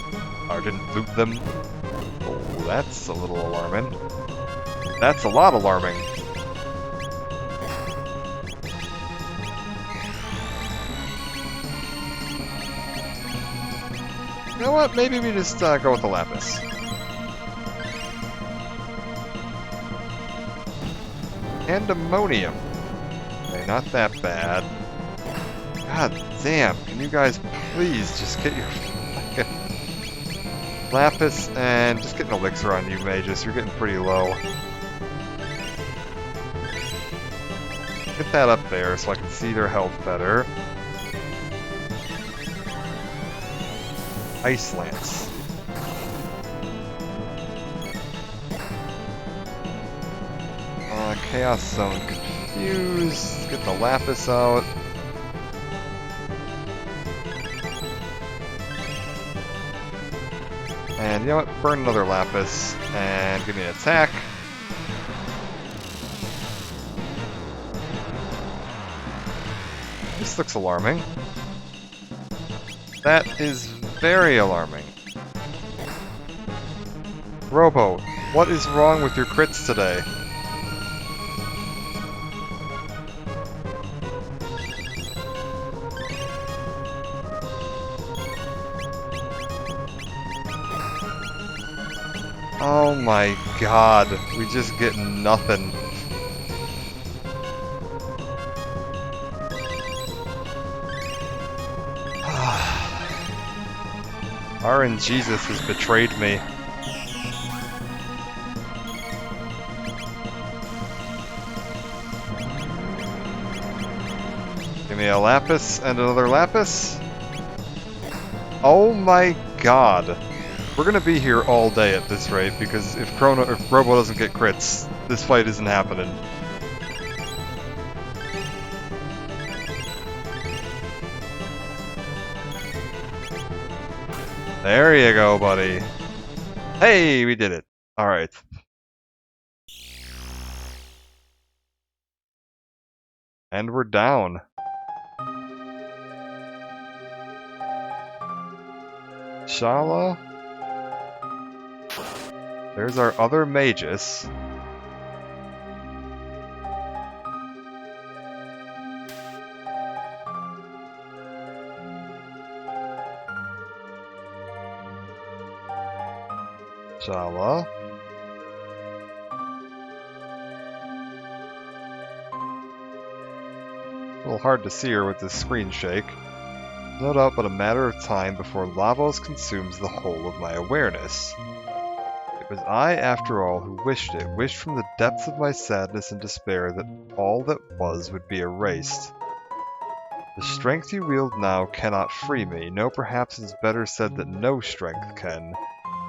or didn't loot them, oh, that's a little alarming. That's a lot alarming. You know what, maybe we just go with the Lapis. Pandemonium. Okay, not that bad. God damn, can you guys please just get your fucking Lapis and just get an Elixir on you, mages. You're getting pretty low. Get that up there so I can see their health better. Ice Lance. Chaos Zone Confuse. Get the Lapis out. And you know what? Burn another Lapis and give me an attack. This looks alarming. That is very alarming. Robo, what is wrong with your crits today? Oh my god, we just get nothing. RNGesus has betrayed me. Give me a Lapis and another Lapis. Oh my god. We're gonna be here all day at this rate, because if Robo doesn't get crits, this fight isn't happening. There you go, buddy. Hey, we did it. Alright. And we're down. Shala. There's our other magus. Shala. A little hard to see her with this screen shake. No doubt but a matter of time before Lavos consumes the whole of my awareness. It was I, after all, who wished it, wished from the depths of my sadness and despair that all that was would be erased. The strength you wield now cannot free me. No, perhaps it is better said that no strength can.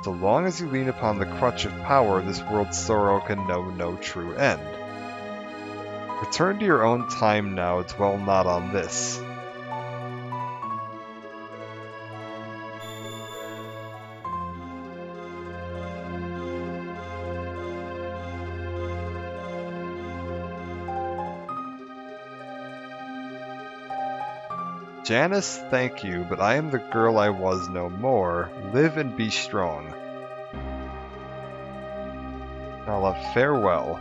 So long as you lean upon the crutch of power, this world's sorrow can know no true end. Return to your own time now, dwell not on this. Janice, thank you, but I am the girl I was no more. Live and be strong. I'll have farewell.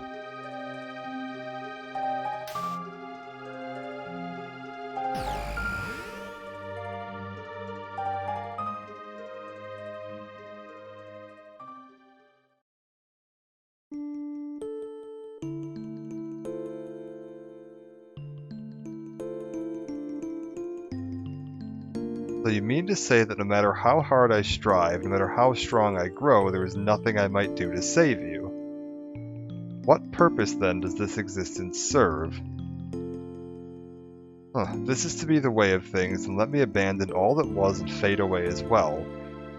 So you mean to say that no matter how hard I strive, no matter how strong I grow, there is nothing I might do to save you? What purpose, then, does this existence serve? This is to be the way of things, and let me abandon all that was and fade away as well.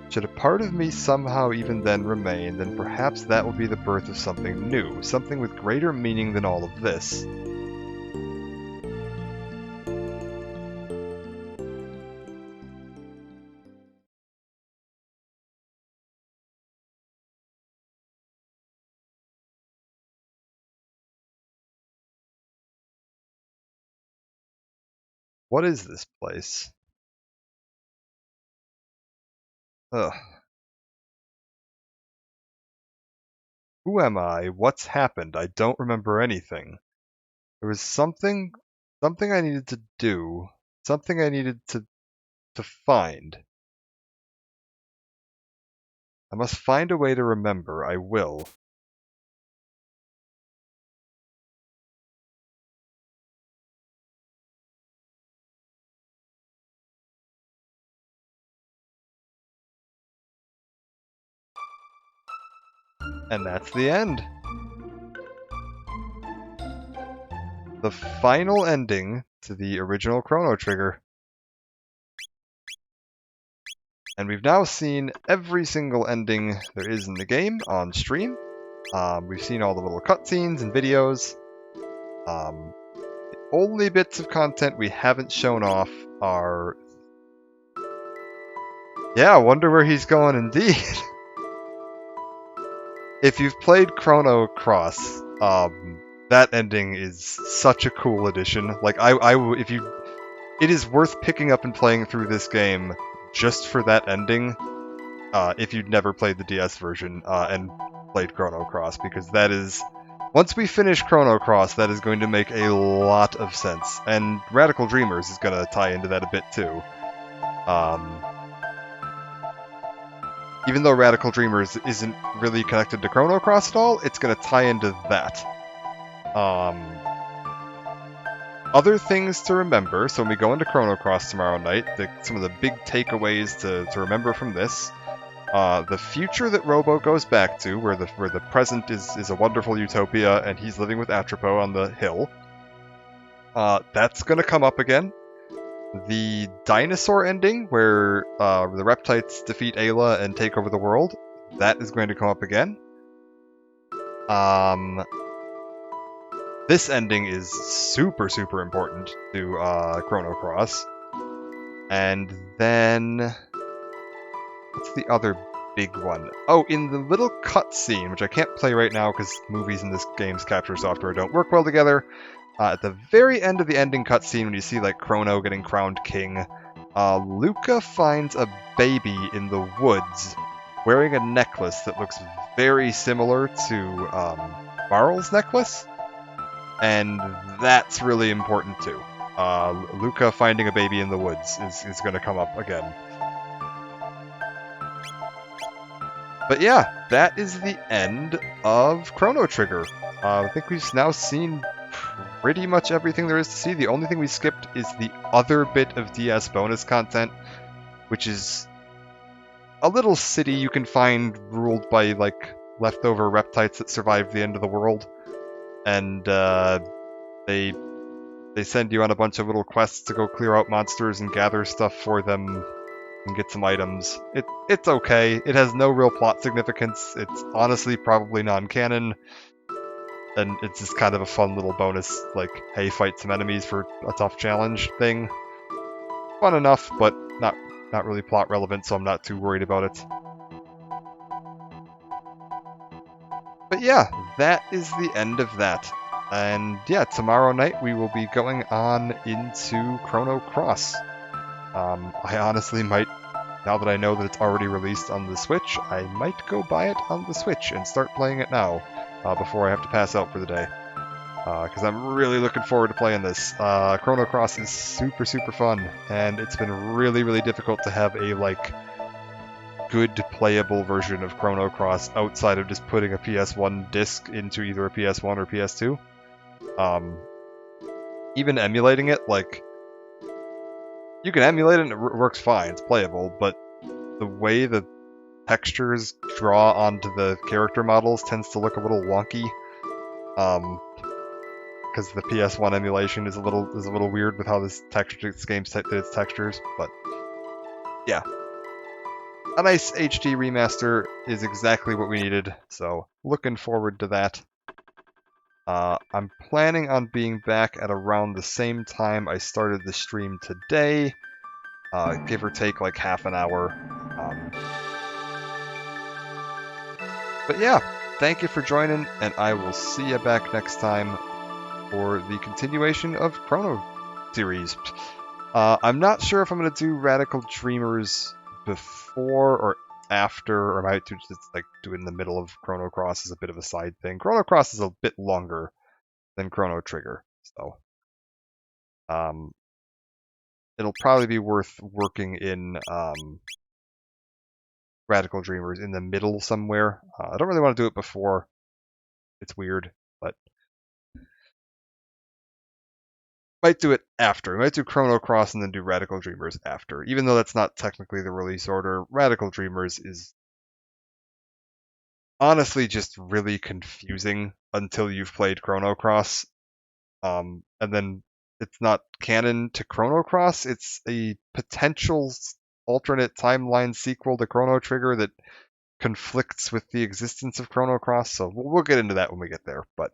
Should a part of me somehow even then remain, then perhaps that will be the birth of something new, something with greater meaning than all of this. What is this place? Ugh. Who am I? What's happened? I don't remember anything. There was something I needed to do, something I needed to find. I must find a way to remember. I will. And that's the end. The final ending to the original Chrono Trigger. And we've now seen every single ending there is in the game on stream. We've seen all the little cutscenes and videos. The only bits of content we haven't shown off are... Yeah, I wonder where he's going indeed. If you've played Chrono Cross, that ending is such a cool addition. Like, it is worth picking up and playing through this game just for that ending, if you'd never played the DS version, and played Chrono Cross, because that is... Once we finish Chrono Cross, that is going to make a lot of sense. And Radical Dreamers is going to tie into that a bit, too. Even though Radical Dreamers isn't really connected to Chrono Cross at all, it's going to tie into that. Other things to remember, so when we go into Chrono Cross tomorrow night, some of the big takeaways to remember from this. The future that Robo goes back to, where the present is a wonderful utopia and he's living with Atropos on the hill. That's going to come up again. The dinosaur ending, where the Reptites defeat Ayla and take over the world, that is going to come up again. This ending is super, super important to Chrono Cross. And then... what's the other big one? Oh, in the little cutscene, which I can't play right now because movies in this game's capture software don't work well together. At the very end of the ending cutscene, when you see like Chrono getting crowned king, Luca finds a baby in the woods wearing a necklace that looks very similar to Marl's necklace, and that's really important too. Luca finding a baby in the woods is going to come up again. But yeah, that is the end of Chrono Trigger. I think we've now seen pretty much everything there is to see. The only thing we skipped is the other bit of DS bonus content, which is a little city you can find ruled by, like, leftover reptites that survived the end of the world. And they send you on a bunch of little quests to go clear out monsters and gather stuff for them and get some items. It's okay. It has no real plot significance. It's honestly probably non-canon. And it's just kind of a fun little bonus, like, hey, fight some enemies for a tough challenge thing. Fun enough, but not really plot relevant, so I'm not too worried about it. But yeah, that is the end of that. And yeah, tomorrow night we will be going on into Chrono Cross. I honestly might, now that I know that it's already released on the Switch, I might go buy it on the Switch and start playing it now, before I have to pass out for the day. Because I'm really looking forward to playing this. Chrono Cross is super, super fun, and it's been really, really difficult to have a, like, good playable version of Chrono Cross outside of just putting a PS1 disc into either a PS1 or PS2. Even emulating it, like, You can emulate it and it works fine, it's playable, but the way the textures draw onto the character models tends to look a little wonky. Because the PS1 emulation is a little weird with how this game did its textures, but yeah. A nice HD remaster is exactly what we needed, so looking forward to that. I'm planning on being back at around the same time I started the stream today, give or take like half an hour. But yeah, thank you for joining, and I will see you back next time for the continuation of Chrono series. I'm not sure if I'm going to do Radical Dreamers before or after, or I might just like do it in the middle of Chrono Cross as a bit of a side thing. Chrono Cross is a bit longer than Chrono Trigger, so it'll probably be worth working in Radical Dreamers in the middle somewhere. I don't really want to do it before. It's weird, but might do it after. We might do Chrono Cross and then do Radical Dreamers after. Even though that's not technically the release order, Radical Dreamers is honestly just really confusing until you've played Chrono Cross. And then it's not canon to Chrono Cross. It's a potential alternate timeline sequel to Chrono Trigger that conflicts with the existence of Chrono Cross. So we'll get into that when we get there. But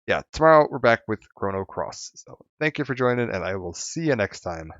yeah, tomorrow we're back with Chrono Cross. So thank you for joining, and I will see you next time.